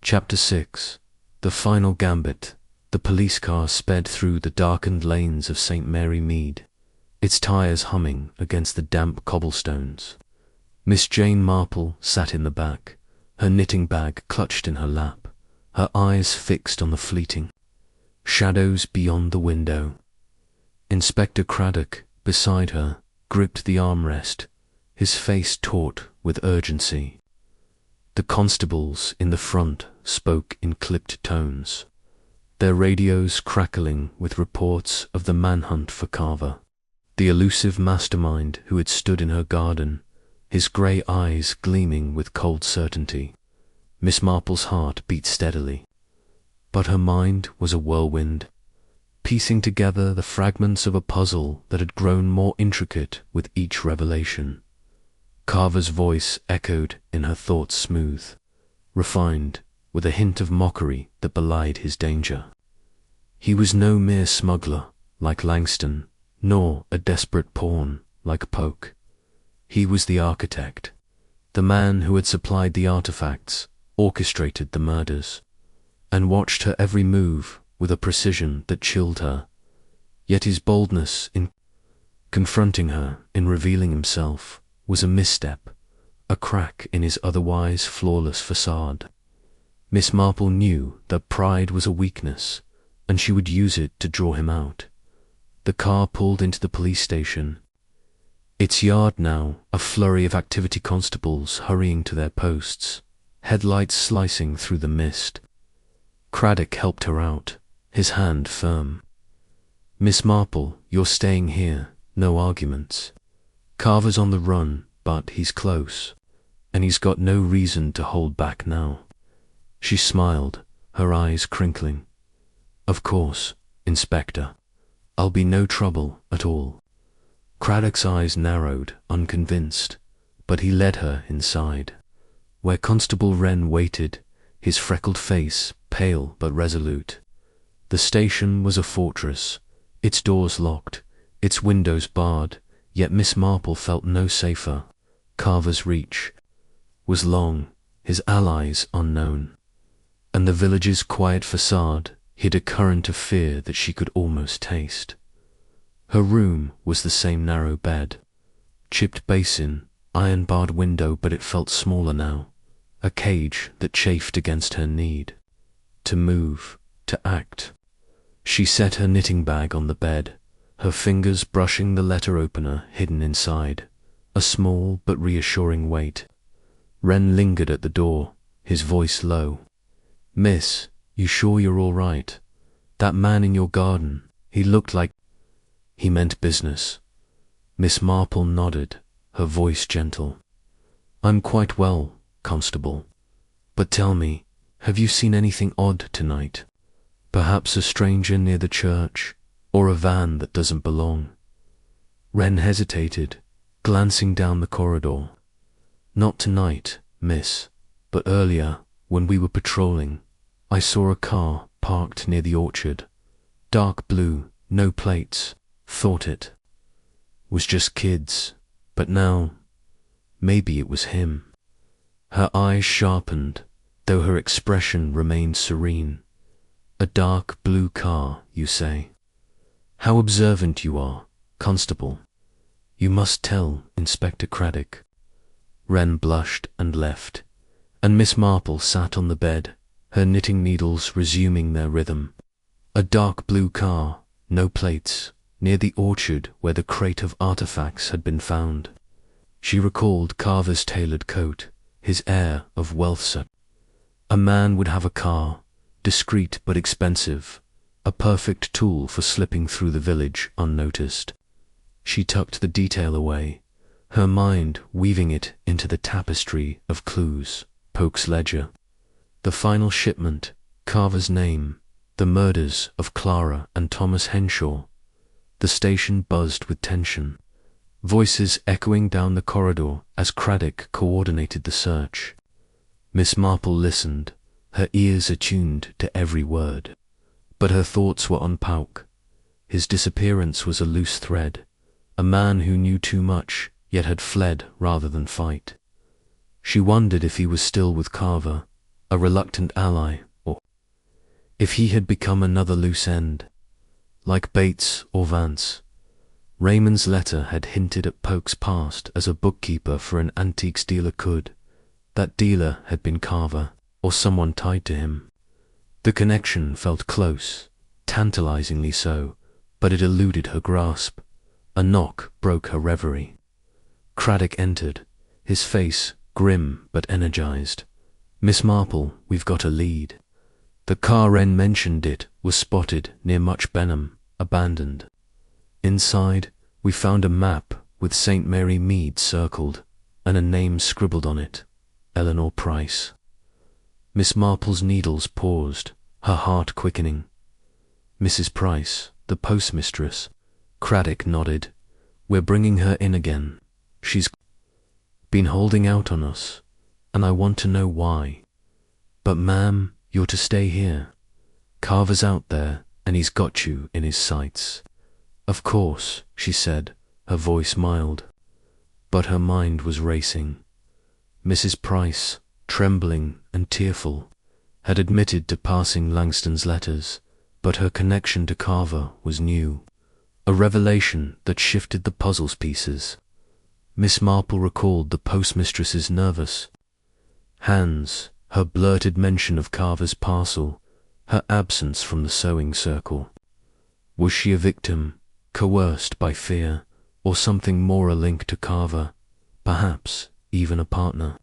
Chapter 6. The Final Gambit. The police car sped through the darkened lanes of St. Mary Mead, its tires humming against the damp cobblestones. Miss Jane Marple sat in the back, her knitting bag clutched in her lap, her eyes fixed on the fleeting shadows beyond the window. Inspector Craddock, beside her, gripped the armrest, his face taut with urgency. The constables in the front spoke in clipped tones, their radios crackling with reports of the manhunt for Carver, the elusive mastermind who had stood in her garden, his grey eyes gleaming with cold certainty. Miss Marple's heart beat steadily, but her mind was a whirlwind, piecing together the fragments of a puzzle that had grown more intricate with each revelation. Carver's voice echoed in her thoughts, smooth, refined, with a hint of mockery that belied his danger. He was no mere smuggler like Langston, nor a desperate pawn like Poke. He was the architect, the man who had supplied the artifacts, orchestrated the murders, and watched her every move with a precision that chilled her. Yet his boldness in confronting her, in revealing himself, was a misstep, a crack in his otherwise flawless facade. Miss Marple knew that pride was a weakness, and she would use it to draw him out. The car pulled into the police station. Its yard now, a flurry of activity constables hurrying to their posts, headlights slicing through the mist. Craddock helped her out, his hand firm. "Miss Marple, you're staying here, no arguments. Carver's on the run, but he's close, and he's got no reason to hold back now." She smiled, her eyes crinkling. "Of course, Inspector. I'll be no trouble at all." Craddock's eyes narrowed, unconvinced, but he led her inside, where Constable Wren waited, his freckled face pale but resolute. The station was a fortress, its doors locked, its windows barred, yet Miss Marple felt no safer. Carver's reach was long, his allies unknown, and the village's quiet facade hid a current of fear that she could almost taste. Her room was the same narrow bed, chipped basin, iron-barred window, but it felt smaller now, a cage that chafed against her need. To move, to act. She set her knitting bag on the bed, her fingers brushing the letter opener hidden inside, a small but reassuring weight. Wren lingered at the door, his voice low. "Miss, you sure you're all right? That man in your garden, he looked like—" He meant business. Miss Marple nodded, her voice gentle. "I'm quite well, Constable. But tell me, have you seen anything odd tonight? Perhaps a stranger near the church, or a van that doesn't belong?" Wren hesitated, glancing down the corridor. "Not tonight, miss, but earlier, when we were patrolling, I saw a car parked near the orchard. Dark blue, no plates. Thought it was just kids, but now, maybe it was him." Her eyes sharpened, though her expression remained serene. "A dark blue car, you say? How observant you are, Constable. You must tell Inspector Craddock." Wren blushed and left, and Miss Marple sat on the bed, her knitting needles resuming their rhythm. A dark blue car, no plates, near the orchard where the crate of artifacts had been found. She recalled Carver's tailored coat, his air of wealth. A man would have a car, discreet but expensive, a perfect tool for slipping through the village unnoticed. She tucked the detail away, her mind weaving it into the tapestry of clues, Polk's ledger. The final shipment, Carver's name, the murders of Clara and Thomas Henshaw. The station buzzed with tension, voices echoing down the corridor as Craddock coordinated the search. Miss Marple listened, her ears attuned to every word. But her thoughts were on Polk. His disappearance was a loose thread, a man who knew too much, yet had fled rather than fight. She wondered if he was still with Carver, a reluctant ally, or if he had become another loose end. Like Bates or Vance, Raymond's letter had hinted at Polk's past as a bookkeeper for an antiques dealer could. That dealer had been Carver, or someone tied to him. The connection felt close, tantalizingly so, but it eluded her grasp. A knock broke her reverie. Craddock entered, his face grim but energized. "Miss Marple, we've got a lead. The car Wren mentioned it was spotted near Much Benham, abandoned. Inside, we found a map with St. Mary Mead circled, and a name scribbled on it, Eleanor Price." Miss Marple's needles paused, her heart quickening. "Mrs. Price, the postmistress." Craddock nodded. "We're bringing her in again. She's been holding out on us, and I want to know why. But ma'am, you're to stay here. Carver's out there, and he's got you in his sights." "Of course," she said, her voice mild. But her mind was racing. Mrs. Price, trembling and tearful, had admitted to passing Langston's letters, but her connection to Carver was new, a revelation that shifted the puzzle's pieces. Miss Marple recalled the postmistress's nervous hands, her blurted mention of Carver's parcel, her absence from the sewing circle. Was she a victim, coerced by fear, or something more a link to Carver, perhaps even a partner?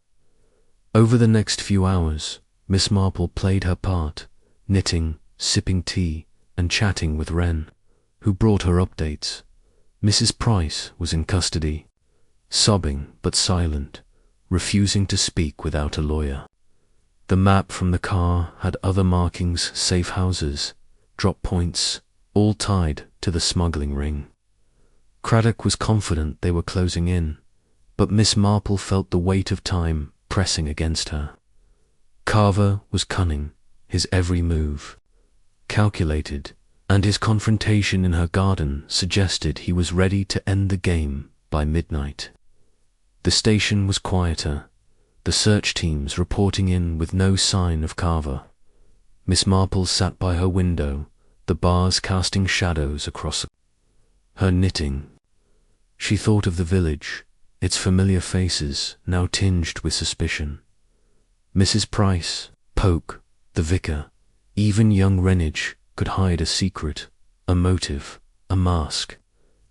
Over the next few hours, Miss Marple played her part, knitting, sipping tea, and chatting with Wren, who brought her updates. Mrs. Price was in custody, sobbing but silent, refusing to speak without a lawyer. The map from the car had other markings, safe houses, drop points, all tied to the smuggling ring. Craddock was confident they were closing in, but Miss Marple felt the weight of time pressing against her. Carver was cunning, his every move calculated, and his confrontation in her garden suggested he was ready to end the game by midnight. The station was quieter, the search teams reporting in with no sign of Carver. Miss Marple sat by her window, the bars casting shadows across her knitting. She thought of the village, its familiar faces now tinged with suspicion. Mrs. Price, Poke, the vicar, even young Renage could hide a secret, a motive, a mask.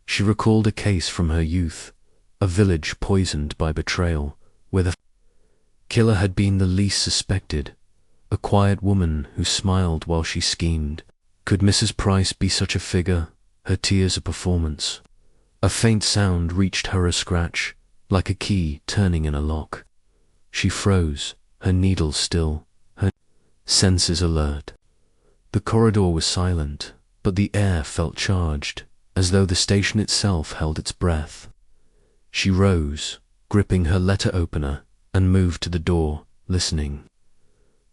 She recalled a case from her youth, a village poisoned by betrayal, where the killer had been the least suspected, a quiet woman who smiled while she schemed. Could Mrs. Price be such a figure, her tears a performance? A faint sound reached her, a scratch, like a key turning in a lock. She froze, her needle still, her senses alert. The corridor was silent, but the air felt charged, as though the station itself held its breath. She rose, gripping her letter opener, and moved to the door, listening.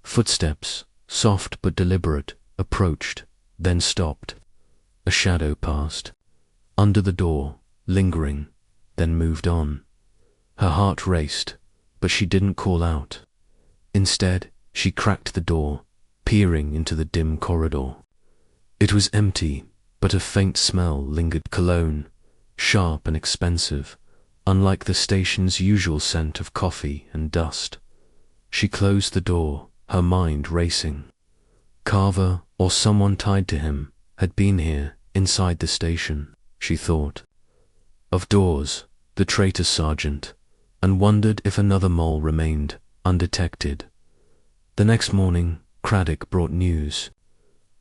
Footsteps, soft but deliberate, approached, then stopped. A shadow passed. Under the door, lingering, then moved on. Her heart raced, but she didn't call out. Instead, she cracked the door, peering into the dim corridor. It was empty, but a faint smell lingered. Cologne, sharp and expensive, unlike the station's usual scent of coffee and dust. She closed the door, her mind racing. Carver, or someone tied to him, had been here, inside the station, she thought. Of Dawes, the traitor sergeant, and wondered if another mole remained, undetected. The next morning, Craddock brought news.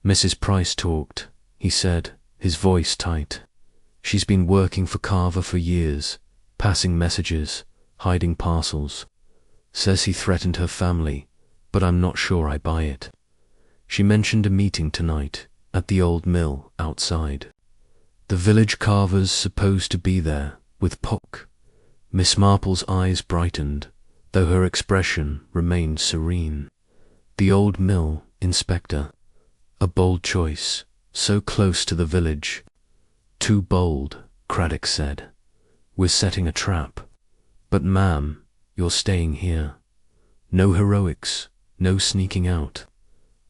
Mrs. Price talked, he said, his voice tight. She's been working for Carver for years, passing messages, hiding parcels. Says he threatened her family, but I'm not sure I buy it. She mentioned a meeting tonight, at the old mill outside. The village Carver's supposed to be there, with Poke. Miss Marple's eyes brightened, though her expression remained serene. The old mill, Inspector. A bold choice, so close to the village. Too bold, Craddock said. We're setting a trap. But ma'am, you're staying here. No heroics, no sneaking out.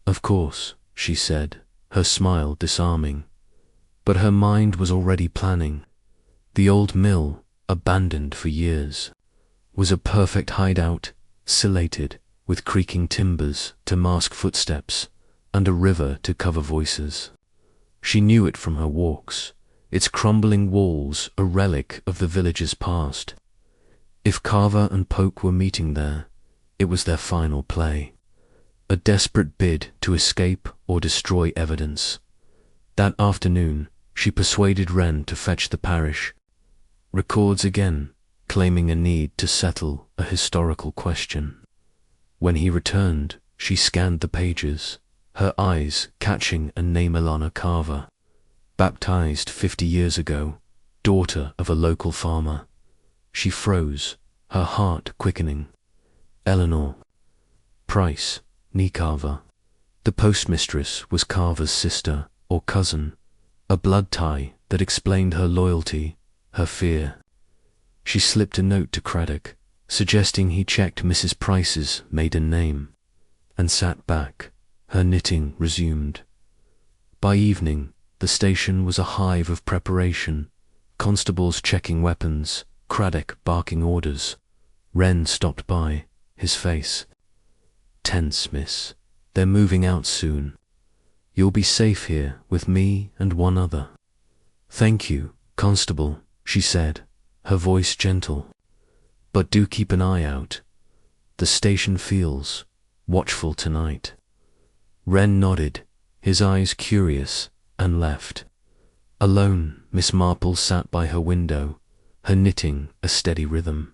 Of course, she said, her smile disarming. But her mind was already planning. The old mill, abandoned for years, was a perfect hideout, sillated, with creaking timbers to mask footsteps, and a river to cover voices. She knew it from her walks, its crumbling walls a relic of the village's past. If Carver and Poke were meeting there, it was their final play. A desperate bid to escape or destroy evidence. That afternoon, she persuaded Wren to fetch the parish records again, claiming a need to settle a historical question. When he returned, she scanned the pages, her eyes catching a name: Ilana Carver, baptized 50 years ago, daughter of a local farmer. She froze, her heart quickening. Eleanor Price, née Carver. The postmistress was Carver's sister or cousin, a blood tie that explained her loyalty, her fear. She slipped a note to Craddock, suggesting he checked Mrs. Price's maiden name, and sat back, her knitting resumed. By evening, the station was a hive of preparation, constables checking weapons, Craddock barking orders. Wren stopped by, his face tense. Miss, they're moving out soon. You'll be safe here with me and one other. Thank you, Constable, she said, her voice gentle. But do keep an eye out. The station feels watchful tonight. Wren nodded, his eyes curious, and left. Alone, Miss Marple sat by her window, her knitting a steady rhythm.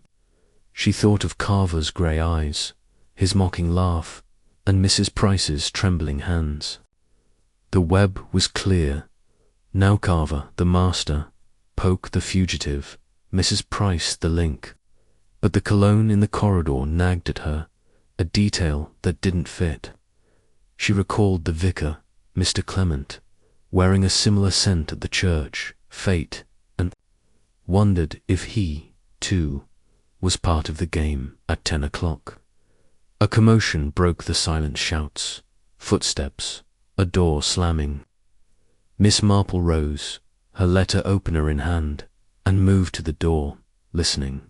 She thought of Carver's grey eyes, his mocking laugh, and Mrs. Price's trembling hands. The web was clear. Now Carver, the master, Poke the fugitive, Mrs. Price the link. But the cologne in the corridor nagged at her, a detail that didn't fit. She recalled the vicar, Mr. Clement, wearing a similar scent at the church, fate, and wondered if he, too, was part of the game at 10 o'clock. A commotion broke the silent shouts, footsteps, a door slamming. Miss Marple rose, her letter opener in hand, and moved to the door, listening.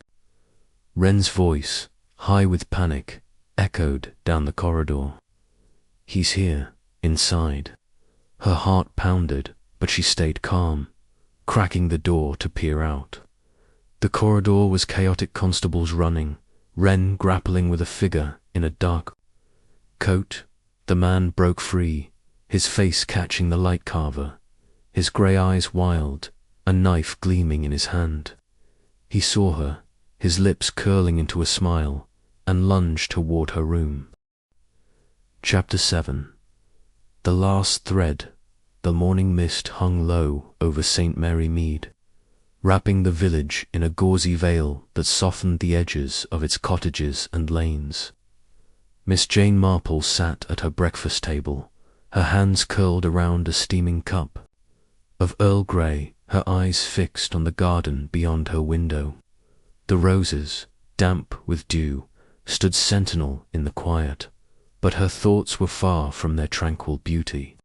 Wren's voice, high with panic, echoed down the corridor. He's here, inside. Her heart pounded, but she stayed calm, cracking the door to peer out. The corridor was chaotic, constables running, Wren grappling with a figure in a dark coat. The man broke free, his face catching the light carver, his grey eyes wild, a knife gleaming in his hand. He saw her, his lips curling into a smile, and lunged toward her room. Chapter 7. The last thread. The morning mist hung low over St. Mary Mead, wrapping the village in a gauzy veil that softened the edges of its cottages and lanes. Miss Jane Marple sat at her breakfast table, her hands curled around a steaming cup of Earl Grey, her eyes fixed on the garden beyond her window. The roses, damp with dew, stood sentinel in the quiet, but her thoughts were far from their tranquil beauty.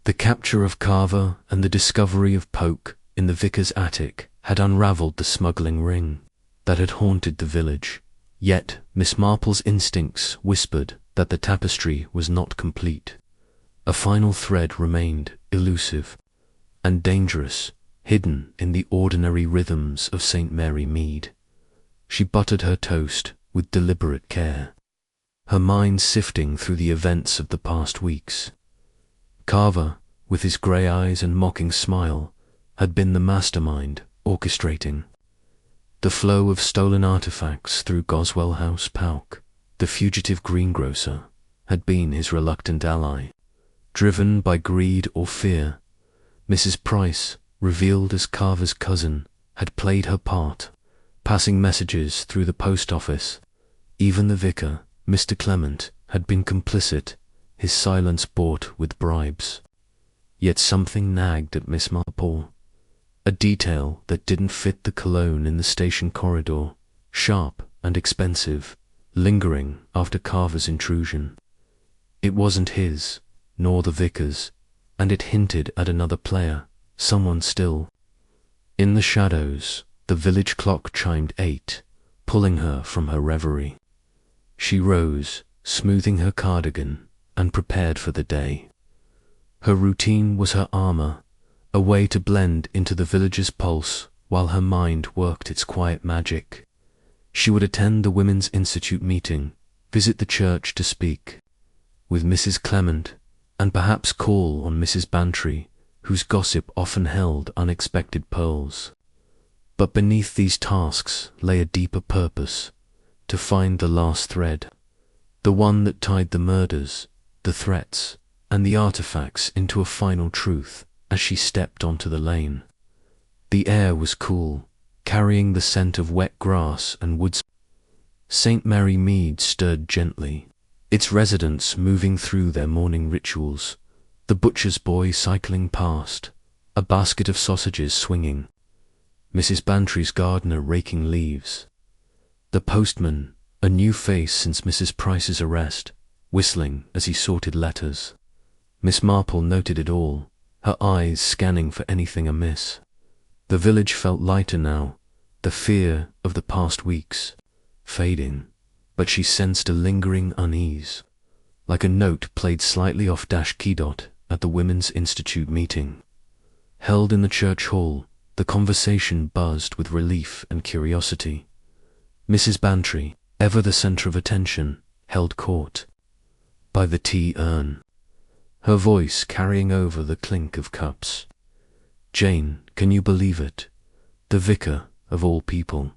The capture of Carver and the discovery of Poke in the vicar's attic had unravelled the smuggling ring that had haunted the village, yet Miss Marple's instincts whispered that the tapestry was not complete. A final thread remained, elusive and dangerous, hidden in the ordinary rhythms of St. Mary Mead. She buttered her toast with deliberate care, her mind sifting through the events of the past weeks. Carver, with his grey eyes and mocking smile, had been the mastermind orchestrating the flow of stolen artifacts through Goswell House. Pauk, the fugitive greengrocer, had been his reluctant ally. Driven by greed or fear, Mrs. Price, revealed as Carver's cousin, had played her part, passing messages through the post office. Even the vicar, Mr. Clement, had been complicit, his silence bought with bribes. Yet something nagged at Miss Marple, a detail that didn't fit the cologne in the station corridor, sharp and expensive, lingering after Carver's intrusion. It wasn't his, nor the vicar's, and it hinted at another player, someone still. In the shadows, the village clock chimed 8, pulling her from her reverie. She rose, smoothing her cardigan, and prepared for the day. Her routine was her armour, a way to blend into the village's pulse while her mind worked its quiet magic. She would attend the Women's Institute meeting, visit the church to speak with Mrs. Clement, and perhaps call on Mrs. Bantry, whose gossip often held unexpected pearls. But beneath these tasks lay a deeper purpose, to find the last thread, the one that tied the murders, the threats, and the artifacts into a final truth as she stepped onto the lane. The air was cool, carrying the scent of wet grass and woods. St. Mary Mead stirred gently, its residents moving through their morning rituals, the butcher's boy cycling past, a basket of sausages swinging, Mrs. Bantry's gardener raking leaves, the postman, a new face since Mrs. Price's arrest, whistling as he sorted letters. Miss Marple noted it all, her eyes scanning for anything amiss. The village felt lighter now, the fear of the past weeks fading, but she sensed a lingering unease, like a note played slightly off key dot at the Women's Institute meeting. Held in the church hall, the conversation buzzed with relief and curiosity. Mrs. Bantry, ever the centre of attention, held court by the tea urn, her voice carrying over the clink of cups. "Jane, can you believe it? The vicar, of all people,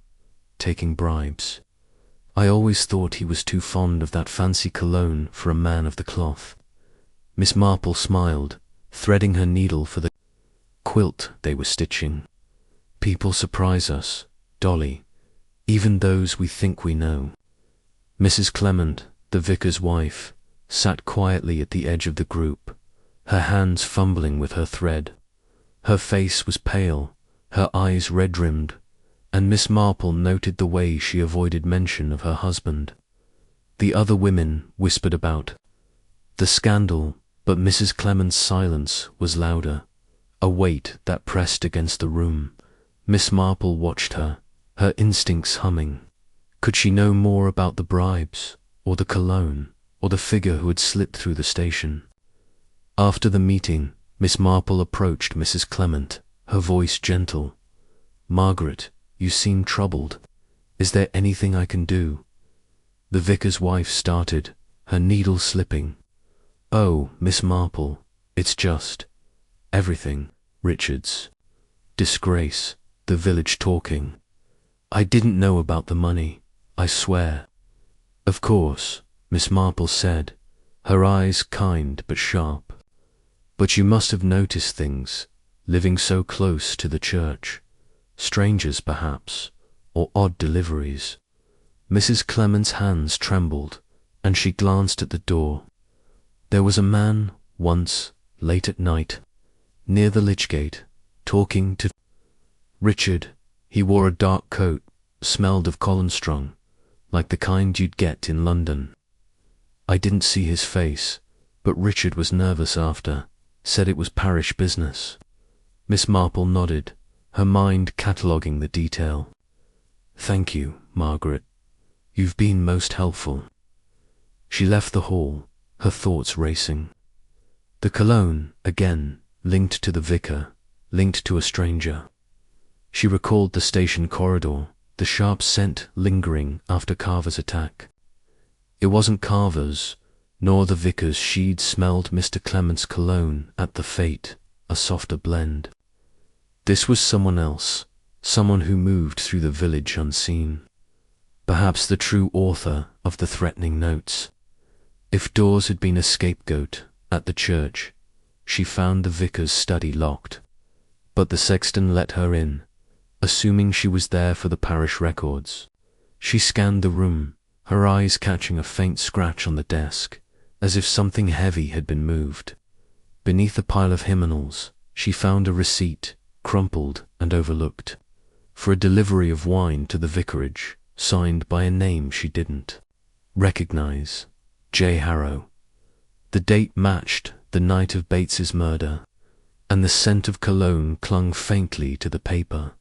taking bribes. I always thought he was too fond of that fancy cologne for a man of the cloth." Miss Marple smiled, threading her needle for the quilt they were stitching. "People surprise us, Dolly, even those we think we know." Mrs. Clement, the vicar's wife, sat quietly at the edge of the group, her hands fumbling with her thread. Her face was pale, her eyes red-rimmed, and Miss Marple noted the way she avoided mention of her husband. The other women whispered about the scandal, but Mrs. Clement's silence was louder, a weight that pressed against the room. Miss Marple watched her, her instincts humming. Could she know more about the bribes, or the cologne, or the figure who had slipped through the station. After the meeting, Miss Marple approached Mrs. Clement, her voice gentle. "Margaret, you seem troubled. Is there anything I can do?" The vicar's wife started, her needle slipping. "Oh, Miss Marple, it's just everything. Richard's disgrace, the village talking. I didn't know about the money, I swear." "Of course," Miss Marple said, her eyes kind but sharp. "But you must have noticed things, living so close to the church. Strangers, perhaps, or odd deliveries." Mrs. Clement's hands trembled, and she glanced at the door. "There was a man, once, late at night, near the lich gate, talking to Richard. He wore a dark coat, smelled of collenstrung, like the kind you'd get in London. I didn't see his face, but Richard was nervous after, said it was parish business." Miss Marple nodded, her mind cataloguing the detail. "Thank you, Margaret. You've been most helpful." She left the hall, her thoughts racing. The cologne, again, linked to the vicar, linked to a stranger. She recalled the station corridor, the sharp scent lingering after Carver's attack. It wasn't Carver's, nor the vicar's. She'd smelled Mr. Clement's cologne at the fete, a softer blend. This was someone else, someone who moved through the village unseen. Perhaps the true author of the threatening notes. If Dawes had been a scapegoat at the church, she found the vicar's study locked. But the sexton let her in, assuming she was there for the parish records. She scanned the room, her eyes catching a faint scratch on the desk, as if something heavy had been moved. Beneath a pile of hymnals, she found a receipt, crumpled and overlooked, for a delivery of wine to the vicarage, signed by a name she didn't recognize. J. Harrow. The date matched the night of Bates's murder, and the scent of cologne clung faintly to the paper.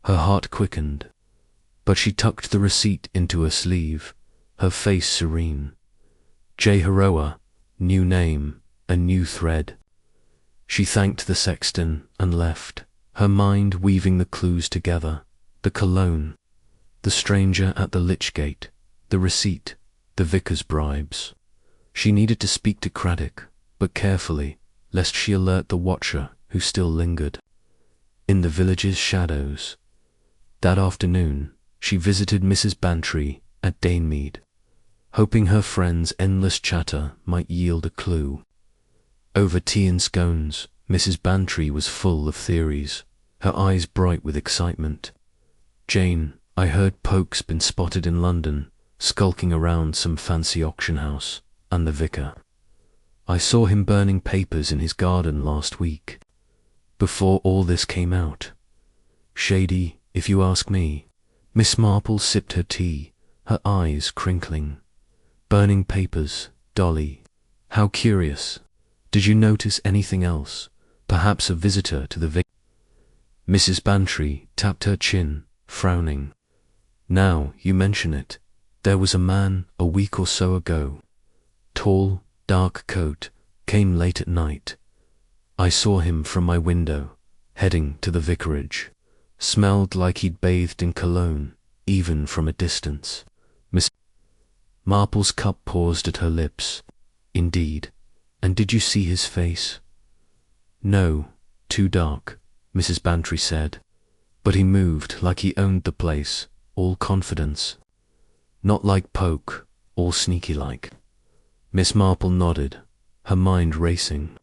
Her heart quickened, but she tucked the receipt into her sleeve, her face serene. J. Harrow, new name, a new thread. She thanked the sexton and left, her mind weaving the clues together. The cologne, the stranger at the lich gate, the receipt, the vicar's bribes. She needed to speak to Craddock, but carefully, lest she alert the watcher who still lingered. In the village's shadows. That afternoon, she visited Mrs. Bantry at Mead, hoping her friend's endless chatter might yield a clue. Over tea and scones, Mrs. Bantry was full of theories, her eyes bright with excitement. "Jane, I heard Polk's been spotted in London, skulking around some fancy auction house, and the vicar. I saw him burning papers in his garden last week, before all this came out. Shady, if you ask me." Miss Marple sipped her tea, her eyes crinkling. "Burning papers, Dolly. How curious. Did you notice anything else? Perhaps a visitor to the vicar?" Mrs. Bantry tapped her chin, frowning. "Now you mention it, there was a man a week or so ago. Tall, dark coat, came late at night. I saw him from my window, heading to the vicarage. Smelled like he'd bathed in cologne, even from a distance." Miss Marple's cup paused at her lips. "Indeed. And did you see his face?" "No, too dark," Mrs. Bantry said. "But he moved like he owned the place, all confidence. Not like Polk, all sneaky-like." Miss Marple nodded, her mind racing.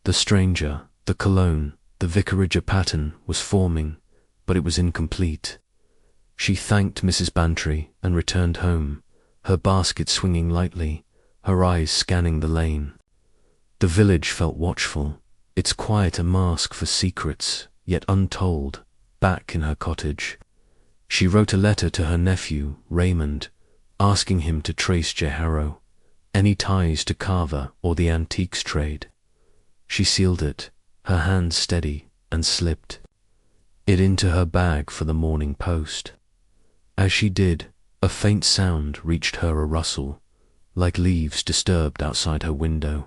The stranger, the cologne, the vicarage, a pattern was forming, but it was incomplete. She thanked Mrs. Bantry and returned home, her basket swinging lightly, her eyes scanning the lane. The village felt watchful, its quiet a mask for secrets, yet untold, back in her cottage. She wrote a letter to her nephew, Raymond, asking him to trace J. Harrow, any ties to Carver or the antiques trade. She sealed it, her hand steady, and slipped it into her bag for the morning post. As she did, A faint sound reached her, a rustle, like leaves disturbed outside her window.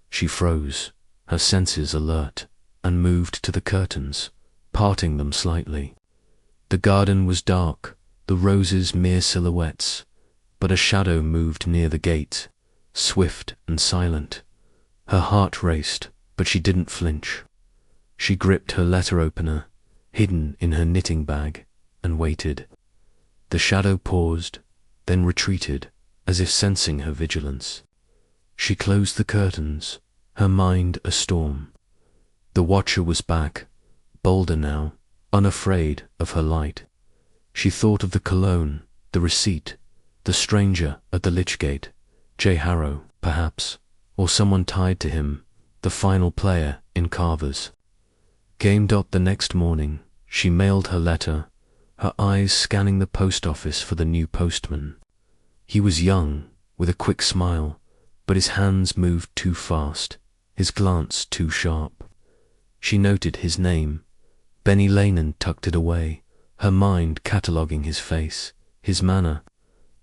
She froze, her senses alert, and moved to the curtains, parting them slightly. The garden was dark, the roses mere silhouettes, but a shadow moved near the gate, swift and silent. Her heart raced, but she didn't flinch. She gripped her letter opener, hidden in her knitting bag, and waited. The shadow paused, then retreated, as if sensing her vigilance. She closed the curtains, her mind a storm. The watcher was back, bolder now, unafraid of her light. She thought of the cologne, the receipt, the stranger at the lich gate, J. Harrow, perhaps, or someone tied to him, the final player in Carver's. The next morning, she mailed her letter, her eyes scanning the post office for the new postman. He was young, with a quick smile, but his hands moved too fast, his glance too sharp. She noted his name. Benny Lanen tucked it away, her mind cataloguing his face, his manner.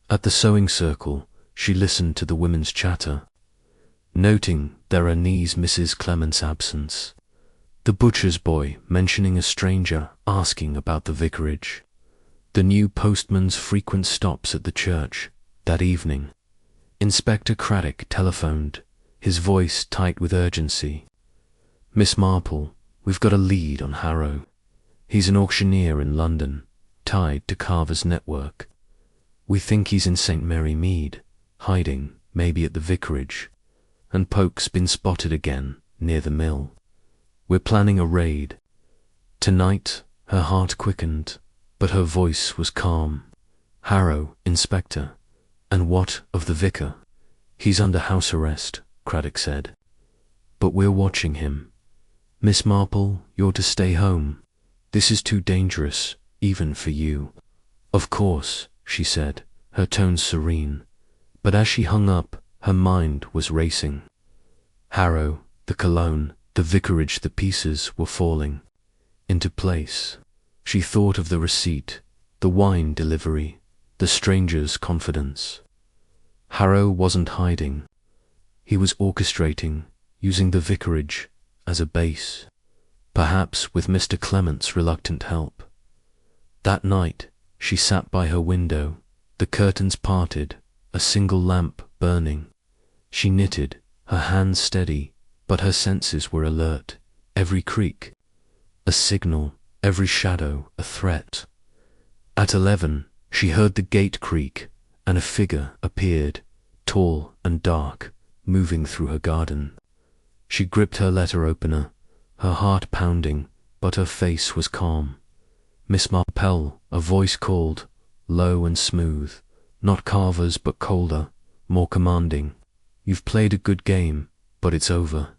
At the sewing circle, she listened to the women's chatter, noting their unease Mrs. Clement's absence. The butcher's boy mentioning a stranger asking about the vicarage. The new postman's frequent stops at the church that evening. Inspector Craddock telephoned, his voice tight with urgency. Miss Marple, we've got a lead on Harrow. He's an auctioneer in London, tied to Carver's network. We think he's in St. Mary Mead, hiding, maybe at the vicarage, and Polk's been spotted again, near the mill. We're planning a raid. Tonight, her heart quickened, but her voice was calm. Harrow, Inspector. And what of the vicar? He's under house arrest, Craddock said. But we're watching him. Miss Marple, you're to stay home. This is too dangerous, even for you. Of course, she said, her tone serene. But as she hung up, her mind was racing. Harrow, the cologne, the vicarage, the pieces were falling into place. She thought of the receipt, the wine delivery, the stranger's confidence. Harrow wasn't hiding. He was orchestrating, using the vicarage as a base, perhaps with Mr. Clement's reluctant help. That night, she sat by her window, the curtains parted, a single lamp burning. She knitted, her hands steady, but her senses were alert, every creak a signal, every shadow a threat. At 11, she heard the gate creak, and a figure appeared, tall and dark, moving through her garden. She gripped her letter opener, her heart pounding, but her face was calm. Miss Marple, a voice called, low and smooth, not Carver's but colder, more commanding. You've played a good game, but it's over.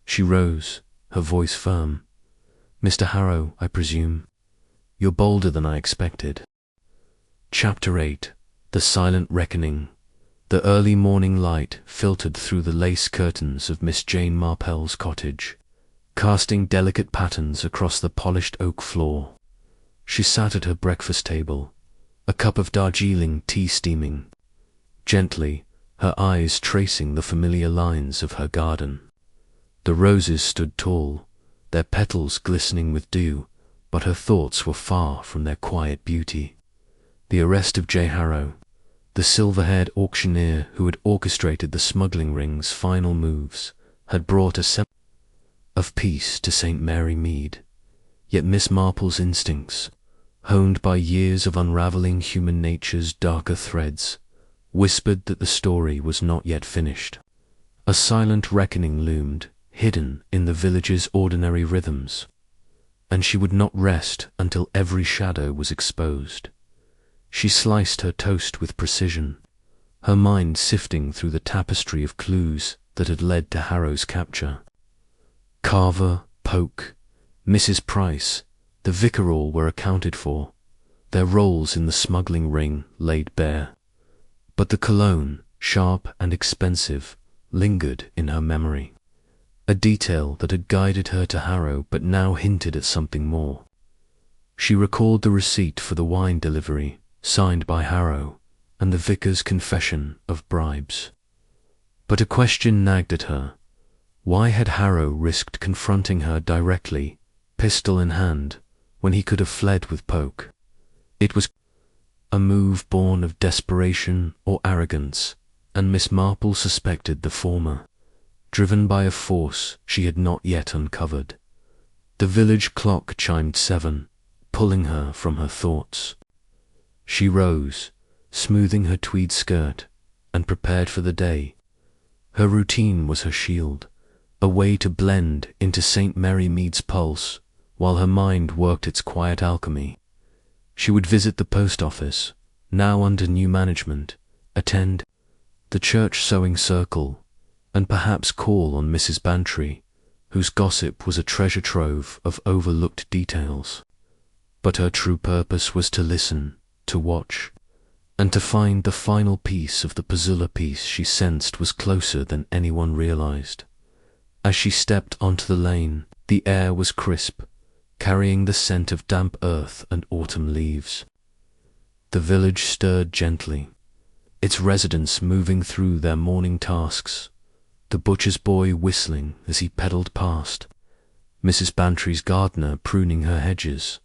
She rose, her voice firm. Mr. Harrow, I presume. You're bolder than I expected. Chapter 8. The Silent Reckoning. The early morning light filtered through the lace curtains of Miss Jane Marple's cottage, casting delicate patterns across the polished oak floor. She sat at her breakfast table, a cup of Darjeeling tea steaming, gently, her eyes tracing the familiar lines of her garden. The roses stood tall, their petals glistening with dew, but her thoughts were far from their quiet beauty. The arrest of J. Harrow, the silver-haired auctioneer who had orchestrated the smuggling ring's final moves, had brought a sense of peace to St. Mary Mead. Yet Miss Marple's instincts, honed by years of unraveling human nature's darker threads, whispered that the story was not yet finished. A silent reckoning loomed, hidden in the village's ordinary rhythms, and she would not rest until every shadow was exposed. She sliced her toast with precision, her mind sifting through the tapestry of clues that had led to Harrow's capture. Carver, Polk, Mrs. Price, the vicar, all were accounted for, their roles in the smuggling ring laid bare. But the cologne, sharp and expensive, lingered in her memory, a detail that had guided her to Harrow but now hinted at something more. She recalled the receipt for the wine delivery, signed by Harrow, and the vicar's confession of bribes. But a question nagged at her. Why had Harrow risked confronting her directly, pistol in hand, when he could have fled with Poke? It was a move born of desperation or arrogance, and Miss Marple suspected the former, driven by a force she had not yet uncovered. The village clock chimed 7, pulling her from her thoughts. She rose, smoothing her tweed skirt, and prepared for the day. Her routine was her shield, a way to blend into St. Mary Mead's pulse while her mind worked its quiet alchemy. She would visit the post office, now under new management, attend the church sewing circle, and perhaps call on Mrs. Bantry, whose gossip was a treasure trove of overlooked details. But her true purpose was to listen, to watch, and to find the final piece of the puzzle piece she sensed was closer than anyone realized. As she stepped onto the lane, the air was crisp, carrying the scent of damp earth and autumn leaves. The village stirred gently, its residents moving through their morning tasks, the butcher's boy whistling as he pedalled past, Mrs. Bantry's gardener pruning her hedges,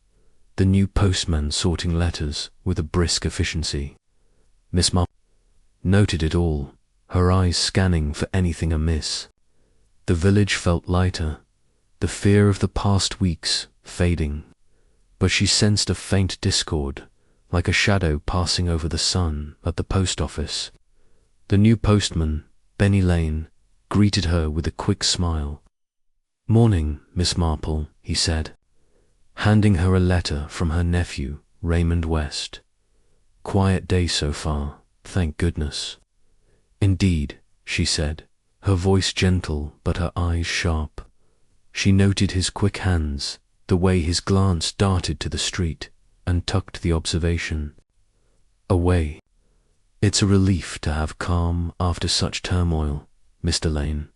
the new postman sorting letters with a brisk efficiency. Miss Marple noted it all, her eyes scanning for anything amiss. The village felt lighter, the fear of the past weeks fading, but she sensed a faint discord, like a shadow passing over the sun at the post office. The new postman, Benny Lane, greeted her with a quick smile. "Morning, Miss Marple," he said, handing her a letter from her nephew, Raymond West. "Quiet day so far, thank goodness." "Indeed," she said, her voice gentle but her eyes sharp. She noted his quick hands, the way his glance darted to the street, and tucked the observation. "Away. It's a relief to have calm after such turmoil, Mr. Lane.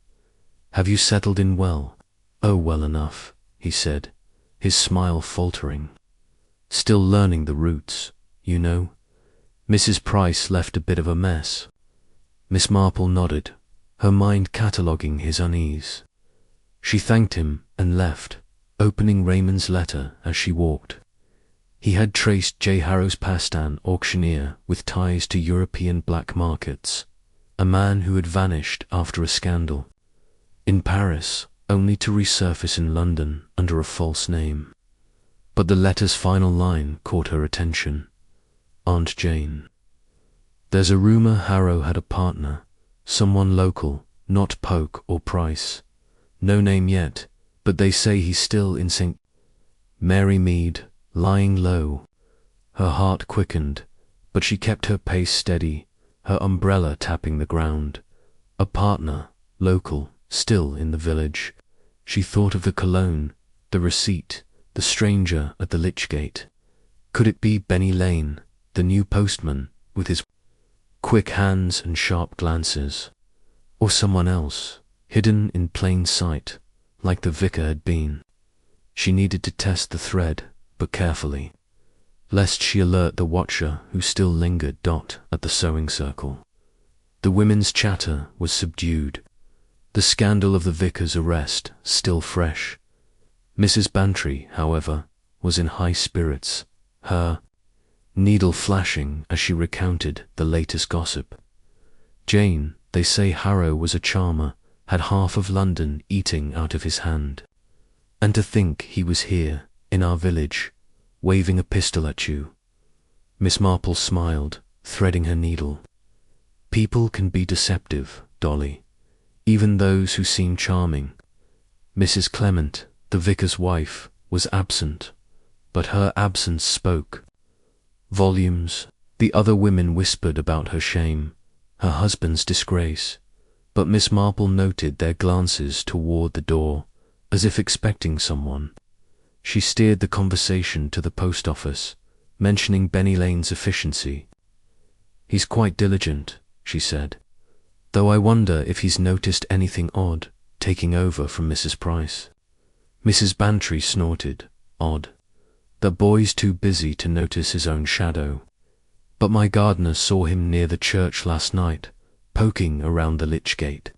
Have you settled in well?" "Oh, well enough," he said, his smile faltering. "Still learning the roots, you know. Mrs. Price left a bit of a mess." Miss Marple nodded, her mind cataloguing his unease. She thanked him and left, opening Raymond's letter as she walked. He had traced J. Harrow's Pastan auctioneer with ties to European black markets, a man who had vanished after a scandal in Paris, only to resurface in London under a false name. But the letter's final line caught her attention. Aunt Jane. "There's a rumour Harrow had a partner, someone local, not Poke or Price. No name yet, but they say he's still in St. Mary Mead, lying low." Her heart quickened, but she kept her pace steady, her umbrella tapping the ground. A partner, local, still in the village. She thought of the cologne, the receipt, the stranger at the lich gate. Could it be Benny Lane, the new postman, with his quick hands and sharp glances? Or someone else, hidden in plain sight, like the vicar had been? She needed to test the thread, but carefully, lest she alert the watcher who still lingered at the sewing circle. The women's chatter was subdued, the scandal of the vicar's arrest still fresh. Mrs. Bantry, however, was in high spirits, her needle flashing as she recounted the latest gossip. "Jane, they say Harrow was a charmer, had half of London eating out of his hand. And to think he was here, in our village, waving a pistol at you." Miss Marple smiled, threading her needle. "People can be deceptive, Dolly, even those who seem charming. Mrs. Clement, the vicar's wife, was absent, but her absence spoke volumes. The other women whispered about her shame, her husband's disgrace, but Miss Marple noted their glances toward the door, as if expecting someone. She steered the conversation to the post office, mentioning Benny Lane's efficiency. "He's quite diligent," she said, "though I wonder if he's noticed anything odd, taking over from Mrs. Price." Mrs. Bantry snorted. "Odd. The boy's too busy to notice his own shadow. but my gardener saw him near the church last night, poking around the lich gate.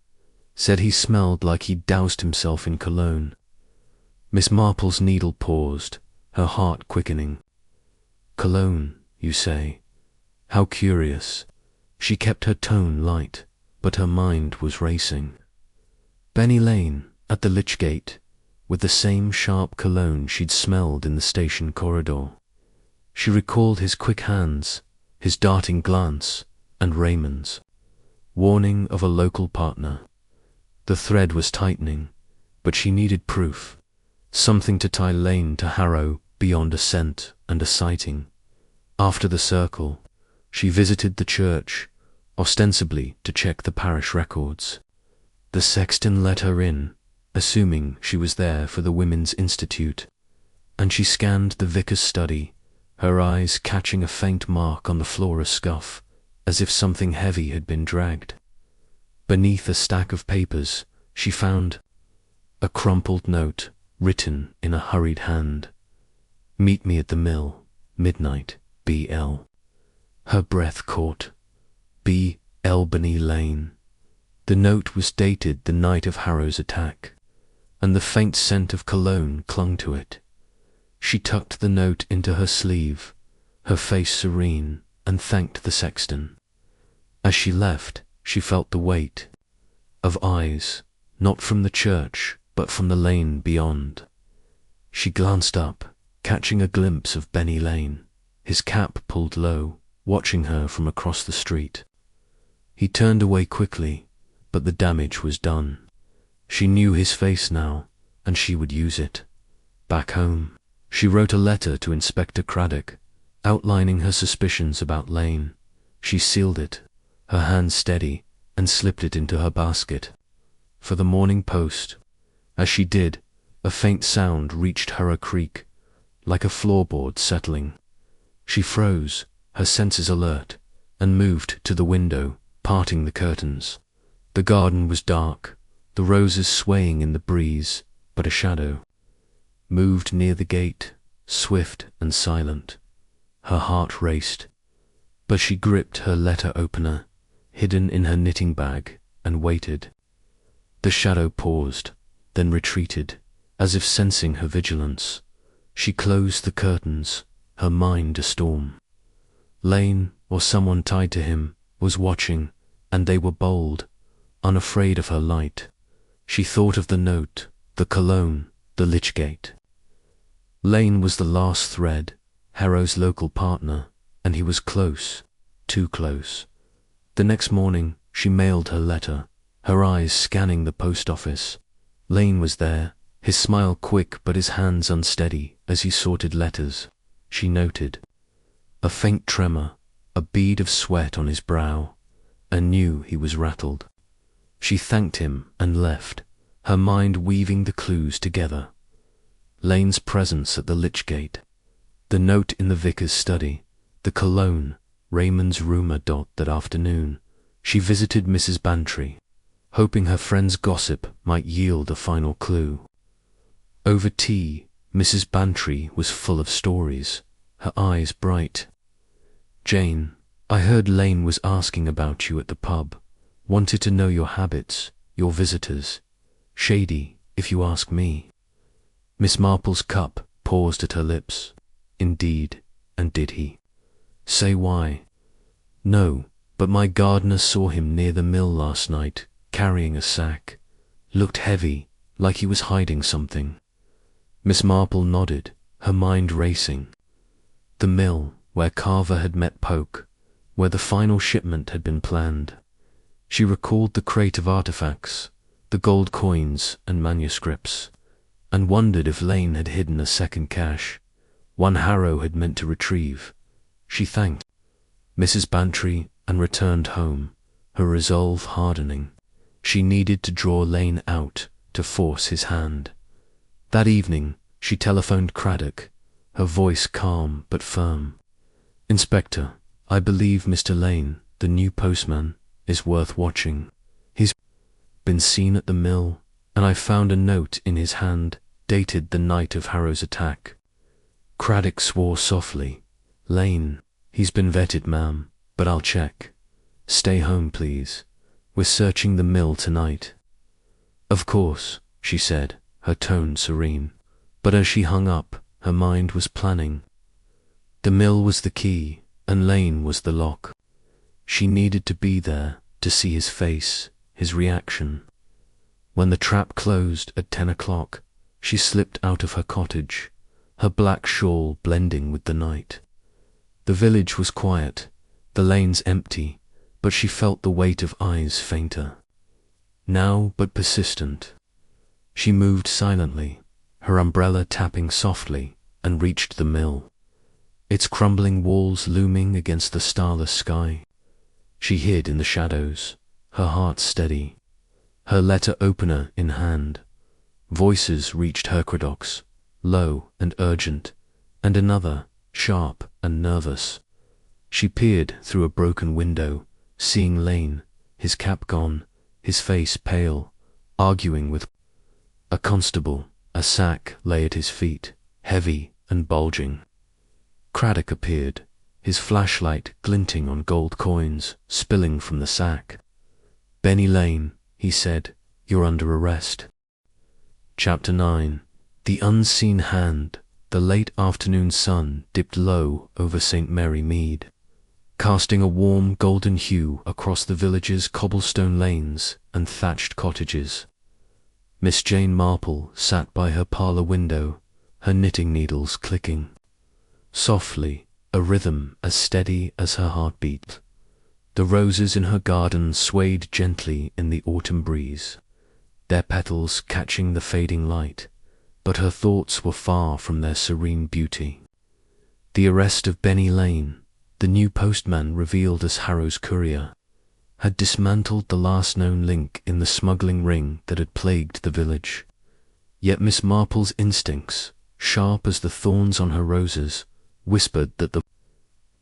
Said he smelled like he'd doused himself in cologne. Miss Marple's needle paused, her heart quickening. Cologne, you say? How curious. She kept her tone light, but her mind was racing. Benny Lane, at the lich gate, with the same sharp cologne she'd smelled in the station corridor. She recalled his quick hands, his darting glance, and Raymond's. Warning of a local partner. The thread was tightening, but she needed proof. Something to tie Lane to Harrow beyond a scent and a sighting. After the circle, she visited the church, ostensibly to check the parish records. The sexton let her in, assuming she was there for the Women's Institute, and she scanned the vicar's study, her eyes catching a faint mark on the floor ascuff, as if something heavy had been dragged. Beneath a stack of papers, she found a crumpled note written in a hurried hand. Meet me at the mill, midnight, B.L. Her breath caught. B. Albany Lane. The note was dated the night of Harrow's attack, and the faint scent of cologne clung to it. She tucked the note into her sleeve, her face serene, and thanked the sexton. As she left, she felt the weight of eyes, not from the church, but from the lane beyond. She glanced up, catching a glimpse of Benny Lane, his cap pulled low, watching her from across the street. He turned away quickly, but the damage was done. She knew his face now, and she would use it. Back home, she wrote a letter to Inspector Craddock, outlining her suspicions about Lane. She sealed it, her hand steady, and slipped it into her basket. For the morning post. As she did, a faint sound reached Harrow Creek, like a floorboard settling. She froze, her senses alert, and moved to the window, parting the curtains. The garden was dark, the roses swaying in the breeze, but a shadow moved near the gate, swift and silent. Her heart raced, but she gripped her letter opener, hidden in her knitting bag, and waited. The shadow paused, then retreated, as if sensing her vigilance. She closed the curtains, her mind a storm. Lane, or someone tied to him, was watching, and they were bold, unafraid of her light. She thought of the note, the cologne, the lich gate. Lane was the last thread, Harrow's local partner, and he was close, too close. The next morning, she mailed her letter, her eyes scanning the post office. Lane was there, his smile quick but his hands unsteady as he sorted letters. She noted a faint tremor, a bead of sweat on his brow, and knew he was rattled. She thanked him and left, her mind weaving the clues together. Lane's presence at the lich gate, the note in the vicar's study, the cologne, Raymond's rumour. That afternoon, she visited Mrs. Bantry, hoping her friend's gossip might yield a final clue. Over tea, Mrs. Bantry was full of stories, her eyes bright. Jane, I heard Lane was asking about you at the pub, wanted to know your habits, your visitors. Shady, if you ask me. Miss Marple's cup paused at her lips. Indeed, and did he? Say why? No, but my gardener saw him near the mill last night, carrying a sack. Looked heavy, like he was hiding something. Miss Marple nodded, her mind racing. The mill, where Carver had met Polk, where the final shipment had been planned. She recalled the crate of artifacts, the gold coins and manuscripts, and wondered if Lane had hidden a second cache, one Harrow had meant to retrieve. She thanked Mrs. Bantry and returned home, her resolve hardening. She needed to draw Lane out, to force his hand. That evening, she telephoned Craddock, her voice calm but firm. Inspector, I believe Mr. Lane, the new postman, is worth watching. He's been seen at the mill, and I found a note in his hand dated the night of Harrow's attack. Craddock swore softly. Lane, He's been vetted, ma'am, but I'll check. Stay home, please. We're searching the mill tonight. Of course, she said, her tone serene. But as she hung up, her mind was planning. The mill was the key, and Lane was the lock. She needed to be there to see his face, his reaction. When the trap closed at 10 o'clock, she slipped out of her cottage, her black shawl blending with the night. The village was quiet, the lanes empty, but she felt the weight of eyes fainter. Now but persistent. She moved silently, her umbrella tapping softly, and reached the mill, its crumbling walls looming against the starless sky. She hid in the shadows, her heart steady, her letter opener in hand. Voices reached her credox, low and urgent, and another, sharp and nervous. She peered through a broken window, seeing Lane, his cap gone, his face pale, arguing with a constable. A sack lay at his feet, heavy and bulging. Craddock appeared, his flashlight glinting on gold coins spilling from the sack. "Benny Lane," he said, "you're under arrest." Chapter 9. The unseen hand. The late afternoon sun dipped low over St. Mary Mead, casting a warm golden hue across the village's cobblestone lanes and thatched cottages. Miss Jane Marple sat by her parlour window, her knitting needles clicking. Softly, a rhythm as steady as her heartbeat. The roses in her garden swayed gently in the autumn breeze, their petals catching the fading light, but her thoughts were far from their serene beauty. The arrest of Benny Lane, the new postman revealed as Harrow's courier, had dismantled the last known link in the smuggling ring that had plagued the village. Yet Miss Marple's instincts, sharp as the thorns on her roses, whispered that the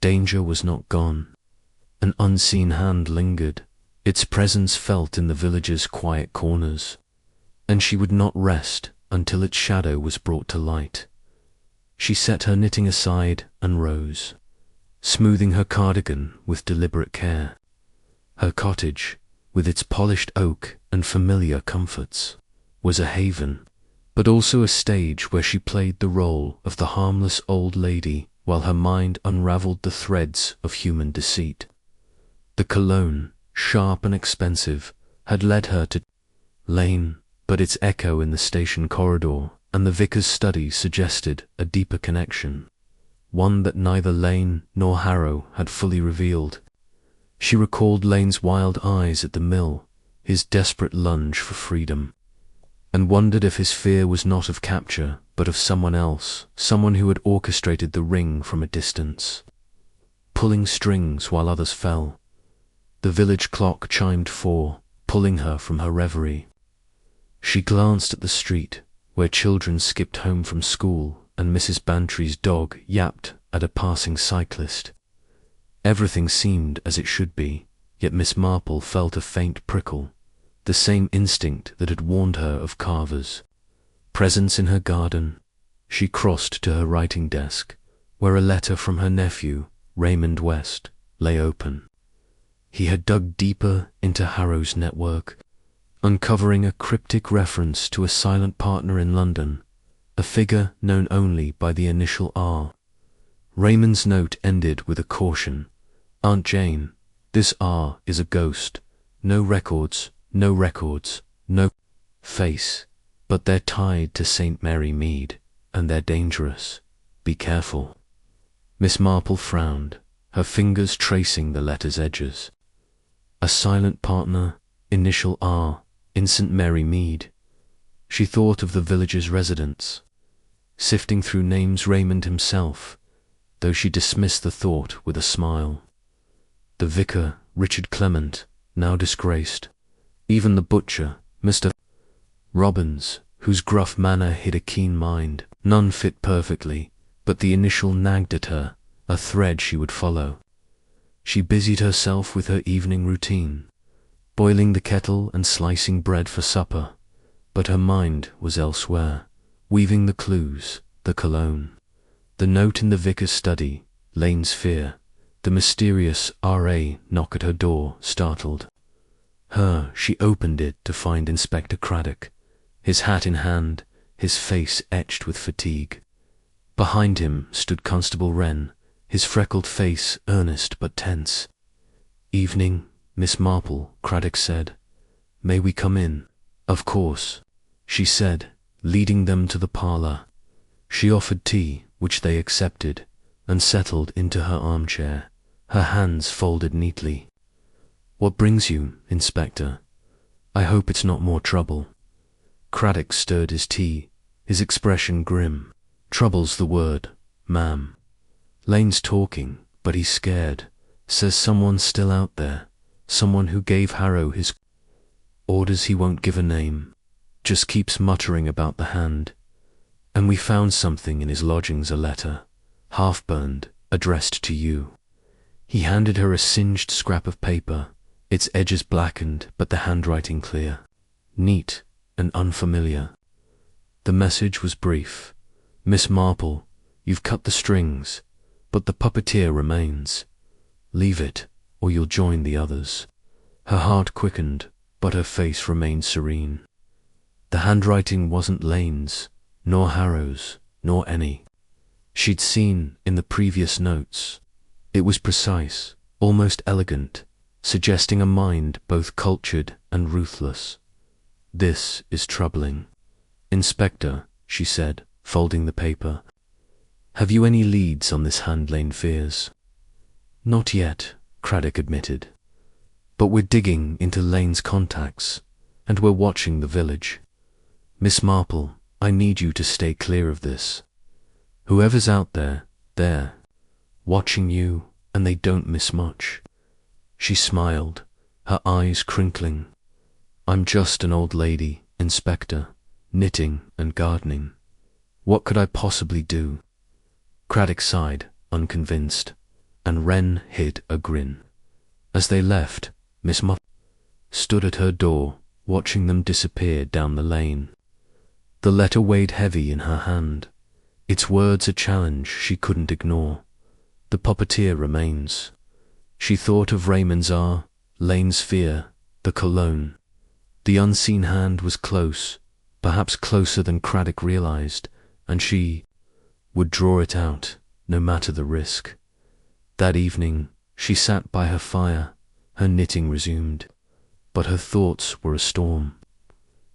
danger was not gone. An unseen hand lingered, its presence felt in the village's quiet corners, and she would not rest until its shadow was brought to light. She set her knitting aside and rose, smoothing her cardigan with deliberate care. Her cottage, with its polished oak and familiar comforts, was a haven, but also a stage where she played the role of the harmless old lady while her mind unravelled the threads of human deceit. The cologne, sharp and expensive, had led her to Lane, but its echo in the station corridor and the vicar's study suggested a deeper connection, one that neither Lane nor Harrow had fully revealed. She recalled Lane's wild eyes at the mill, his desperate lunge for freedom, and wondered if his fear was not of capture, but of someone else, someone who had orchestrated the ring from a distance, pulling strings while others fell. The village clock chimed 4, pulling her from her reverie. She glanced at the street, where children skipped home from school and Mrs. Bantry's dog yapped at a passing cyclist. Everything seemed as it should be, yet Miss Marple felt a faint prickle, the same instinct that had warned her of Carver's presence in her garden. She crossed to her writing desk, where a letter from her nephew, Raymond West, lay open. He had dug deeper into Harrow's network, uncovering a cryptic reference to a silent partner in London, a figure known only by the initial R. Raymond's note ended with a caution. "Aunt Jane, this R is a ghost. No records, no face, but they're tied to St. Mary Mead, and they're dangerous. Be careful." Miss Marple frowned, her fingers tracing the letter's edges. A silent partner, initial R, in St. Mary Mead. She thought of the village's residents, sifting through names. Raymond himself, though she dismissed the thought with a smile. The vicar, Richard Clement, now disgraced. Even the butcher, Mr. Robbins, whose gruff manner hid a keen mind. None fit perfectly, but the initial nagged at her, a thread she would follow. She busied herself with her evening routine, boiling the kettle and slicing bread for supper, but her mind was elsewhere, weaving the clues, the cologne, the note in the vicar's study, Lane's fear, The mysterious R.A. knock at her door startled her. She opened it to find Inspector Craddock, his hat in hand, his face etched with fatigue. Behind him stood Constable Wren, his freckled face earnest but tense. "Evening, Miss Marple," Craddock said. "May we come in?" "Of course," she said, leading them to the parlour. She offered tea, which they accepted, and settled into her armchair, her hands folded neatly. "What brings you, Inspector? I hope it's not more trouble." Craddock stirred his tea, his expression grim. "Trouble's the word, ma'am. Lane's talking, but he's scared. Says someone's still out there, someone who gave Harrow his orders. He won't give a name, just keeps muttering about the hand. And we found something in his lodgings, a letter, half-burned, addressed to you." He handed her a singed scrap of paper, its edges blackened but the handwriting clear, neat and unfamiliar. The message was brief. "Miss Marple, you've cut the strings, but the puppeteer remains. Leave it, or you'll join the others." Her heart quickened, but her face remained serene. The handwriting wasn't Lane's, nor Harrow's, nor any she'd seen in the previous notes. It was precise, almost elegant, suggesting a mind both cultured and ruthless. "This is troubling. Inspector," she said, folding the paper, "have you any leads on this hand Lane fears?" "Not yet," Craddock admitted. "But we're digging into Lane's contacts, and we're watching the village. Miss Marple, I need you to stay clear of this. Whoever's out there, they're watching you, and they don't miss much." She smiled, her eyes crinkling. "I'm just an old lady, Inspector, knitting and gardening. What could I possibly do?" Craddock sighed, unconvinced, and Wren hid a grin. As they left, Miss Marple stood at her door, watching them disappear down the lane. The letter weighed heavy in her hand, its words a challenge she couldn't ignore. The puppeteer remains. She thought of Raymond's Lane's fear, the cologne. The unseen hand was close, perhaps closer than Craddock realized, and she would draw it out, no matter the risk. That evening, she sat by her fire, her knitting resumed, but her thoughts were a storm.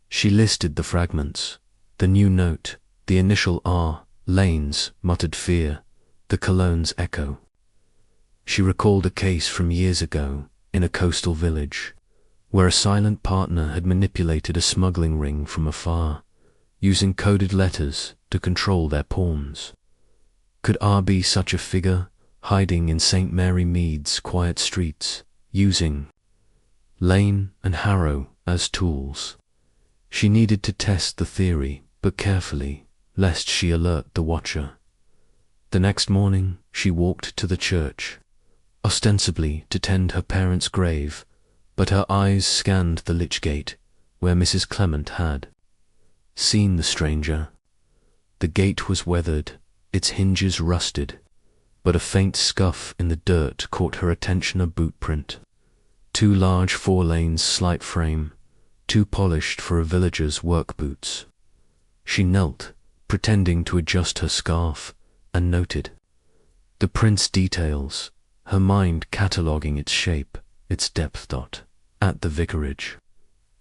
She listed the fragments, the new note, the initial R, Lane's muttered fear, the cologne's echo. She recalled a case from years ago in a coastal village, where a silent partner had manipulated a smuggling ring from afar, using coded letters to control their pawns. Could R be such a figure, hiding in St. Mary Mead's quiet streets, using Lane and Harrow as tools? She needed to test the theory, but carefully, lest she alert the watcher. The next morning she walked to the church, ostensibly to tend her parents' grave, but her eyes scanned the lich gate, where Mrs. Clement had seen the stranger. The gate was weathered, its hinges rusted, but a faint scuff in the dirt caught her attention. A boot print, too large for Lane's slight frame, too polished for a villager's work boots. She knelt, pretending to adjust her scarf, and noted the print's details, her mind cataloguing its shape, its depth. At the vicarage,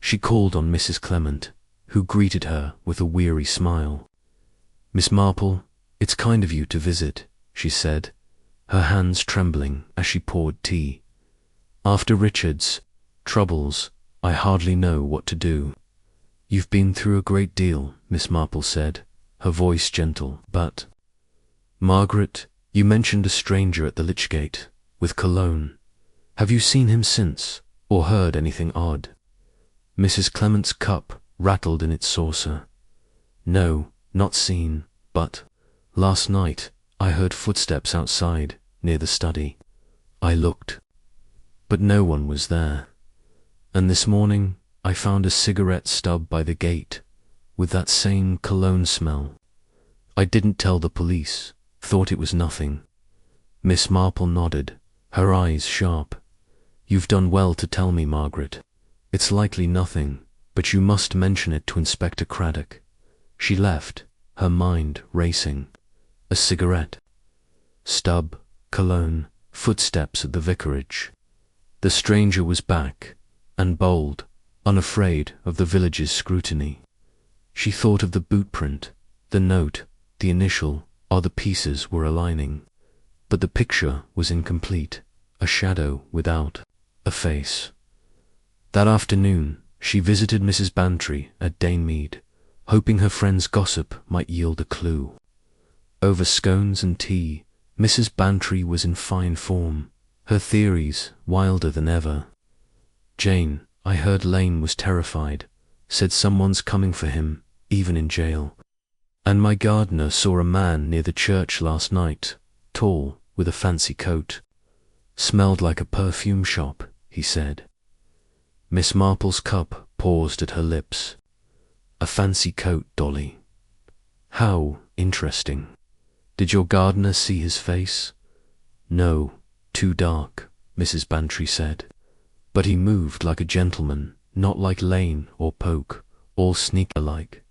she called on Mrs. Clement, who greeted her with a weary smile. "Miss Marple, it's kind of you to visit," she said, her hands trembling as she poured tea. "After Richard's troubles, I hardly know what to do." "You've been through a great deal," Miss Marple said, her voice gentle, "but—" "Margaret, you mentioned a stranger at the lich gate, with cologne. Have you seen him since, or heard anything odd?" Mrs. Clement's cup rattled in its saucer. "No, not seen, but last night I heard footsteps outside, near the study. I looked, but no one was there. And this morning I found a cigarette stub by the gate, with that same cologne smell. I didn't tell the police, thought it was nothing." Miss Marple nodded, her eyes sharp. "You've done well to tell me, Margaret. It's likely nothing, but you must mention it to Inspector Craddock." She left, her mind racing. A cigarette. Stub, cologne, footsteps at the vicarage. The stranger was back, and bold, unafraid of the village's scrutiny. She thought of the boot print, the note, the initial, or the pieces were aligning. But the picture was incomplete, a shadow without a face. That afternoon, she visited Mrs. Bantry at Mead, hoping her friend's gossip might yield a clue. Over scones and tea, Mrs. Bantry was in fine form, her theories wilder than ever. "Jane, I heard Lane was terrified, said someone's coming for him, even in jail. And my gardener saw a man near the church last night, tall, with a fancy coat. Smelled like a perfume shop," he said. Miss Marple's cup paused at her lips. "A fancy coat, Dolly. How interesting. Did your gardener see his face?" "No, too dark," Mrs. Bantry said. "But he moved like a gentleman, not like Lane or Poke, all sneaker-like."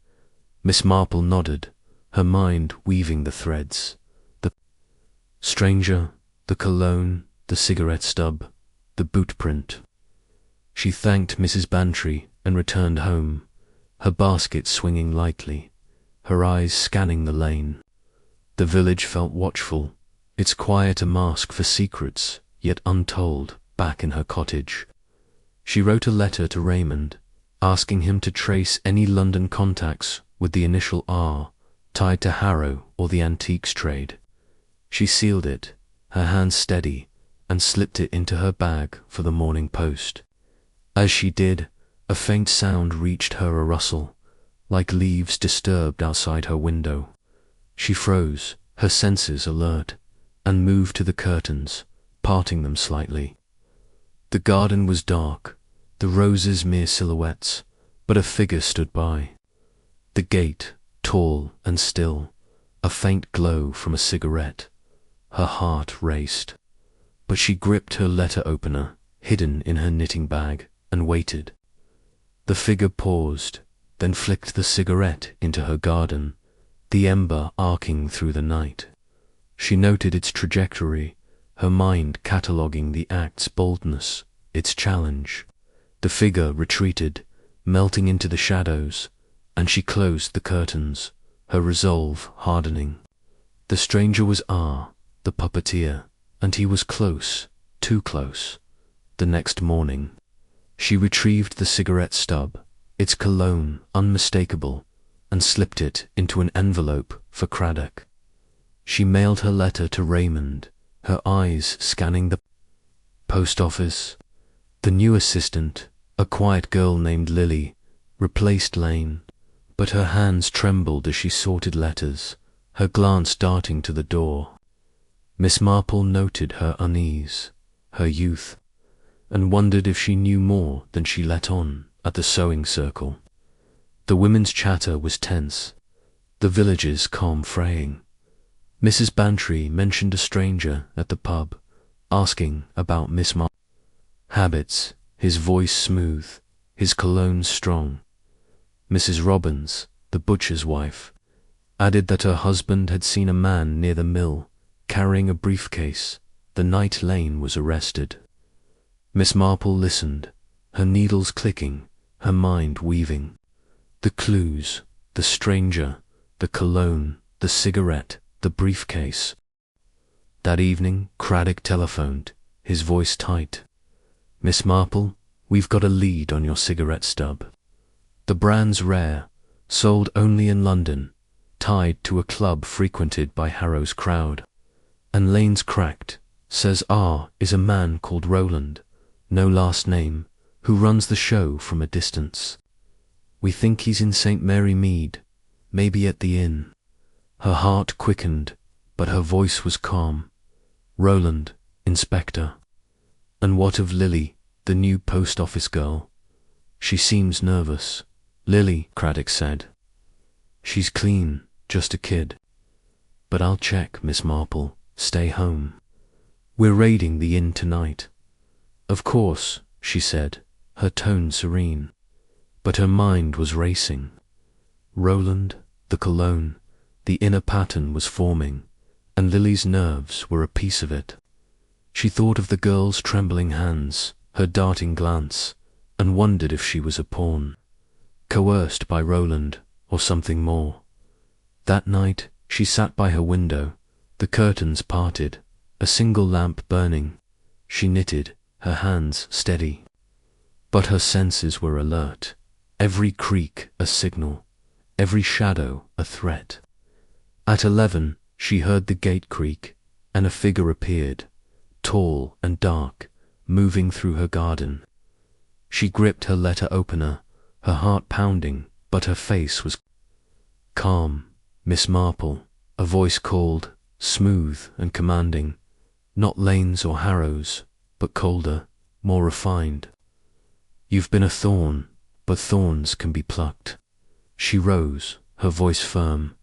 Miss Marple nodded, her mind weaving the threads. The stranger, the cologne, the cigarette stub, the boot print. She thanked Mrs. Bantry and returned home, her basket swinging lightly, her eyes scanning the lane. The village felt watchful, its quiet a mask for secrets, yet untold, back in her cottage. She wrote a letter to Raymond, asking him to trace any London contacts with the initial R tied to Harrow or the antiques trade. She sealed it, her hand steady, and slipped it into her bag for the morning post. As she did, a faint sound reached her, a rustle, like leaves disturbed outside her window. She froze, her senses alert, and moved to the curtains, parting them slightly. The garden was dark, the roses mere silhouettes, but a figure stood by. The gate, tall and still, a faint glow from a cigarette. Her heart raced. But she gripped her letter opener, hidden in her knitting bag, and waited. The figure paused, then flicked the cigarette into her garden, the ember arcing through the night. She noted its trajectory, her mind cataloguing the act's boldness, its challenge. The figure retreated, melting into the shadows, and she closed the curtains, her resolve hardening. The stranger was R, the puppeteer, and he was close, too close. The next morning, she retrieved the cigarette stub, its cologne unmistakable, and slipped it into an envelope for Craddock. She mailed her letter to Raymond, her eyes scanning the post office. The new assistant, a quiet girl named Lily, replaced Lane, but her hands trembled as she sorted letters, her glance darting to the door. Miss Marple noted her unease, her youth, and wondered if she knew more than she let on at the sewing circle. The women's chatter was tense, the village's calm fraying. Mrs. Bantry mentioned a stranger at the pub, asking about Miss Marple. Habits, his voice smooth, his cologne strong. Mrs. Robbins, the butcher's wife, added that her husband had seen a man near the mill carrying a briefcase the night Lane was arrested. Miss Marple listened, her needles clicking, her mind weaving. The clues, the stranger, the cologne, the cigarette, the briefcase. That evening, Craddock telephoned, his voice tight. "Miss Marple, we've got a lead on your cigarette stub. The brand's rare, sold only in London, tied to a club frequented by Harrow's crowd. And Lane's cracked, says R is a man called Roland, no last name, who runs the show from a distance. We think he's in St. Mary Mead, maybe at the inn." Her heart quickened, but her voice was calm. "Roland, Inspector. And what of Lily, the new post office girl? She seems nervous." "Lily," Craddock said. "She's clean, just a kid. But I'll check, Miss Marple. Stay home." We're raiding the inn tonight. Of course, she said, her tone serene, but her mind was racing. Roland, the cologne, the inner pattern was forming, and Lily's nerves were a piece of it. She thought of the girl's trembling hands, her darting glance, and wondered if she was a pawn, coerced by Roland or something more. That night she sat by her window, the curtains parted, a single lamp burning. She knitted, her hands steady. But her senses were alert, every creak a signal, every shadow a threat. At 11 she heard the gate creak, and a figure appeared, tall and dark, moving through her garden. She gripped her letter opener, her heart pounding, but her face was calm. Miss Marple, a voice called, smooth and commanding, not Lane's or Harrow's, but colder, more refined. You've been a thorn, but thorns can be plucked. She rose, her voice firm.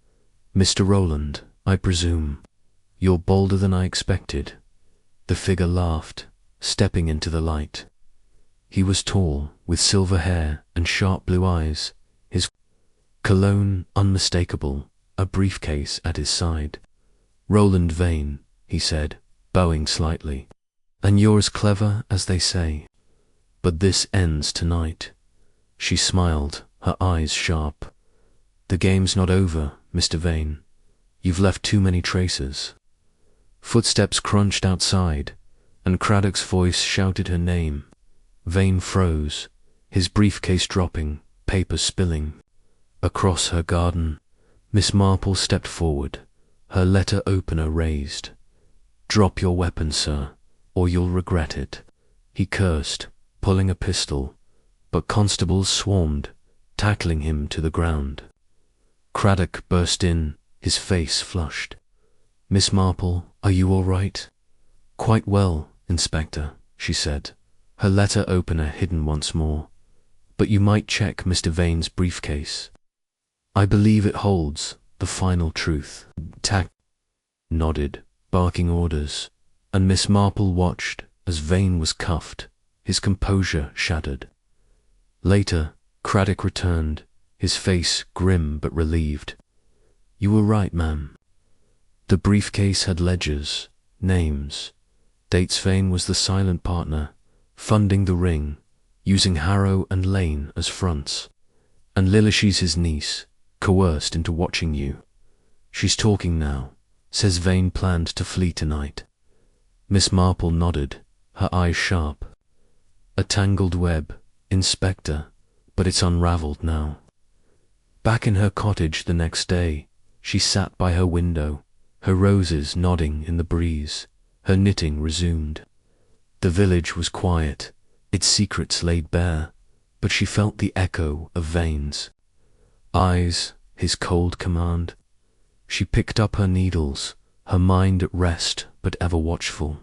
Mr. Roland, I presume. You're bolder than I expected. The figure laughed, stepping into the light. He was tall, with silver hair and sharp blue eyes, his cologne unmistakable, a briefcase at his side. Roland Vane, he said, bowing slightly. And you're as clever as they say. But this ends tonight. She smiled, her eyes sharp. The game's not over, Mr. Vane. You've left too many traces. Footsteps crunched outside, and Craddock's voice shouted her name. Vane froze, his briefcase dropping, paper spilling. Across her garden, Miss Marple stepped forward, her letter opener raised. Drop your weapon, sir, or you'll regret it. He cursed, pulling a pistol, but constables swarmed, tackling him to the ground. Craddock burst in, his face flushed. Miss Marple, are you all right? Quite well, Inspector, she said, her letter opener hidden once more. But you might check Mr. Vane's briefcase. I believe it holds the final truth. Tack nodded, barking orders, and Miss Marple watched as Vane was cuffed, his composure shattered. Later, Craddock returned, his face grim but relieved. You were right, ma'am. The briefcase had ledgers, names. Dates Vane was the silent partner, funding the ring, using Harrow and Lane as fronts. And Lilishy's his niece, coerced into watching you. She's talking now, says Vane planned to flee tonight. Miss Marple nodded, her eyes sharp. A tangled web, Inspector, but it's unravelled now. Back in her cottage the next day, she sat by her window, her roses nodding in the breeze, her knitting resumed. The village was quiet, its secrets laid bare, but she felt the echo of Vane's eyes, his cold command. She picked up her needles, her mind at rest but ever watchful.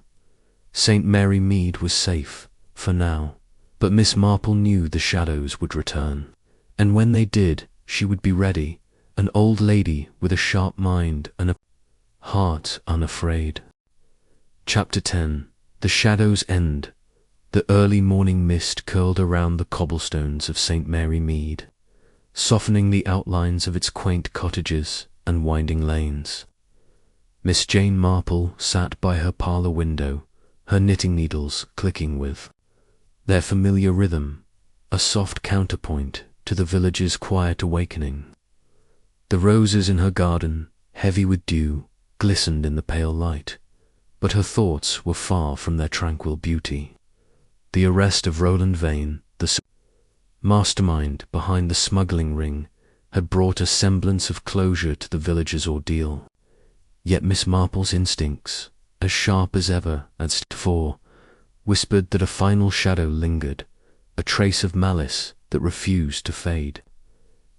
St. Mary Mead was safe, for now, but Miss Marple knew the shadows would return, and when they did, she would be ready, an old lady with a sharp mind and a heart unafraid. Chapter 10. The Shadows End. The early morning mist curled around the cobblestones of St. Mary Mead, softening the outlines of its quaint cottages and winding lanes. Miss Jane Marple sat by her parlour window, her knitting needles clicking with their familiar rhythm, a soft counterpoint to the village's quiet awakening. The roses in her garden, heavy with dew, glistened in the pale light, but her thoughts were far from their tranquil beauty. The arrest of Roland Vane, the mastermind behind the smuggling ring, had brought a semblance of closure to the village's ordeal. Yet Miss Marple's instincts, as sharp as ever as before, whispered that a final shadow lingered, a trace of malice that refused to fade.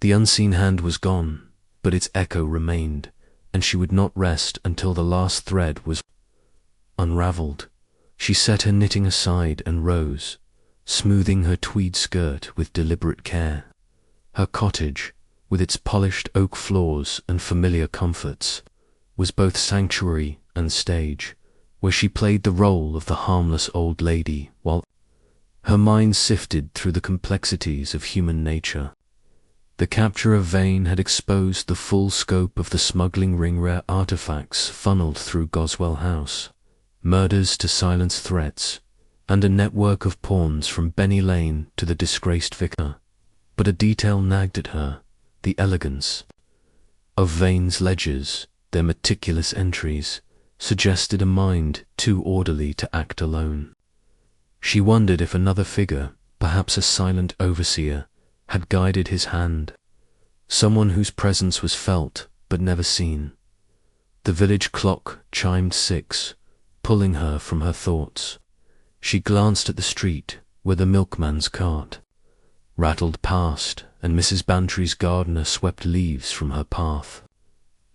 The unseen hand was gone, but its echo remained, and she would not rest until the last thread was unravelled. She set her knitting aside and rose, smoothing her tweed skirt with deliberate care. Her cottage, with its polished oak floors and familiar comforts, was both sanctuary and stage, where she played the role of the harmless old lady while her mind sifted through the complexities of human nature. The capture of Vane had exposed the full scope of the smuggling ring, rare artifacts funneled through Goswell House, murders to silence threats, and a network of pawns from Benny Lane to the disgraced vicar. But a detail nagged at her: the elegance of Vane's ledgers. Their meticulous entries suggested a mind too orderly to act alone. She wondered if another figure, perhaps a silent overseer, had guided his hand, someone whose presence was felt but never seen. The village clock chimed 6, pulling her from her thoughts. She glanced at the street where the milkman's cart rattled past and Mrs. Bantry's gardener swept leaves from her path.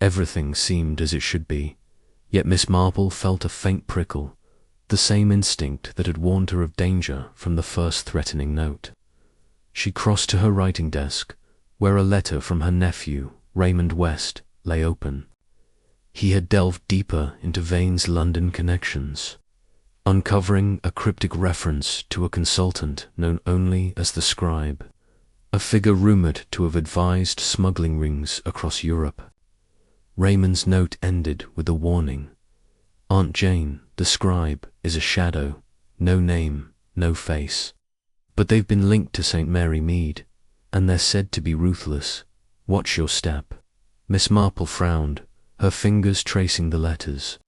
Everything seemed as it should be, yet Miss Marple felt a faint prickle, the same instinct that had warned her of danger from the first threatening note. She crossed to her writing desk, where a letter from her nephew, Raymond West, lay open. He had delved deeper into Vane's London connections, uncovering a cryptic reference to a consultant known only as the Scribe, a figure rumoured to have advised smuggling rings across Europe. Raymond's note ended with a warning: Aunt Jane, the Scribe, is a shadow, no name, no face. But they've been linked to St. Mary Mead, and they're said to be ruthless. Watch your step. Miss Marple frowned, her fingers tracing the letters.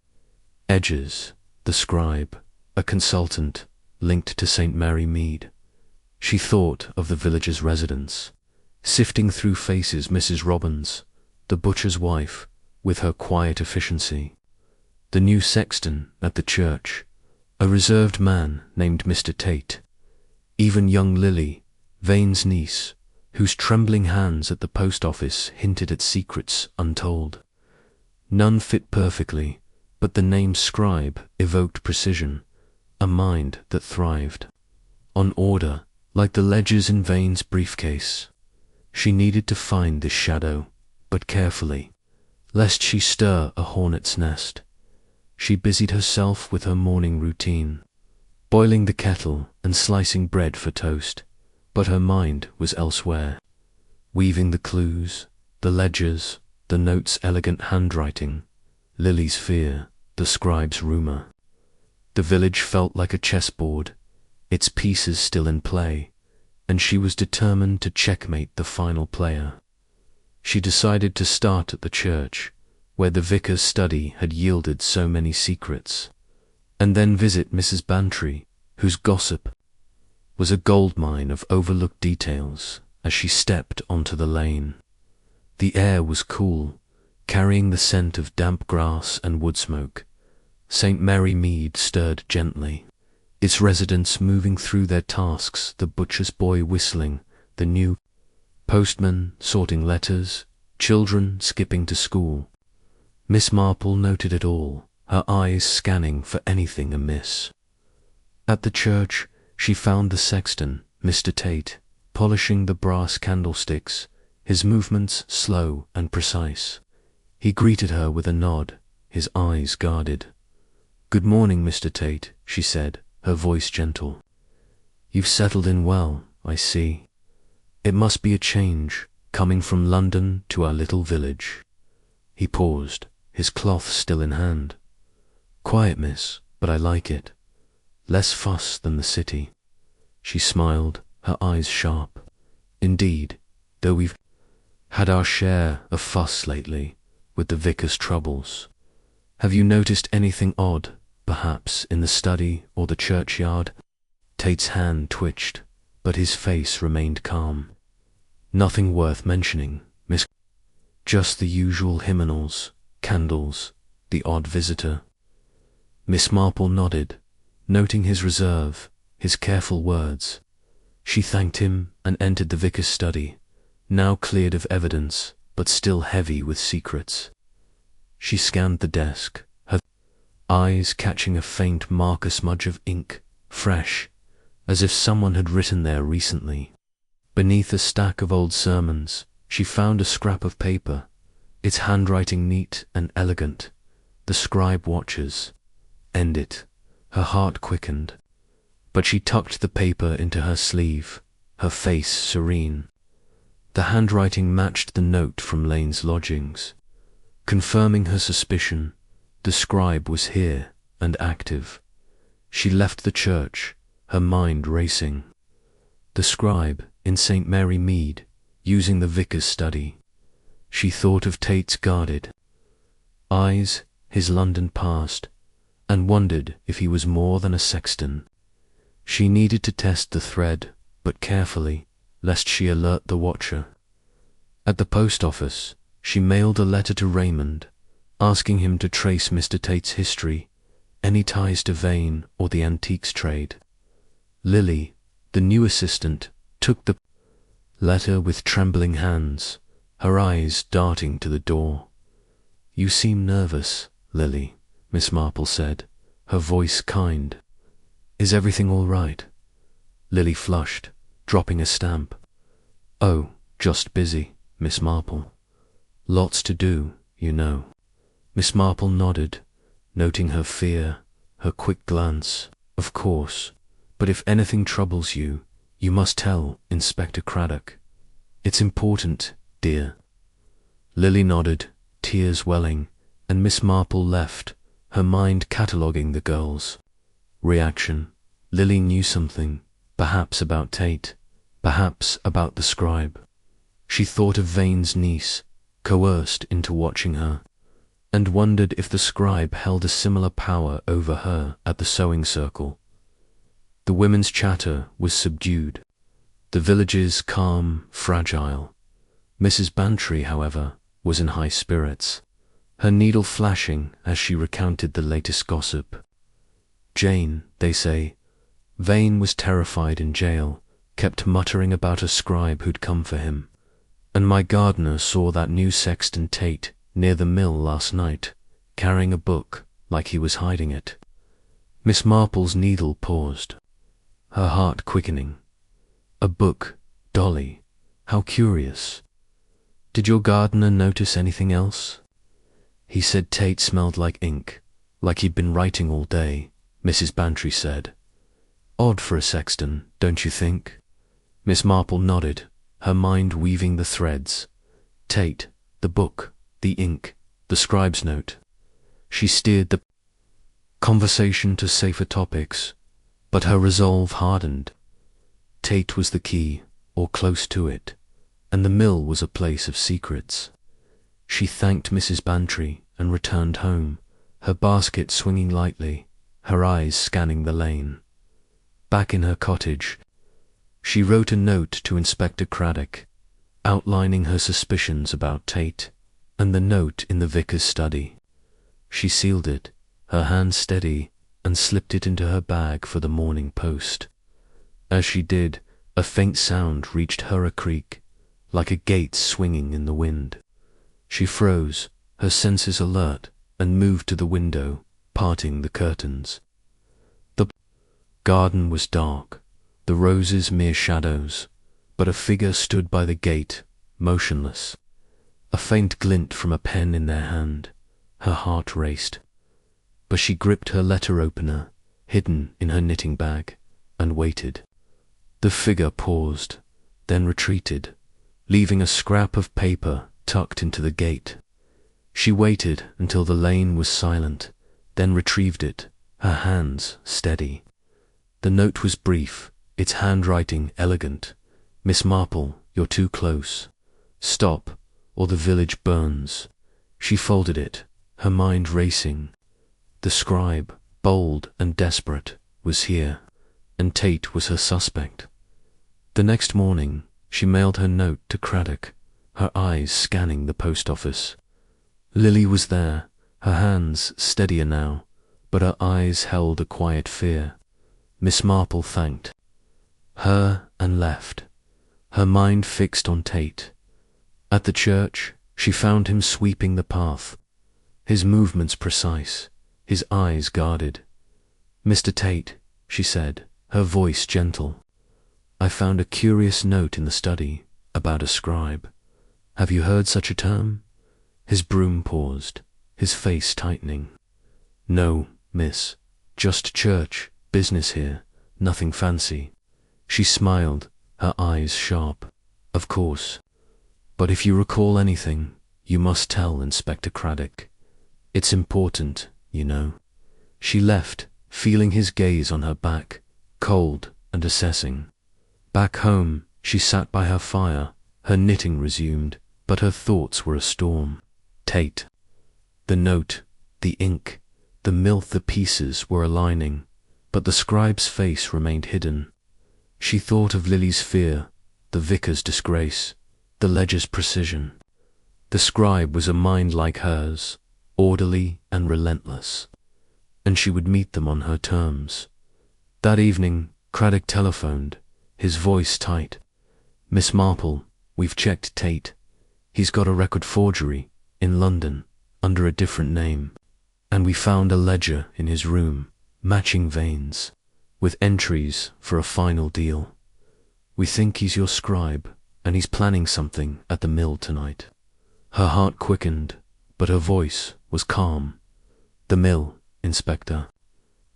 Edges, the Scribe, a consultant, linked to St. Mary Mead. She thought of the villager's residence, sifting through faces: Mrs. Robbins, the butcher's wife, with her quiet efficiency; the new sexton at the church, a reserved man named Mr. Tate; even young Lily, Vane's niece, whose trembling hands at the post office hinted at secrets untold. None fit perfectly, but the name Scribe evoked precision, a mind that thrived on order, like the ledgers in Vane's briefcase. She needed to find this shadow, but carefully, lest she stir a hornet's nest. She busied herself with her morning routine, boiling the kettle and slicing bread for toast, but her mind was elsewhere, weaving the clues, the ledgers, the note's elegant handwriting, Lily's fear, the Scribe's rumour. The village felt like a chessboard, its pieces still in play, and she was determined to checkmate the final player. She decided to start at the church, where the vicar's study had yielded so many secrets, and then visit Mrs. Bantry, whose gossip was a goldmine of overlooked details. As she stepped onto the lane, the air was cool, carrying the scent of damp grass and wood smoke. St. Mary Mead stirred gently, its residents moving through their tasks: the butcher's boy whistling, the new postman sorting letters, children skipping to school. Miss Marple noted it all, her eyes scanning for anything amiss. At the church, she found the sexton, Mr. Tate, polishing the brass candlesticks, his movements slow and precise. He greeted her with a nod, his eyes guarded. "Good morning, Mr. Tate," she said, her voice gentle. "You've settled in well, I see. It must be a change, coming from London to our little village." He paused, his cloth still in hand. "Quiet, miss, but I like it. Less fuss than the city." She smiled, her eyes sharp. "Indeed, though we've had our share of fuss lately, with the vicar's troubles. Have you noticed anything odd, perhaps, in the study or the churchyard?" Tate's hand twitched, but his face remained calm. "Nothing worth mentioning, miss. Just the usual hymenals, candles, the odd visitor." Miss Marple nodded, noting his reserve, his careful words. She thanked him and entered the vicar's study, now cleared of evidence, but still heavy with secrets. She scanned the desk, her eyes catching a faint marker smudge of ink, fresh, as if someone had written there recently. Beneath a stack of old sermons, she found a scrap of paper, its handwriting neat and elegant: "The Scribe watches. End it. Her heart quickened. But she tucked the paper into her sleeve, her face serene. The handwriting matched the note from Lane's lodgings. Confirming her suspicion, the scribe was here and active. She left the church, her mind racing. The scribe in St. Mary Mead, using the vicar's study. She thought of Tate's guarded eyes, his London past, and wondered if he was more than a sexton. She needed to test the thread, but carefully, lest she alert the watcher. At the post office, she mailed a letter to Raymond, asking him to trace Mr. Tate's history, any ties to Vane or the antiques trade. Lily, the new assistant, took the letter with trembling hands, her eyes darting to the door. "You seem nervous, Lily," Miss Marple said, her voice kind. "Is everything all right?" Lily flushed, dropping a stamp. "Oh, just busy, Miss Marple. Lots to do, you know." Miss Marple nodded, noting her fear, her quick glance. "Of course, but if anything troubles you, you must tell Inspector Craddock. It's important, dear." Lily nodded, tears welling, and Miss Marple left, her mind cataloguing the girl's reaction. Lily knew something, perhaps about Tate, perhaps about the scribe. She thought of Vane's niece, coerced into watching her, and wondered if the scribe held a similar power over her at the sewing circle. The women's chatter was subdued, the villages calm, fragile. Mrs. Bantry, however, was in high spirits, her needle flashing as she recounted the latest gossip. "Jane, they say, Vane was terrified in jail, kept muttering about a scribe who'd come for him. And my gardener saw that new sexton Tate near the mill last night, carrying a book like he was hiding it." Miss Marple's needle paused, her heart quickening. "A book, Dolly, how curious. Did your gardener notice anything else?" "He said Tate smelled like ink, like he'd been writing all day," Mrs. Bantry said. "Odd for a sexton, don't you think?" Miss Marple nodded, her mind weaving the threads. Tate, the book, the ink, the scribe's note. She steered the conversation to safer topics, but her resolve hardened. Tate was the key, or close to it, and the mill was a place of secrets. She thanked Mrs. Bantry and returned home, her basket swinging lightly, her eyes scanning the lane. Back in her cottage, she wrote a note to Inspector Craddock, outlining her suspicions about Tate, and the note in the vicar's study. She sealed it, her hand steady, and slipped it into her bag for the morning post. As she did, a faint sound reached her a creak, like a gate swinging in the wind. She froze, her senses alert, and moved to the window, parting the curtains. The garden was dark, the roses mere shadows, but a figure stood by the gate, motionless. A faint glint from a pen in their hand. Her heart raced. But she gripped her letter opener, hidden in her knitting bag, and waited. The figure paused, then retreated, leaving a scrap of paper tucked into the gate. She waited until the lane was silent, then retrieved it, her hands steady. The note was brief, its handwriting elegant. "Miss Marple, you're too close. Stop, or the village burns." She folded it, her mind racing. The scribe, bold and desperate, was here, and Tate was her suspect. The next morning, she mailed her note to Craddock, her eyes scanning the post office. Lily was there, her hands steadier now, but her eyes held a quiet fear. Miss Marple thanked her and left, her mind fixed on Tate. At the church, she found him sweeping the path, his movements precise, his eyes guarded. "Mr. Tate," she said, her voice gentle, "I found a curious note in the study about a scribe. Have you heard such a term?" His broom paused, his face tightening. "No, miss, Just church, business here, nothing fancy." She smiled, her eyes sharp. "Of course. But if you recall anything, you must tell Inspector Craddock. It's important, you know." She left, feeling his gaze on her back, cold and assessing. Back home, she sat by her fire, her knitting resumed, but her thoughts were a storm. Tate. The note, the ink, the the pieces were aligning, but the scribe's face remained hidden. She thought of Lily's fear, the vicar's disgrace, the ledger's precision. The scribe was a mind like hers, orderly and relentless, and she would meet them on her terms. That evening, Craddock telephoned, his voice tight. "Miss Marple, we've checked Tate. He's got a record forgery, in London, under a different name. And we found a ledger in his room, matching veins, with entries for a final deal. We think he's your scribe, and he's planning something at the mill tonight." Her heart quickened, but her voice was calm. "The mill, Inspector.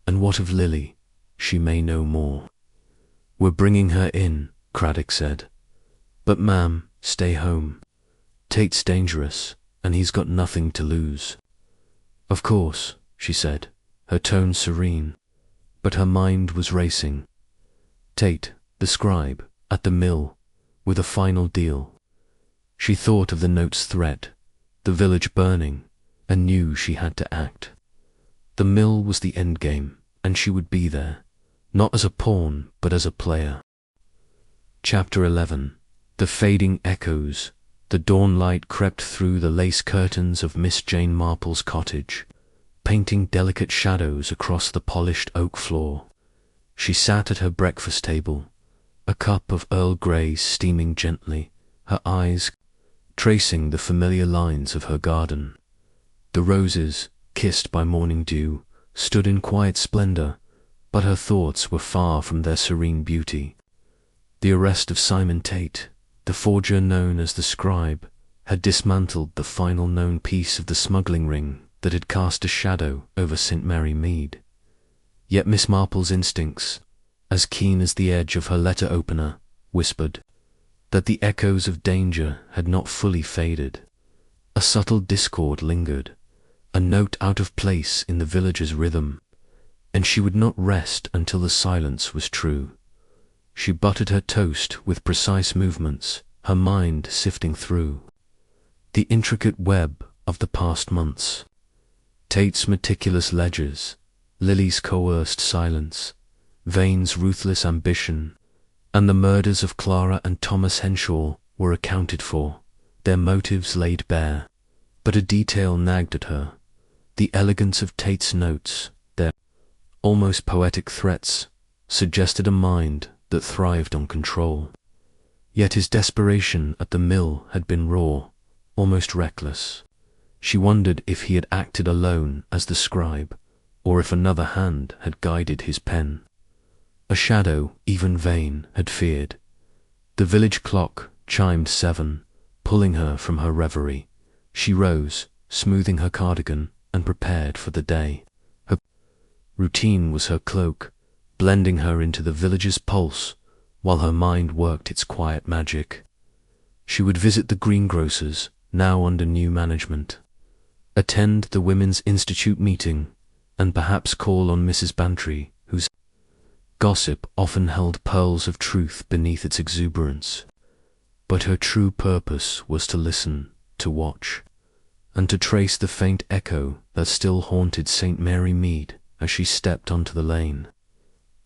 And what of Lily? She may know more." "We're bringing her in," Craddock said. "But ma'am, stay home. Tate's dangerous, and he's got nothing to lose." "Of course," she said, her tone serene, but her mind was racing. Tate, the scribe, at the mill, with a final deal. She thought of the note's threat, the village burning, and knew she had to act. The mill was the endgame, and she would be there, not as a pawn, but as a player. Chapter 11. The fading echoes. The dawn light crept through the lace curtains of Miss Jane Marple's cottage, painting delicate shadows across the polished oak floor. She sat at her breakfast table, a cup of Earl Grey steaming gently, her eyes tracing the familiar lines of her garden. The roses, kissed by morning dew, stood in quiet splendor, but her thoughts were far from their serene beauty. The arrest of Simon Tate, the forger known as the scribe, had dismantled the final known piece of the smuggling ring that had cast a shadow over St. Mary Mead. Yet Miss Marple's instincts, as keen as the edge of her letter opener, whispered that the echoes of danger had not fully faded. A subtle discord lingered, a note out of place in the village's rhythm, and she would not rest until the silence was true. She buttered her toast with precise movements, her mind sifting through the intricate web of the past months. Tate's meticulous ledgers, Lily's coerced silence, Vane's ruthless ambition, and the murders of Clara and Thomas Henshaw were accounted for, their motives laid bare. But a detail nagged at her. The elegance of Tate's notes, their almost poetic threats, suggested a mind that thrived on control. Yet his desperation at the mill had been raw, almost reckless. She wondered if he had acted alone as the scribe, or if another hand had guided his pen. A shadow even Vane had feared. The village clock chimed 7, pulling her from her reverie. She rose, smoothing her cardigan, and prepared for the day. Her routine was her cloak, blending her into the village's pulse, while her mind worked its quiet magic. She would visit the greengrocers, now under new management, attend the Women's Institute meeting, and perhaps call on Mrs. Bantry, whose gossip often held pearls of truth beneath its exuberance. But her true purpose was to listen, to watch, and to trace the faint echo that still haunted St. Mary Mead as she stepped onto the lane.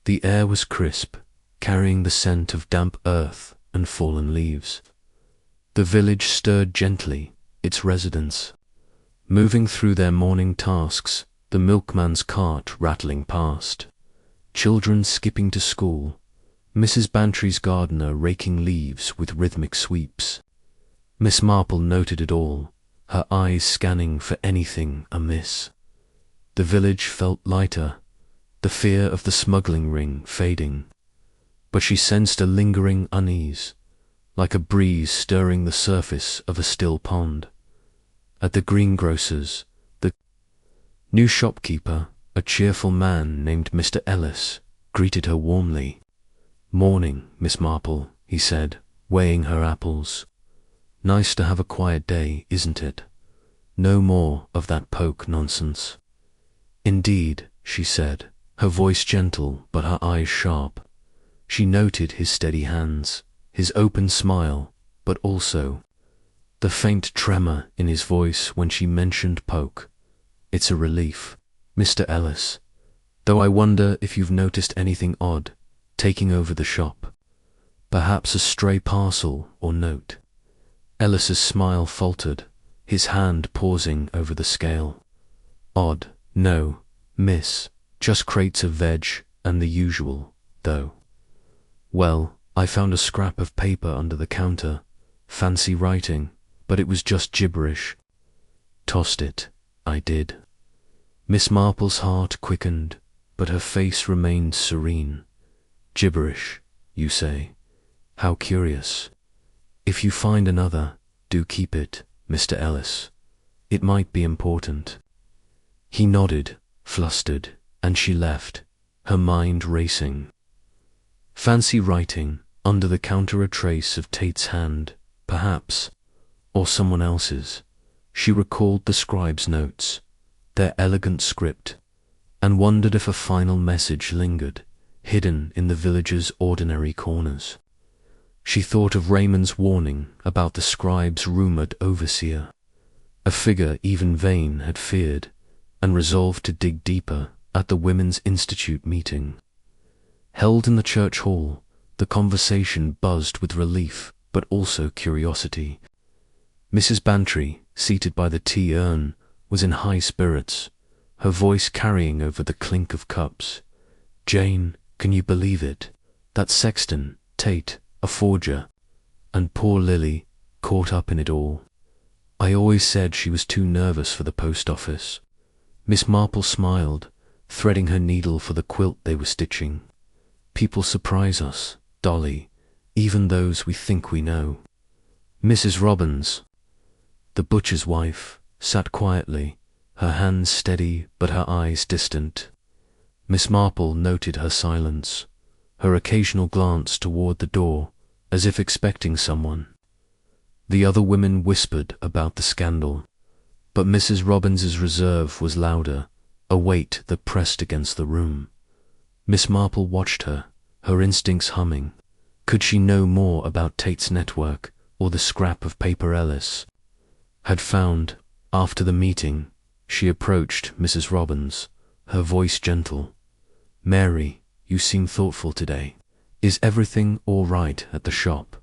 The air was crisp, carrying the scent of damp earth and fallen leaves. The village stirred gently, its residents, moving through their morning tasks, the milkman's cart rattling past, children skipping to school, Mrs. Bantry's gardener raking leaves with rhythmic sweeps. Miss Marple noted it all, her eyes scanning for anything amiss. The village felt lighter, the fear of the smuggling ring fading, but she sensed a lingering unease, like a breeze stirring the surface of a still pond. At the greengrocer's, the new shopkeeper, A cheerful man named Mr. Ellis greeted her warmly. "Morning, Miss Marple," he said, weighing her apples. "Nice to have a quiet day, isn't it? No more of that poke nonsense." "Indeed," she said, her voice gentle but her eyes sharp. She noted his steady hands, his open smile, but also the faint tremor in his voice when she mentioned poke. "It's a relief, Mr. Ellis, though I wonder if you've noticed anything odd taking over the shop. Perhaps a stray parcel or note." Ellis's smile faltered, his hand pausing over the scale. "Odd, no, miss, just crates of veg and the usual, though. Well, I found a scrap of paper under the counter, fancy writing, but it was just gibberish. Tossed it, I did." Miss Marple's heart quickened, but her face remained serene. "Gibberish, you say? How curious. If you find another, do keep it, Mr. Ellis. It might be important." He nodded, flustered, and she left, her mind racing. Fancy writing, under the counter a trace of Tate's hand, perhaps, or someone else's. She recalled the scribe's notes, their elegant script, and wondered if a final message lingered, hidden in the village's ordinary corners. She thought of Raymond's warning about the scribe's rumoured overseer, a figure even Vane had feared, and resolved to dig deeper at the Women's Institute meeting. Held in the church hall, the conversation buzzed with relief but also curiosity. Mrs. Bantry, seated by the tea urn, was in high spirits, her voice carrying over the clink of cups. "Jane, can you believe it? That sexton, Tate, a forger, and poor Lily, caught up in it all. I always said she was too nervous for the post office." Miss Marple smiled, threading her needle for the quilt they were stitching. "People surprise us, Dolly, even those we think we know." Mrs. Robbins, the butcher's wife, sat quietly, her hands steady but her eyes distant. Miss Marple noted her silence, her occasional glance toward the door, as if expecting someone. The other women whispered about the scandal, but Mrs. Robbins's reserve was louder, a weight that pressed against the room. Miss Marple watched her, her instincts humming. Could she know more about Tate's network or the scrap of paper Ellis had found? After the meeting, she approached Mrs. Robbins, her voice gentle. "Mary, you seem thoughtful today. Is everything all right at the shop?"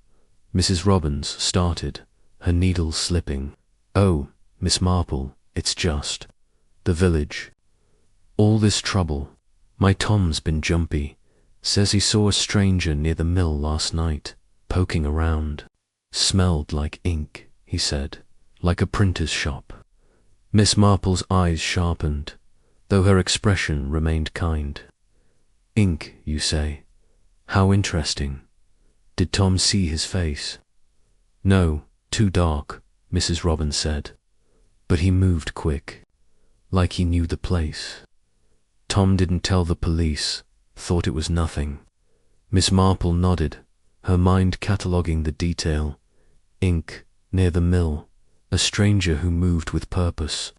Mrs. Robbins started, her needle slipping. "Oh, Miss Marple, it's just the village. All this trouble. My Tom's been jumpy. Says he saw a stranger near the mill last night, poking around. Smelled like ink, he said, like a printer's shop." Miss Marple's eyes sharpened, though her expression remained kind. "Ink, you say? How interesting. Did Tom see his face?" "No, too dark," Mrs. Robbins said. "But he moved quick, like he knew the place. Tom didn't tell the police, thought it was nothing." Miss Marple nodded, her mind cataloguing the detail. Ink, near the mill, a stranger who moved with purpose.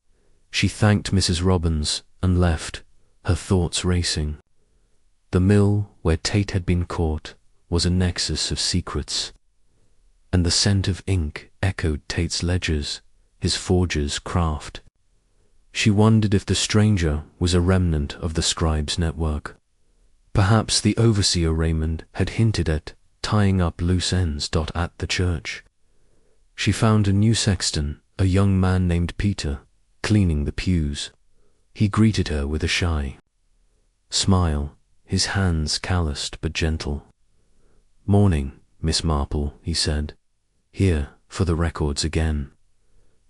She thanked Mrs. Robbins and left, her thoughts racing. The mill where Tate had been caught was a nexus of secrets, and the scent of ink echoed Tate's ledgers, his forger's craft. She wondered if the stranger was a remnant of the scribe's network. Perhaps the overseer Raymond had hinted at tying up loose ends at the church. She found a new sexton, a young man named Peter, cleaning the pews. He greeted her with a shy smile, his hands calloused but gentle. "Morning, Miss Marple," he said. "Here for the records again."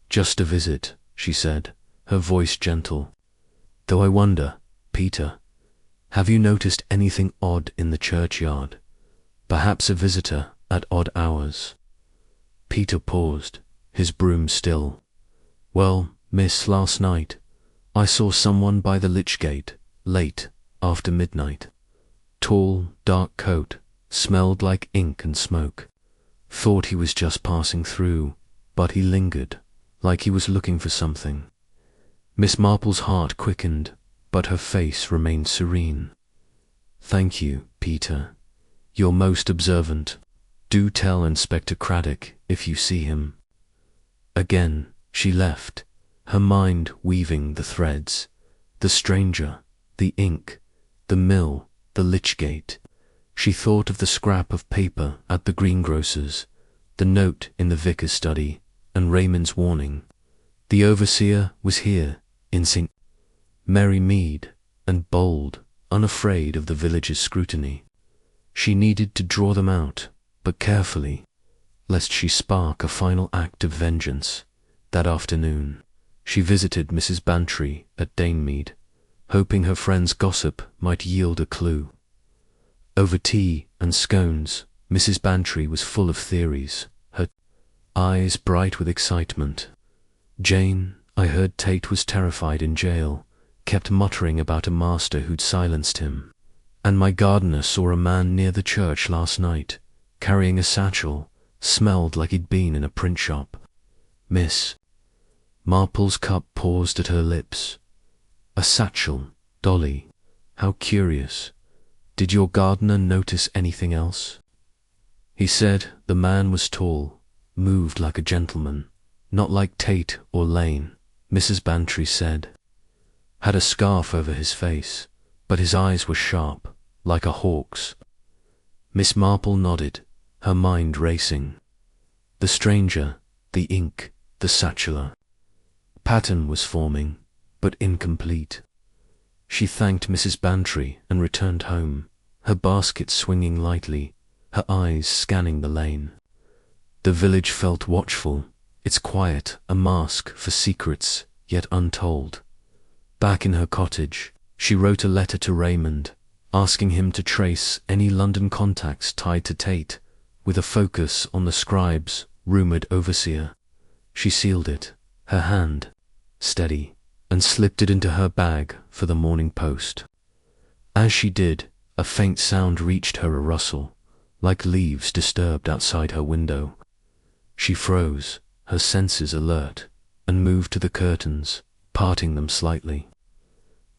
"Just a visit," she said, her voice gentle. "Though I wonder, Peter, have you noticed anything odd in the churchyard? Perhaps a visitor at odd hours?" Peter paused, his broom still. "Well, miss, last night, I saw someone by the lich gate, late, after midnight. Tall, dark coat, smelled like ink and smoke. Thought he was just passing through, but he lingered, like he was looking for something. Miss Marple's heart quickened, but her face remained serene. Thank you, Peter. You're most observant. Do tell Inspector Craddock if you see him. Again she left, her mind weaving the threads. The stranger, the ink, the mill, the lich gate. She thought of the scrap of paper at the greengrocer's, the note in the vicar's study, and Raymond's warning. The overseer was here, in St. Mary Mead, and bold, unafraid of the villagers' scrutiny. She needed to draw them out, but carefully, lest she spark a final act of vengeance. That afternoon, she visited Mrs. Bantry at Danemead, hoping her friend's gossip might yield a clue. Over tea and scones, Mrs. Bantry was full of theories, her eyes bright with excitement. Jane, I heard Tate was terrified in jail, kept muttering about a master who'd silenced him. And my gardener saw a man near the church last night, carrying a satchel, smelled like he'd been in a print shop. Miss Marple's cup paused at her lips. A satchel, Dolly. How curious. Did your gardener notice anything else? He said the man was tall, moved like a gentleman, not like Tate or Lane, Mrs. Bantry said. Had a scarf over his face, but his eyes were sharp, like a hawk's. Miss Marple nodded, her mind racing. The stranger, the ink, the satchel. Pattern was forming, but incomplete. She thanked Mrs. Bantry and returned home, her basket swinging lightly, her eyes scanning the lane. The village felt watchful, its quiet a mask for secrets yet untold. Back in her cottage, she wrote a letter to Raymond, asking him to trace any London contacts tied to Tate, with a focus on the scribe's rumoured overseer. She sealed it, her hand steady, and slipped it into her bag for the morning post. As she did, a faint sound reached her, a rustle, like leaves disturbed outside her window. She froze, her senses alert, and moved to the curtains, parting them slightly.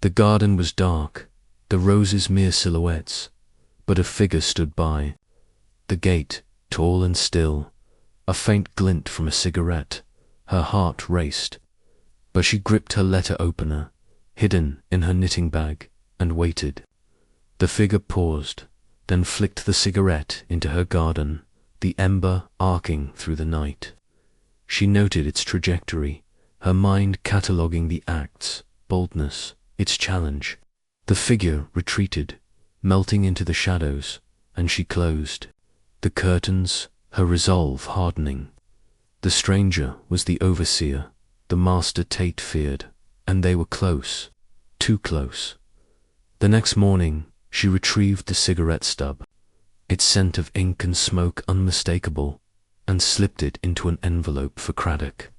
The garden was dark, the roses mere silhouettes, but a figure stood by. The gate, tall and still, a faint glint from a cigarette. Her heart raced, but she gripped her letter opener, hidden in her knitting bag, and waited. The figure paused, then flicked the cigarette into her garden, the ember arcing through the night. She noted its trajectory, her mind cataloguing the act's boldness, its challenge. The figure retreated, melting into the shadows, and she closed the curtains, her resolve hardening. The stranger was the overseer, the master Tate feared, and they were close, too close. The next morning, she retrieved the cigarette stub, its scent of ink and smoke unmistakable, and slipped it into an envelope for Craddock.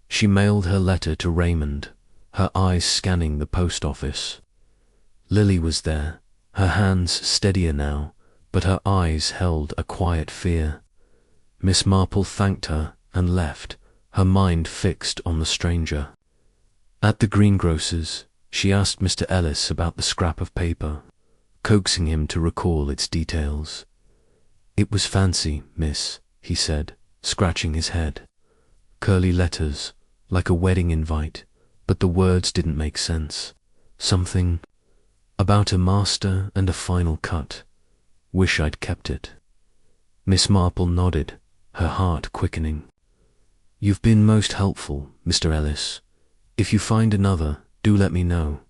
She mailed her letter to Raymond, her eyes scanning the post office. Lily was there, her hands steadier now, but her eyes held a quiet fear. Miss Marple thanked her and left, her mind fixed on the stranger. At the greengrocer's, she asked Mr. Ellis about the scrap of paper, coaxing him to recall its details. It was fancy, miss, he said, scratching his head. Curly letters, like a wedding invite, but the words didn't make sense. Something about a master and a final cut. Wish I'd kept it. Miss Marple nodded, her heart quickening. You've been most helpful, Mr. Ellis. If you find another, do let me know.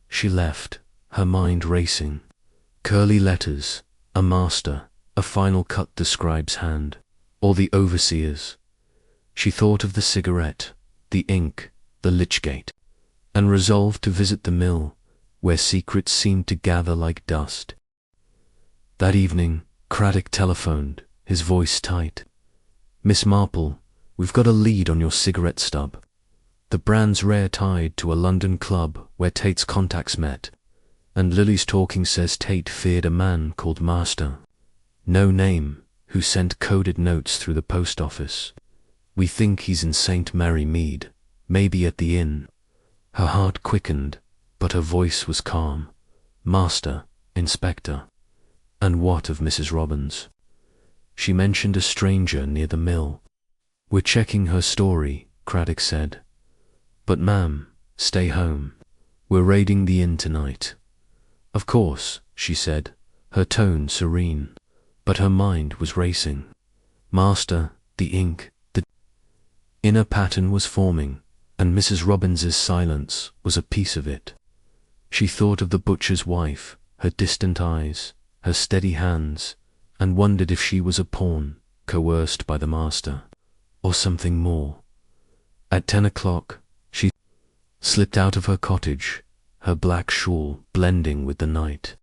She left, her mind racing. Curly letters, a master, a final cut the scribe's hand, or the overseer's. She thought of the cigarette, the ink, the lich gate, and resolved to visit the mill, where secrets seemed to gather like dust. That evening, Craddock telephoned, his voice tight. Miss Marple, we've got a lead on your cigarette stub. The brand's rare tied to a London club where Tate's contacts met, and Lily's talking says Tate feared a man called Master. No name, who sent coded notes through the post office. We think he's in St. Mary Mead, maybe at the inn. Her heart quickened, but her voice was calm. Master, Inspector. And what of Mrs. Robbins? She mentioned a stranger near the mill. We're checking her story, Craddock said. But ma'am, stay home. We're raiding the inn tonight. Of course, she said, her tone serene, but her mind was racing. Master, the ink, the inner pattern was forming, and Mrs. Robbins's silence was a piece of it. She thought of the butcher's wife, her distant eyes, her steady hands, and wondered if she was a pawn, coerced by the master, or something more. At 10 o'clock, she slipped out of her cottage, her black shawl blending with the night.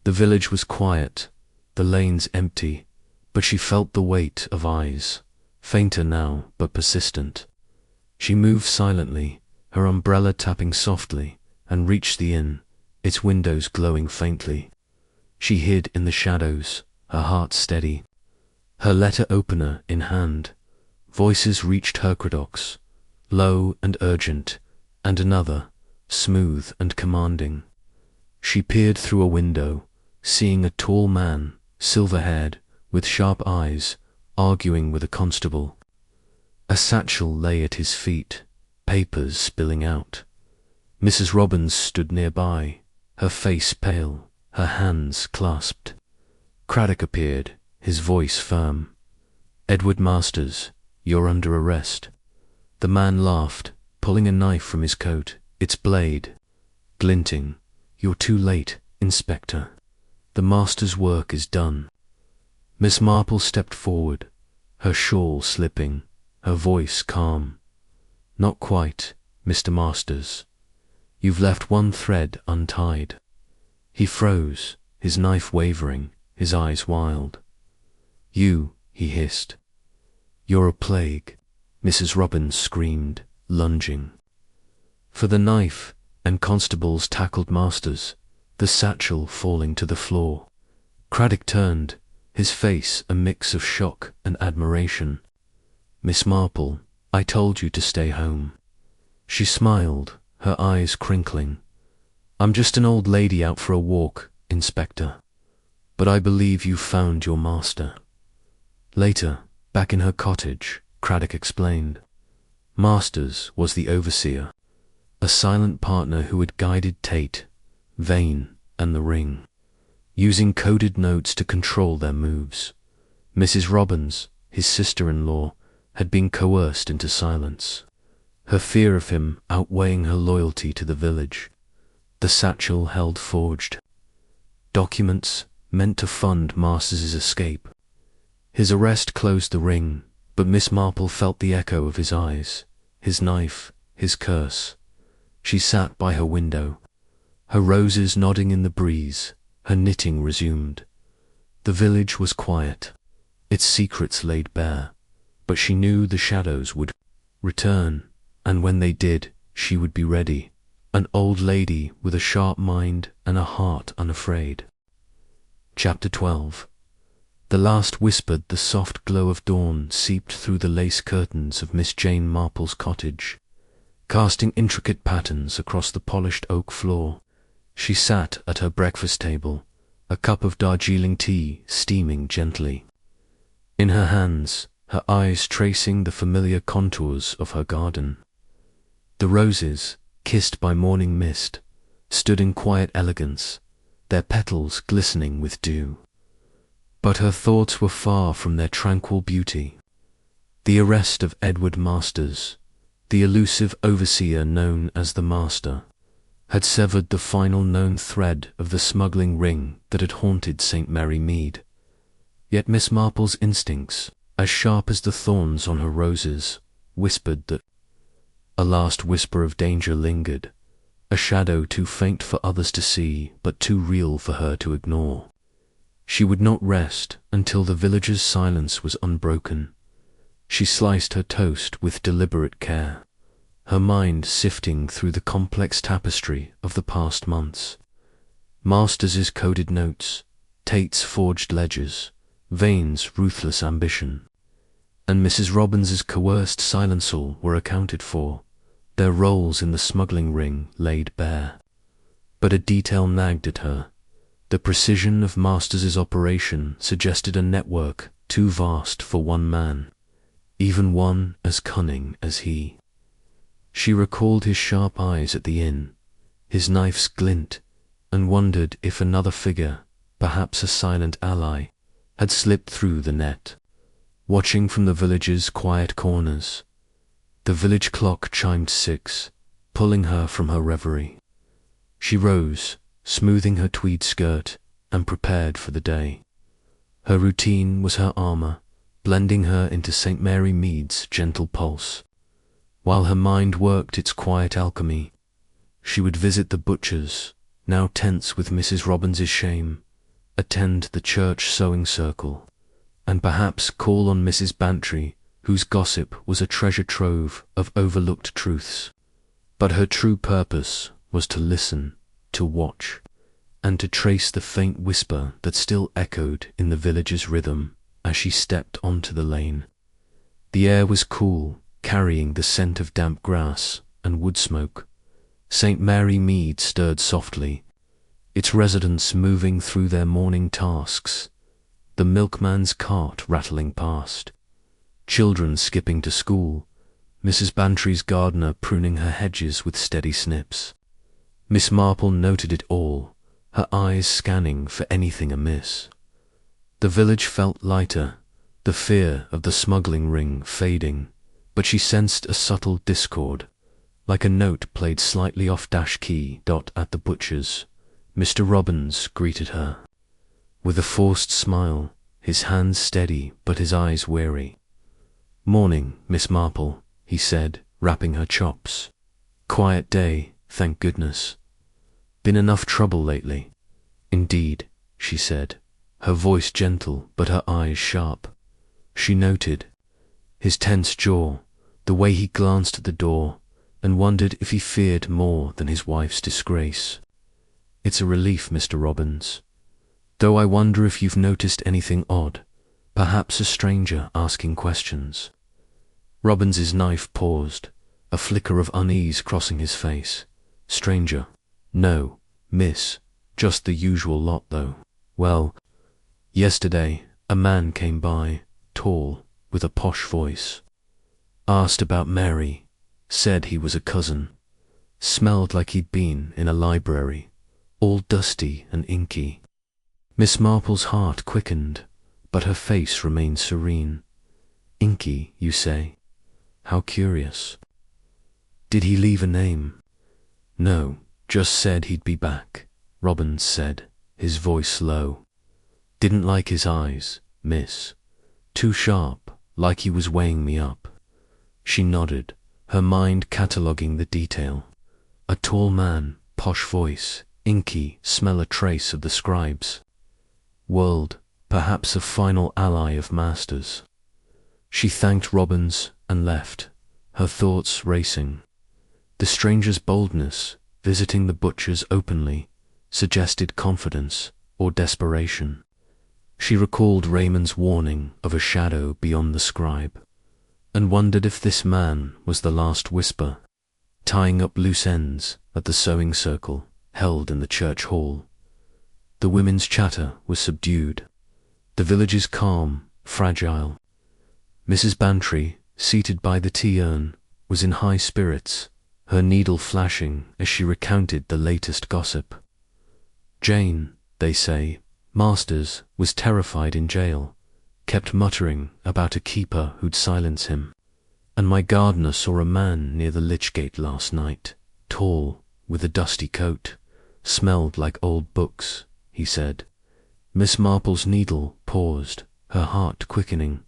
The village was quiet, the lanes empty, but she felt the weight of eyes, fainter now but persistent. She moved silently, her umbrella tapping softly, and reached the inn, its windows glowing faintly. She hid in the shadows, her heart steady, her letter opener in hand. Voices reached her Craddock's, low and urgent, and another, smooth and commanding. She peered through a window, seeing a tall man, silver-haired, with sharp eyes, arguing with a constable. A satchel lay at his feet, papers spilling out. Mrs. Robbins stood nearby, her face pale, her hands clasped. Craddock appeared, his voice firm. Edward Masters, you're under arrest. The man laughed, pulling a knife from his coat, its blade glinting. You're too late, Inspector. The master's work is done. Miss Marple stepped forward, her shawl slipping, her voice calm. Not quite, Mr. Masters. You've left one thread untied. He froze, his knife wavering, his eyes wild. You, he hissed. You're a plague, Mrs. Robbins screamed, lunging. For the knife, and constables tackled Masters, the satchel falling to the floor. Craddock turned, his face a mix of shock and admiration. Miss Marple, I told you to stay home. She smiled, her eyes crinkling. I'm just an old lady out for a walk, Inspector. But I believe you've found your master. Later, back in her cottage, Craddock explained. Masters was the overseer, a silent partner who had guided Tate, Vane, and the Ring, using coded notes to control their moves. Mrs. Robbins, his sister-in-law, had been coerced into silence, her fear of him outweighing her loyalty to the village. The satchel held forged documents meant to fund Masters' escape. His arrest closed the Ring, but Miss Marple felt the echo of his eyes, his knife, his curse. She sat by her window, her roses nodding in the breeze, her knitting resumed. The village was quiet, its secrets laid bare, but she knew the shadows would return, and when they did, she would be ready, an old lady with a sharp mind and a heart unafraid. Chapter 12. The last whispered the soft glow of dawn seeped through the lace curtains of Miss Jane Marple's cottage, casting intricate patterns across the polished oak floor. She sat at her breakfast table, a cup of Darjeeling tea steaming gently. In her hands, her eyes tracing the familiar contours of her garden. The roses, kissed by morning mist, stood in quiet elegance, their petals glistening with dew. But her thoughts were far from their tranquil beauty. The arrest of Edward Masters, the elusive overseer known as the Master, had severed the final known thread of the smuggling ring that had haunted St. Mary Mead. Yet Miss Marple's instincts, as sharp as the thorns on her roses, whispered that a last whisper of danger lingered, a shadow too faint for others to see, but too real for her to ignore. She would not rest until the villagers' silence was unbroken. She sliced her toast with deliberate care, her mind sifting through the complex tapestry of the past months. Masters's coded notes, Tate's forged ledgers, Vane's ruthless ambition, and Mrs. Robbins's coerced silenceal were accounted for, their roles in the smuggling ring laid bare. But a detail nagged at her. The precision of Masters's operation suggested a network too vast for one man, even one as cunning as he. She recalled his sharp eyes at the inn, his knife's glint, and wondered if another figure, perhaps a silent ally, had slipped through the net, watching from the village's quiet corners. The village clock chimed 6, pulling her from her reverie. She rose, smoothing her tweed skirt, and prepared for the day. Her routine was her armour, blending her into St. Mary Mead's gentle pulse. While her mind worked its quiet alchemy, she would visit the butcher's, now tense with Mrs. Robbins's shame, attend the church sewing circle, and perhaps call on Mrs. Bantry, whose gossip was a treasure trove of overlooked truths. But her true purpose was to listen, to watch, and to trace the faint whisper that still echoed in the village's rhythm as she stepped onto the lane. The air was cool, carrying the scent of damp grass and wood smoke. St. Mary Mead stirred softly, its residents moving through their morning tasks, the milkman's cart rattling past, children skipping to school, Mrs. Bantry's gardener pruning her hedges with steady snips. Miss Marple noted it all, her eyes scanning for anything amiss. The village felt lighter, the fear of the smuggling ring fading, but she sensed a subtle discord, like a note played slightly off dash key. At the butcher's, Mr. Robbins greeted her. With a forced smile, his hands steady but his eyes weary. "Morning, Miss Marple," he said, rapping her chops. "Quiet day, thank goodness. Been enough trouble lately?" "Indeed," she said, her voice gentle but her eyes sharp. She noted his tense jaw, the way he glanced at the door, and wondered if he feared more than his wife's disgrace. "It's a relief, Mr. Robbins. Though I wonder if you've noticed anything odd, perhaps a stranger asking questions." Robbins's knife paused, a flicker of unease crossing his face. "Stranger? No, miss, just the usual lot though. Well, yesterday a man came by, tall, with a posh voice. Asked about Mary, said he was a cousin. Smelled like he'd been in a library, all dusty and inky." Miss Marple's heart quickened, but her face remained serene. "Inky, you say? How curious. Did he leave a name?" "No, just said he'd be back," Robbins said, his voice low. "Didn't like his eyes, miss. Too sharp, like he was weighing me up." She nodded, her mind cataloguing the detail. A tall man, posh voice, inky, smell a trace of the scribes. World, perhaps a final ally of Masters. She thanked Robbins and left, her thoughts racing. The stranger's boldness, visiting the butcher's openly, suggested confidence or desperation. She recalled Raymond's warning of a shadow beyond the scribe, and wondered if this man was the last whisper, tying up loose ends at the sewing circle held in the church hall. The women's chatter was subdued, the village's calm, fragile. Mrs. Bantry, seated by the tea urn, was in high spirits, her needle flashing as she recounted the latest gossip. Jane, they say, Masters, was terrified in jail, kept muttering about a keeper who'd silence him. And my gardener saw a man near the lich gate last night, tall, with a dusty coat, smelled like old books, he said. Miss Marple's needle paused, her heart quickening.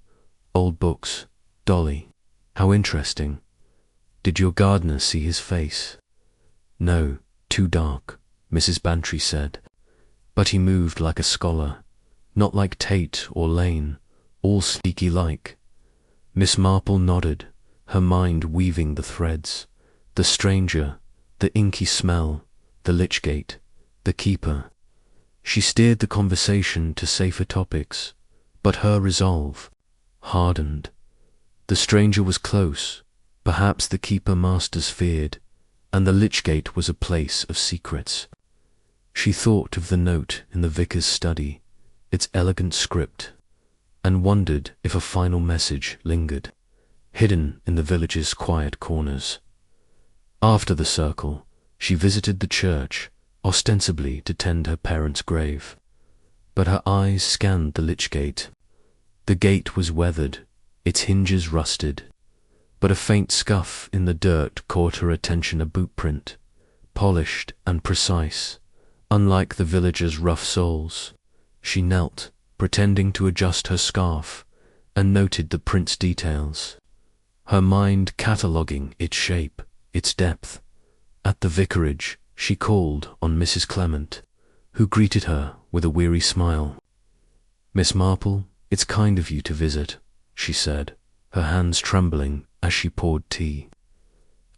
Old books, Dolly. How interesting. Did your gardener see his face? No, too dark, Mrs. Bantry said. But he moved like a scholar, not like Tate or Lane, all sneaky-like. Miss Marple nodded, her mind weaving the threads. The stranger, the inky smell, the lich gate, the keeper. She steered the conversation to safer topics, but her resolve hardened. The stranger was close, perhaps the keeper masters feared, and the lich gate was a place of secrets. She thought of the note in the vicar's study, its elegant script, and wondered if a final message lingered, hidden in the village's quiet corners. After the circle, she visited the church, ostensibly to tend her parents' grave. But her eyes scanned the lich gate. The gate was weathered, its hinges rusted, but a faint scuff in the dirt caught her attention, a boot print, polished and precise, unlike the villagers' rough soles. She knelt, pretending to adjust her scarf, and noted the print's details, her mind cataloguing its shape, its depth. At the vicarage, she called on Mrs. Clement, who greeted her with a weary smile. "Miss Marple, it's kind of you to visit," she said, her hands trembling as she poured tea.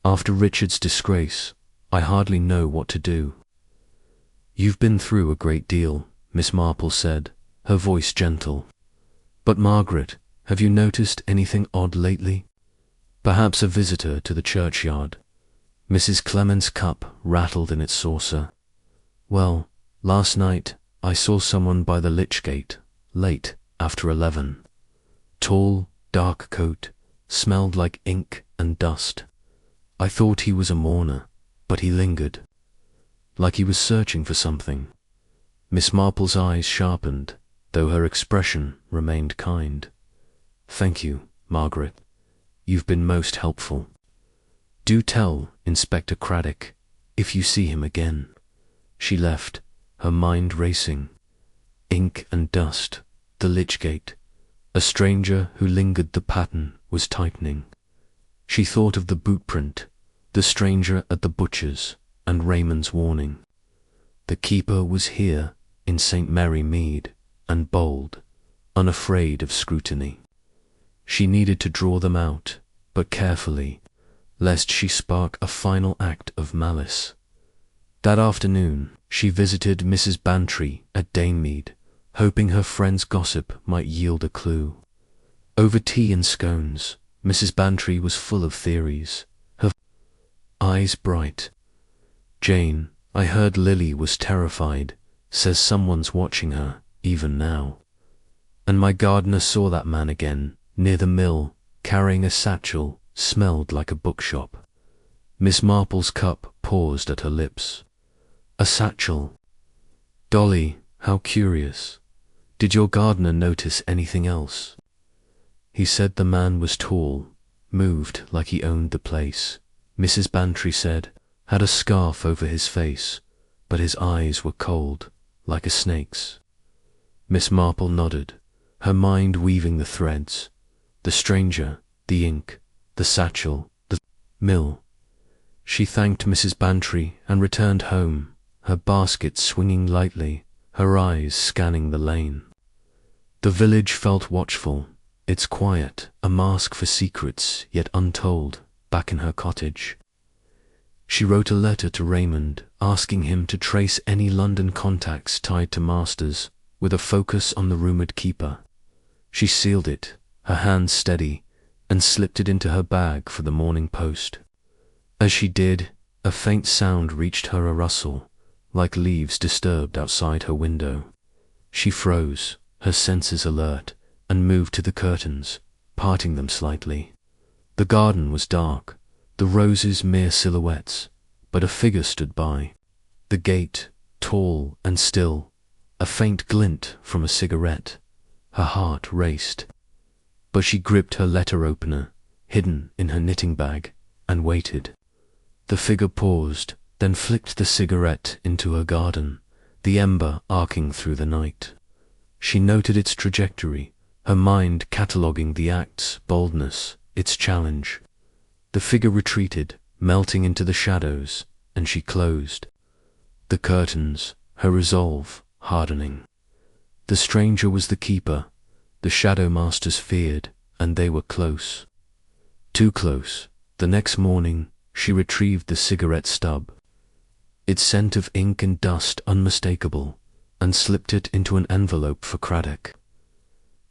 "After Richard's disgrace, I hardly know what to do." "You've been through a great deal," Miss Marple said, her voice gentle. "But Margaret, have you noticed anything odd lately? Perhaps a visitor to the churchyard?" Mrs. Clement's cup rattled in its saucer. "Well, last night I saw someone by the lich gate, late after 11. Tall, dark coat, smelled like ink and dust. I thought he was a mourner, but he lingered, like he was searching for something." Miss Marple's eyes sharpened, though her expression remained kind. "Thank you, Margaret. You've been most helpful. Do tell Inspector Craddock if you see him again." She left, her mind racing. Ink and dust, the lich gate, a stranger who lingered. The pattern was tightening. She thought of the boot print, the stranger at the butcher's, and Raymond's warning. The keeper was here in St. Mary Mead, and bold, unafraid of scrutiny. She needed to draw them out, but carefully, lest she spark a final act of malice. That afternoon, she visited Mrs. Bantry at Mead, hoping her friend's gossip might yield a clue. Over tea and scones, Mrs. Bantry was full of theories, her eyes bright. "Jane, I heard Lily was terrified, says someone's watching her, even now. And my gardener saw that man again, near the mill, carrying a satchel, smelled like a bookshop." Miss Marple's cup paused at her lips. "A satchel. Dolly, how curious. Did your gardener notice anything else?" "He said the man was tall, moved like he owned the place," Mrs. Bantry said, "had a scarf over his face, but his eyes were cold, like a snake's." Miss Marple nodded, her mind weaving the threads. The stranger, the ink, the satchel, the mill. She thanked Mrs. Bantry and returned home, her basket swinging lightly, her eyes scanning the lane. The village felt watchful, its quiet a mask for secrets yet untold back in her cottage. She wrote a letter to Raymond, asking him to trace any London contacts tied to Masters, with a focus on the rumoured keeper. She sealed it, her hand steady, and slipped it into her bag for the morning post. As she did, a faint sound reached her, a rustle, like leaves disturbed outside her window. She froze, her senses alert, and moved to the curtains, parting them slightly. The garden was dark, the roses mere silhouettes, but a figure stood by. The gate, tall and still, a faint glint from a cigarette. Her heart raced. But she gripped her letter opener, hidden in her knitting bag, and waited. The figure paused, then flicked the cigarette into her garden, the ember arcing through the night. She noted its trajectory, her mind cataloguing the act's boldness, its challenge. The figure retreated, melting into the shadows, and she closed the curtains, her resolve hardening. The stranger was the keeper. The shadow masters feared, and they were close. Too close. The next morning, She retrieved the cigarette stub, its scent of ink and dust unmistakable, and slipped it into an envelope for Craddock.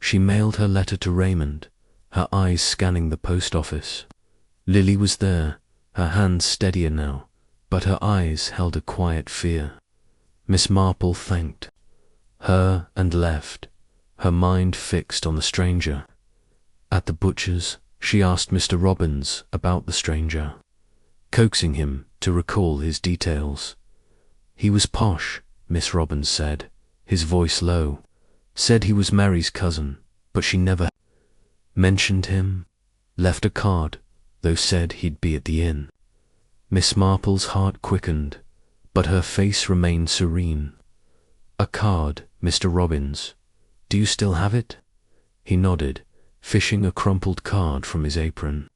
She mailed her letter to Raymond, her eyes scanning the post office. Lily was there, her hands steadier now, but her eyes held a quiet fear. Miss Marple thanked her and left, her mind fixed on the stranger. At the butcher's, she asked Mr. Robbins about the stranger, coaxing him to recall his details. He was posh, Miss Robbins said, his voice low. Said he was Mary's cousin, but she never mentioned him. Left a card, though said he'd be at the inn. Miss Marple's heart quickened, but her face remained serene. A card, Mr. Robbins. Do you still have it? He nodded, fishing a crumpled card from his apron.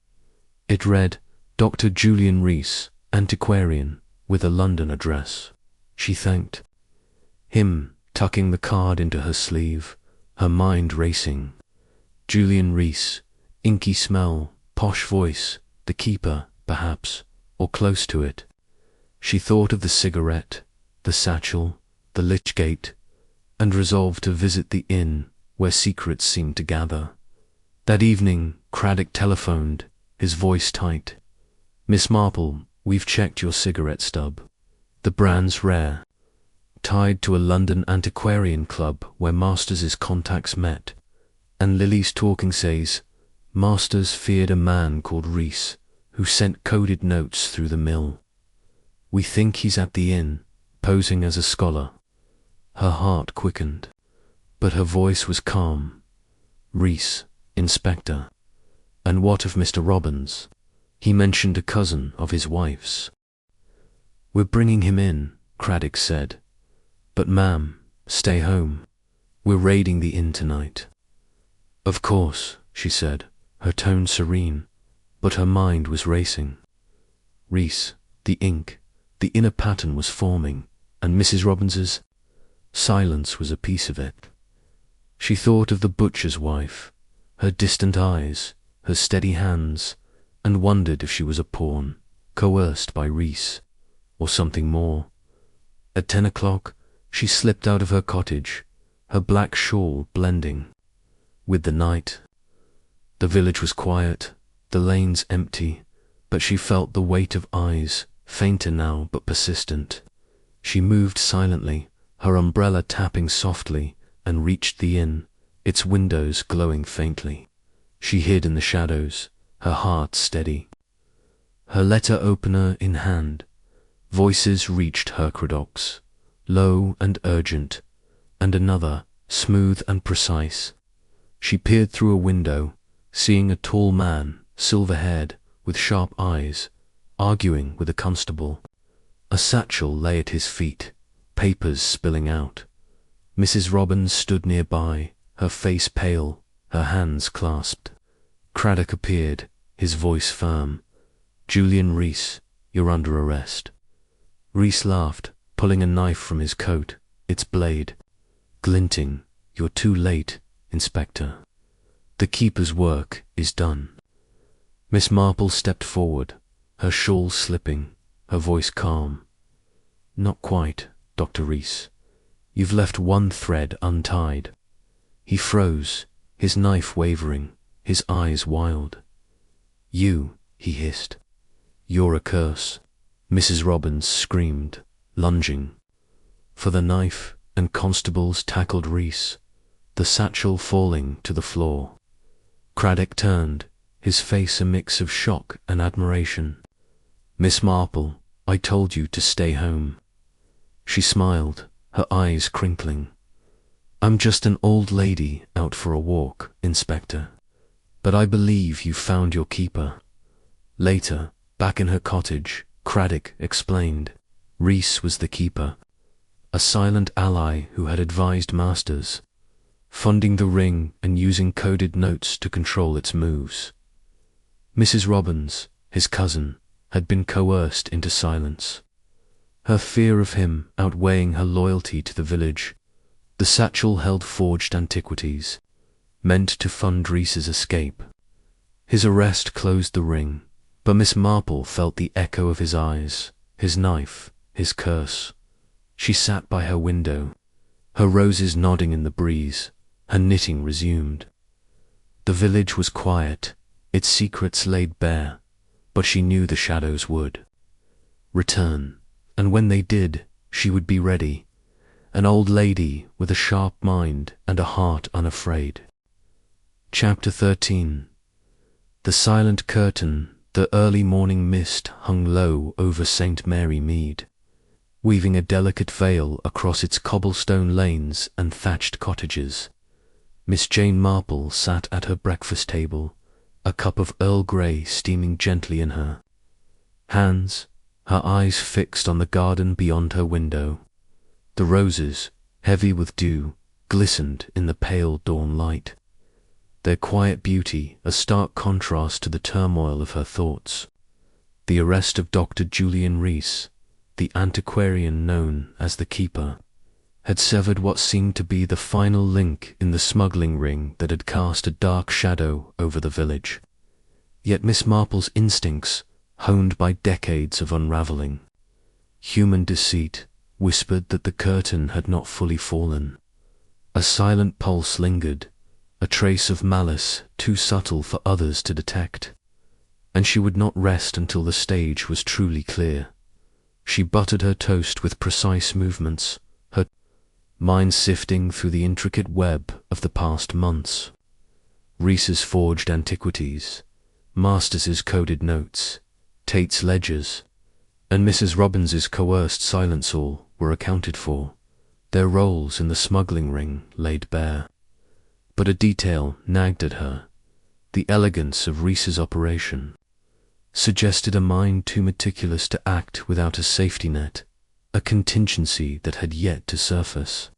It read, Dr. Julian Rees, antiquarian, with a London address. She thanked him, tucking the card into her sleeve, her mind racing. Julian Rees, inky smell, posh voice, the keeper, perhaps, or close to it. She thought of the cigarette, the satchel, the lich gate, and resolved to visit the inn where secrets seemed to gather. That evening, Craddock telephoned, his voice tight. Miss Marple, we've checked your cigarette stub. The brand's rare. Tied to a London antiquarian club where Masters' contacts met. And Lily's talking says, Masters feared a man called Rees, who sent coded notes through the mill. We think he's at the inn, posing as a scholar. Her heart quickened, but her voice was calm. Rees, Inspector. And what of Mr. Robbins? He mentioned a cousin of his wife's. We're bringing him in, Craddock said. But ma'am, stay home. We're raiding the inn tonight. Of course, she said, her tone serene, but her mind was racing. Rees, the ink, the inner pattern was forming, and Mrs. Robbins's silence was a piece of it. She thought of the butcher's wife, her distant eyes, her steady hands, and wondered if she was a pawn, coerced by Rees, or something more. At 10 o'clock, she slipped out of her cottage, her black shawl blending with the night. The village was quiet, the lanes empty, but she felt the weight of eyes, fainter now but persistent. She moved silently, her umbrella tapping softly, and reached the inn, its windows glowing faintly. She hid in the shadows, her heart steady. Her letter opener in hand, voices reached her Craddock's, low and urgent, and another, smooth and precise. She peered through a window, seeing a tall man, silver-haired, with sharp eyes, arguing with a constable. A satchel lay at his feet, papers spilling out. Mrs. Robbins stood nearby, her face pale, her hands clasped. Craddock appeared, his voice firm. Julian Rees, you're under arrest. Rees laughed, pulling a knife from his coat, its blade glinting. You're too late, Inspector. The keeper's work is done. Miss Marple stepped forward, her shawl slipping, her voice calm. Not quite, Dr. Rees. You've left one thread untied. He froze, his knife wavering, his eyes wild. You, he hissed. You're a curse. Mrs. Robbins screamed, lunging for the knife, and constables tackled Rees, the satchel falling to the floor. Craddock turned, his face a mix of shock and admiration. Miss Marple, I told you to stay home. She smiled, her eyes crinkling. I'm just an old lady out for a walk, Inspector. But I believe you found your keeper. Later, back in her cottage, Craddock explained. Rees was the keeper, a silent ally who had advised Masters, funding the ring and using coded notes to control its moves. Mrs. Robbins, his cousin, had been coerced into silence, her fear of him outweighing her loyalty to the village. The satchel held forged antiquities, meant to fund Rees's escape. His arrest closed the ring, But Miss Marple felt the echo of his eyes, his knife, his curse. She sat by her window, her roses nodding in the breeze, her knitting resumed. The village was quiet, its secrets laid bare, but she knew the shadows would return, and when they did, she would be ready, an old lady with a sharp mind and a heart unafraid. Chapter 13. The silent curtain, the early morning mist hung low over St. Mary Mead, weaving a delicate veil across its cobblestone lanes and thatched cottages. Miss Jane Marple sat at her breakfast table, a cup of Earl Grey steaming gently in her hands, her eyes fixed on the garden beyond her window. The roses, heavy with dew, glistened in the pale dawn light, their quiet beauty a stark contrast to the turmoil of her thoughts. The arrest of Dr. Julian Rees, the antiquarian known as the Keeper, had severed what seemed to be the final link in the smuggling ring that had cast a dark shadow over the village. Yet Miss Marple's instincts, honed by decades of unraveling, human deceit, whispered that the curtain had not fully fallen. A silent pulse lingered, a trace of malice too subtle for others to detect, and she would not rest until the stage was truly clear. She buttered her toast with precise movements, her mind sifting through the intricate web of the past months. Rees's forged antiquities, Masters's coded notes, Tate's ledgers, and Mrs. Robbins's coerced silence all were accounted for, their roles in the smuggling ring laid bare. But a detail nagged at her. The elegance of Rees's operation suggested a mind too meticulous to act without a safety net, a contingency that had yet to surface.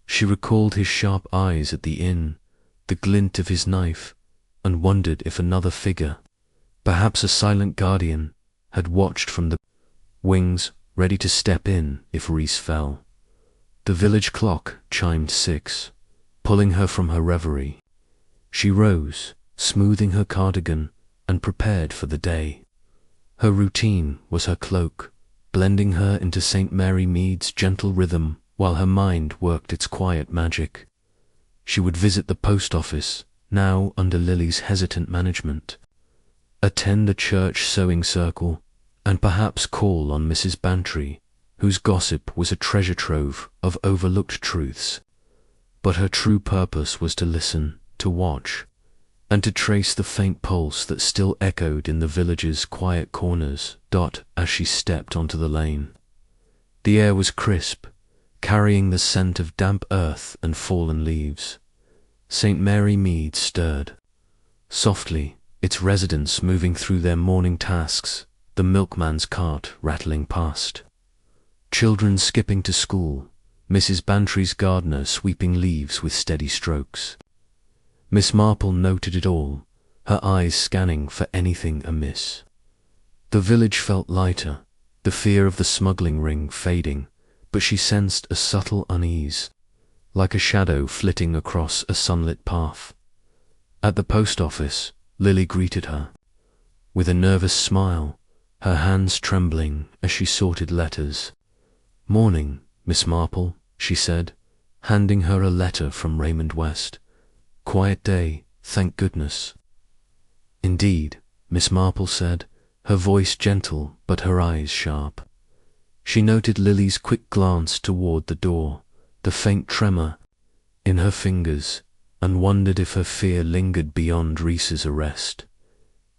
She recalled his sharp eyes at the inn, the glint of his knife, and wondered if another figure, perhaps a silent guardian, had watched from the wings, ready to step in if Rees fell. The village clock chimed 6, pulling her from her reverie. She rose, smoothing her cardigan, and prepared for the day. Her routine was her cloak, blending her into St. Mary Mead's gentle rhythm while her mind worked its quiet magic. She would visit the post office, now under Lily's hesitant management, attend a church sewing circle, and perhaps call on Mrs. Bantry, whose gossip was a treasure trove of overlooked truths. But her true purpose was to listen, to watch, and to trace the faint pulse that still echoed in the village's quiet corners, as she stepped onto the lane. The air was crisp, carrying the scent of damp earth and fallen leaves. St. Mary Mead stirred. Softly, its residents moving through their morning tasks, the milkman's cart rattling past. Children skipping to school, Mrs. Bantry's gardener sweeping leaves with steady strokes. Miss Marple noted it all, her eyes scanning for anything amiss. The village felt lighter, the fear of the smuggling ring fading, but she sensed a subtle unease, like a shadow flitting across a sunlit path. At the post office, Lily greeted her, with a nervous smile, her hands trembling as she sorted letters. "Morning, Miss Marple," she said, handing her a letter from Raymond West. "Quiet day, thank goodness." "Indeed," Miss Marple said, her voice gentle but her eyes sharp. She noted Lily's quick glance toward the door, the faint tremor in her fingers, and wondered if her fear lingered beyond Rees's arrest.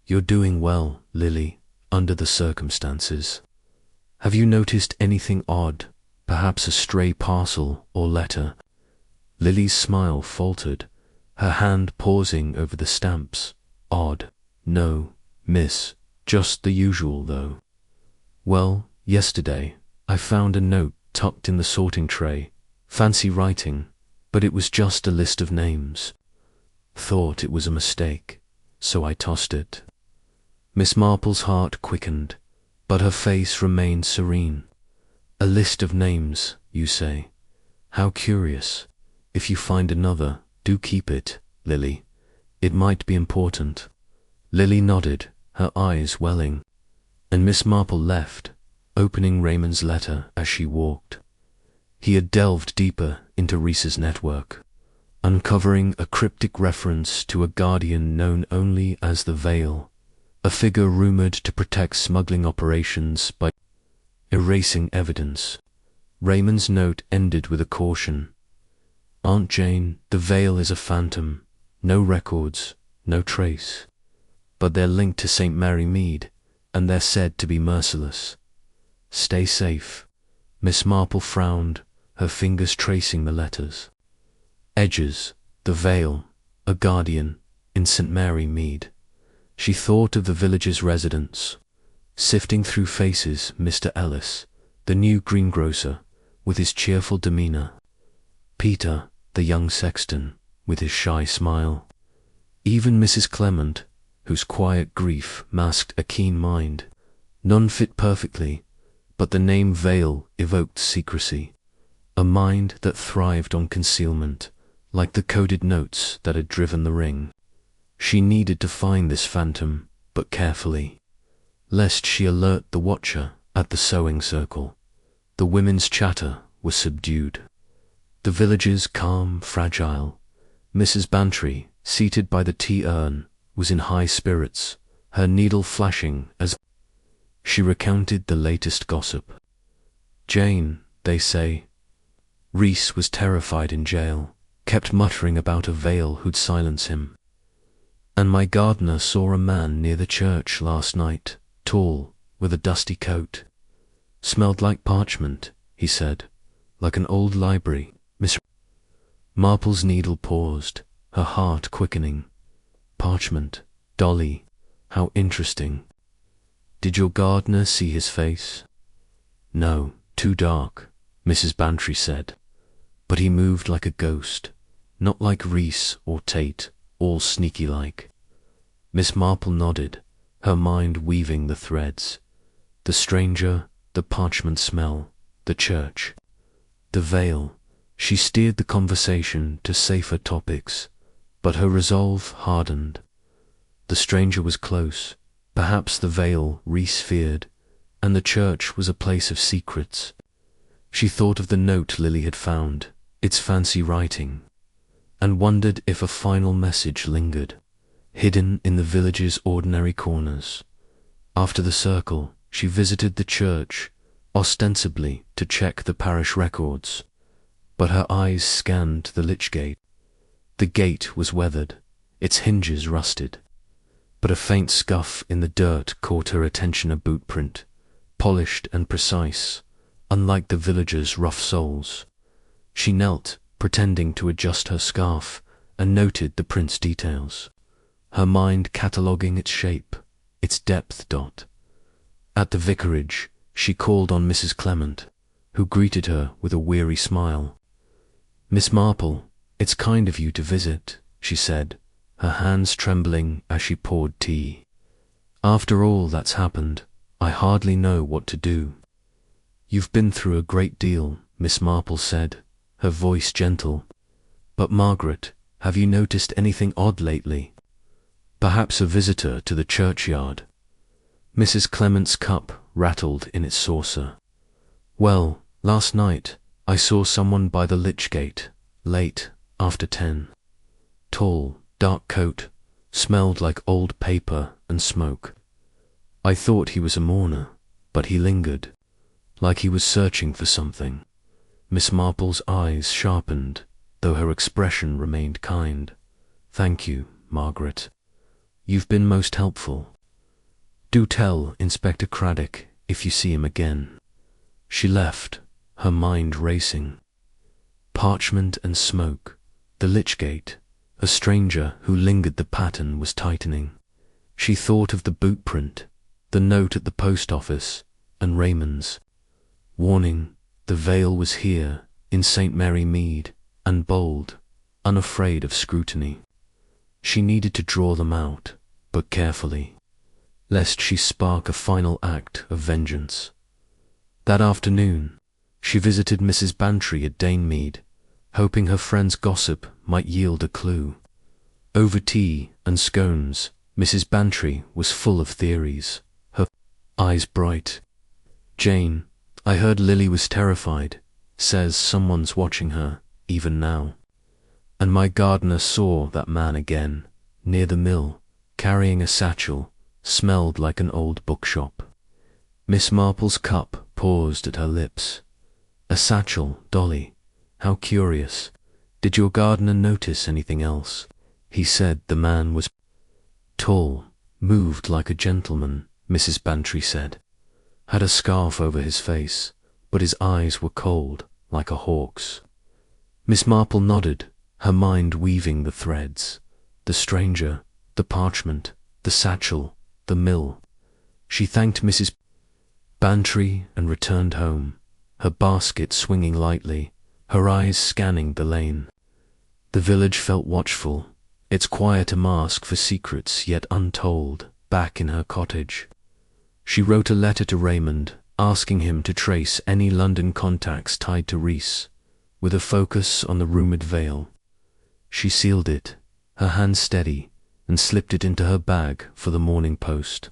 "You're doing well, Lily, under the circumstances. Have you noticed anything odd, perhaps a stray parcel or letter?" Lily's smile faltered, her hand pausing over the stamps. "Odd? No, miss, just the usual, though. Well, yesterday I found a note tucked in the sorting tray. Fancy writing, but it was just a list of names. Thought it was a mistake, so I tossed it." Miss Marple's heart quickened, but her face remained serene. "A list of names, you say? How curious. If you find another, do keep it, Lily. It might be important." Lily nodded, her eyes welling, and Miss Marple left, opening Raymond's letter as she walked. He had delved deeper into Reese's network, uncovering a cryptic reference to a guardian known only as the Veil, a figure rumored to protect smuggling operations by erasing evidence. Raymond's note ended with a caution. Aunt Jane, the Veil is a phantom, no records, no trace. But they're linked to St. Mary Mead, and they're said to be merciless. Stay safe. Miss Marple frowned, her fingers tracing the letters. Edges, the Veil, a guardian, in St. Mary Mead. She thought of the village's residents. Sifting through faces, Mr. Ellis, the new greengrocer, with his cheerful demeanour. Peter, the young sexton, with his shy smile. Even Mrs. Clement, whose quiet grief masked a keen mind. None fit perfectly, but the name Veil evoked secrecy, a mind that thrived on concealment, like the coded notes that had driven the ring. She needed to find this phantom, but carefully, lest she alert the watcher at the sewing circle. The women's chatter was subdued. The village's calm, fragile. Mrs. Bantry, seated by the tea urn, was in high spirits, her needle flashing as she recounted the latest gossip. Jane, they say. Reese was terrified in jail, kept muttering about a Veil who'd silence him. And my gardener saw a man near the church last night, tall, with a dusty coat. Smelled like parchment, he said, like an old library. Miss Marple's needle paused, her heart quickening. Parchment, Dolly, how interesting. Did your gardener see his face? No, too dark, Mrs. Bantry said. But he moved like a ghost, not like Reese or Tate, all sneaky-like. Miss Marple nodded, her mind weaving the threads. The stranger, the parchment smell, the church, the Veil. She steered the conversation to safer topics, but her resolve hardened. The stranger was close, perhaps the Veil Reese feared, and the church was a place of secrets. She thought of the note Lily had found, its fancy writing, and wondered if a final message lingered, hidden in the village's ordinary corners. After the circle, she visited the church, ostensibly to check the parish records, but her eyes scanned the lych gate. The gate was weathered, its hinges rusted, but a faint scuff in the dirt caught her attention. A boot print, polished and precise, unlike the villagers' rough soles. She knelt, pretending to adjust her scarf, and noted the print's details, her mind cataloguing its shape, its depth. At the vicarage, she called on Mrs. Clement, who greeted her with a weary smile. Miss Marple, it's kind of you to visit, she said, her hands trembling as she poured tea. After all that's happened, I hardly know what to do. You've been through a great deal, Miss Marple said, her voice gentle. But Margaret, have you noticed anything odd lately? Perhaps a visitor to the churchyard. Mrs. Clement's cup rattled in its saucer. Well, last night I saw someone by the lych gate, late, after 10. Tall, dark coat, smelled like old paper and smoke. I thought he was a mourner, but he lingered, like he was searching for something. Miss Marple's eyes sharpened, though her expression remained kind. Thank you, Margaret. You've been most helpful. Do tell Inspector Craddock if you see him again. She left, her mind racing. Parchment and smoke, the lych gate, a stranger who lingered. The pattern was tightening. She thought of the boot print, the note at the post office, and Raymond's warning. The Veil was here, in St. Mary Mead, and bold, unafraid of scrutiny. She needed to draw them out, but carefully, lest she spark a final act of vengeance. That afternoon, she visited Mrs. Bantry at Mead, hoping her friend's gossip might yield a clue. Over tea and scones, Mrs. Bantry was full of theories, her eyes bright. "Jane, I heard Lily was terrified. Says someone's watching her, even now. And my gardener saw that man again, near the mill, carrying a satchel, smelled like an old bookshop." Miss Marple's cup paused at her lips. "A satchel, Dolly? How curious. Did your gardener notice anything else?" "He said the man was tall, moved like a gentleman," Mrs. Bantry said. "Had a scarf over his face, but his eyes were cold, like a hawk's." Miss Marple nodded, her mind weaving the threads. The stranger, the parchment, the satchel, the mill. She thanked Mrs. Bantry and returned home, her basket swinging lightly, her eyes scanning the lane. The village felt watchful, its choir to mask for secrets yet untold, back in her cottage. She wrote a letter to Raymond, asking him to trace any London contacts tied to Reese, with a focus on the rumoured veil. She sealed it, her hand steady, and slipped it into her bag for the morning post.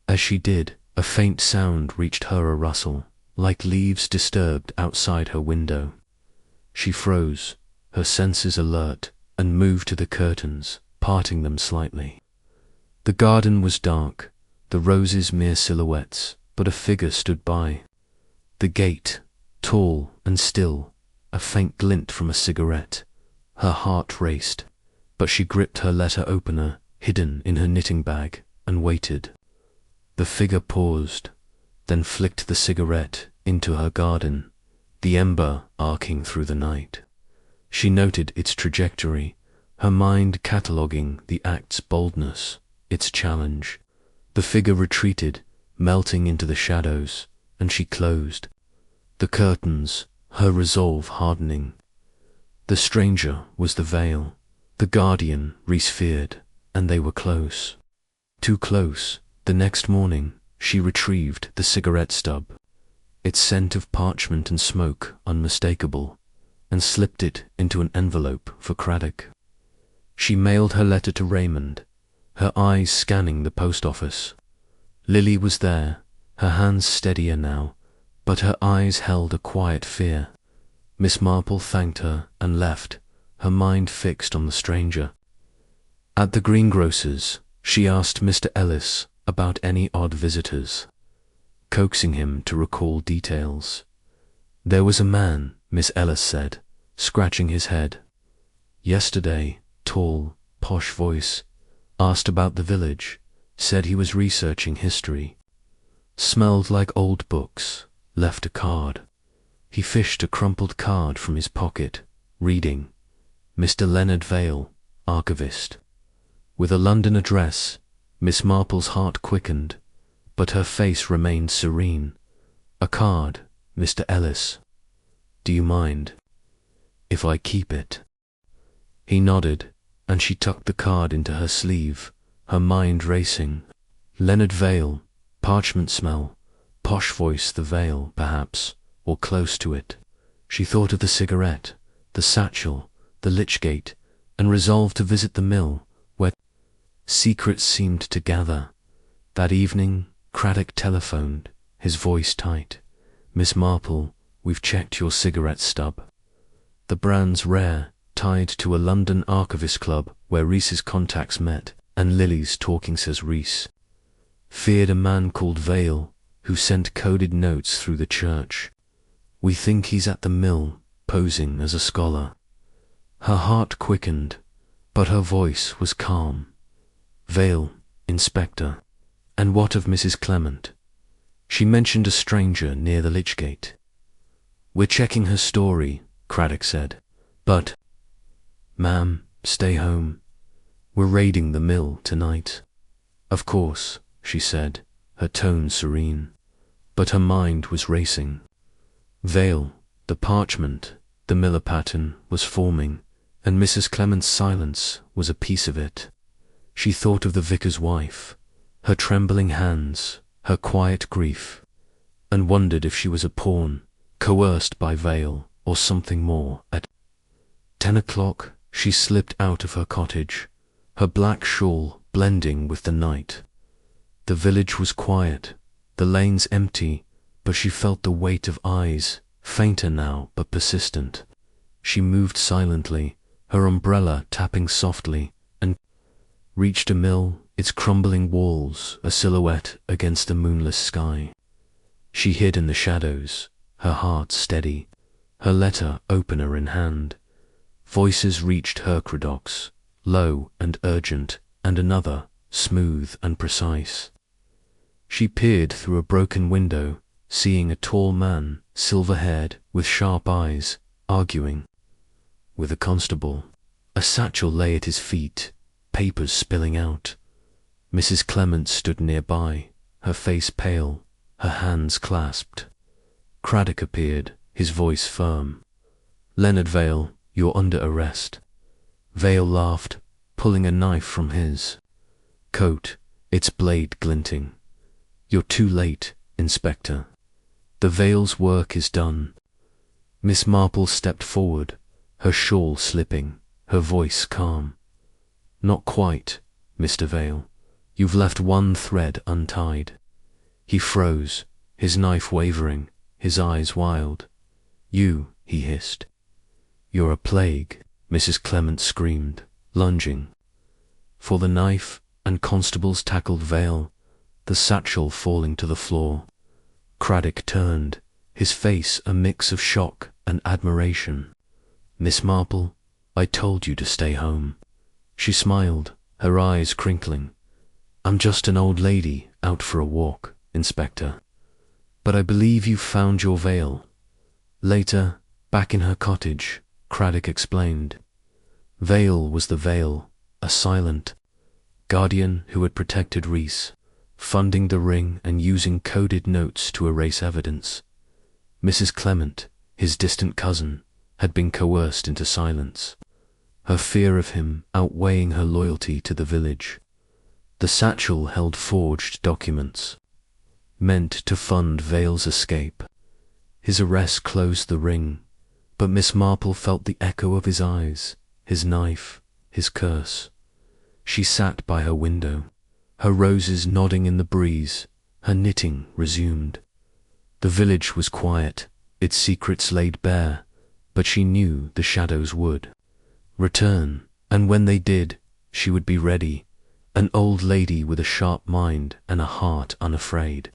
As she did, a faint sound reached her, a rustle, like leaves disturbed outside her window. She froze, her senses alert, and moved to the curtains, parting them slightly. The garden was dark, the roses mere silhouettes, but a figure stood by. The gate, tall and still, a faint glint from a cigarette. Her heart raced, but she gripped her letter opener, hidden in her knitting bag, and waited. The figure paused, then flicked the cigarette into her garden, the ember arcing through the night. She noted its trajectory, her mind cataloguing the act's boldness, its challenge. The figure retreated, melting into the shadows, and she closed the curtains, her resolve hardening. The stranger was the veil, the guardian Reese feared, and they were close. Too close. The next morning, she retrieved the cigarette stub, its scent of parchment and smoke unmistakable, and slipped it into an envelope for Craddock. She mailed her letter to Raymond, her eyes scanning the post office. Lily was there, her hands steadier now, but her eyes held a quiet fear. Miss Marple thanked her and left, her mind fixed on the stranger. At the greengrocer's, she asked Mr. Ellis about any odd visitors, coaxing him to recall details. "There was a man," Miss Ellis said, scratching his head. "Yesterday, tall, posh voice, asked about the village, said he was researching history. Smelled like old books, left a card." He fished a crumpled card from his pocket, reading, "Mr. Leonard Vale, archivist." With a London address, Miss Marple's heart quickened, but her face remained serene. "A card, Mr. Ellis. Do you mind if I keep it?" He nodded, and she tucked the card into her sleeve, her mind racing. Leonard Vale, parchment smell, posh voice, the Vale, perhaps, or close to it. She thought of the cigarette, the satchel, the lich gate, and resolved to visit the mill, where secrets seemed to gather. That evening, Craddock telephoned, his voice tight. "Miss Marple, we've checked your cigarette stub. The brand's rare, tied to a London archivist club where Reese's contacts met, and Lily's talking says Reese feared a man called Vale who sent coded notes through the church. We think he's at the mill, posing as a scholar." Her heart quickened, but her voice was calm. "Vale, Inspector. And what of Mrs. Clement?" She mentioned a stranger near the lich gate. "We're checking her story," Craddock said. "But, ma'am, stay home. We're raiding the mill tonight." "Of course," she said, her tone serene, but her mind was racing. Vale, the parchment, the miller pattern was forming, and Mrs. Clement's silence was a piece of it. She thought of the vicar's wife, her trembling hands, her quiet grief, and wondered if she was a pawn, coerced by Vale, or something more. At 10 o'clock, she slipped out of her cottage, her black shawl blending with the night. The village was quiet, the lanes empty, but she felt the weight of eyes, fainter now but persistent. She moved silently, her umbrella tapping softly, and reached a mill, its crumbling walls a silhouette against the moonless sky. She hid in the shadows, her heart steady, her letter opener in hand. Voices reached her cradox, low and urgent, and another, smooth and precise. She peered through a broken window, seeing a tall man, silver-haired, with sharp eyes, arguing with a constable. A satchel lay at his feet, papers spilling out. Mrs. Clement stood nearby, her face pale, her hands clasped. Craddock appeared, his voice firm. "Leonard Vale, you're under arrest." Vale laughed, pulling a knife from his coat, its blade glinting. "You're too late, Inspector. The Vale's work is done." Miss Marple stepped forward, her shawl slipping, her voice calm. "Not quite, Mr. Vale. You've left one thread untied." He froze, his knife wavering, his eyes wild. "You," he hissed. "You're a plague," Mrs. Clement screamed, lunging for the knife, and constables tackled Vale, the satchel falling to the floor. Craddock turned, his face a mix of shock and admiration. "Miss Marple, I told you to stay home." She smiled, her eyes crinkling. "I'm just an old lady out for a walk, Inspector. But I believe you've found your Vale." Later, back in her cottage, Craddock explained. Vale was the Vale, a silent guardian who had protected Reese, funding the ring and using coded notes to erase evidence. Mrs. Clement, his distant cousin, had been coerced into silence, her fear of him outweighing her loyalty to the village. The satchel held forged documents, meant to fund Vale's escape. His arrest closed the ring, but Miss Marple felt the echo of his eyes, his knife, his curse. She sat by her window, her roses nodding in the breeze, her knitting resumed. The village was quiet, its secrets laid bare, but she knew the shadows would return, and when they did, she would be ready, an old lady with a sharp mind and a heart unafraid.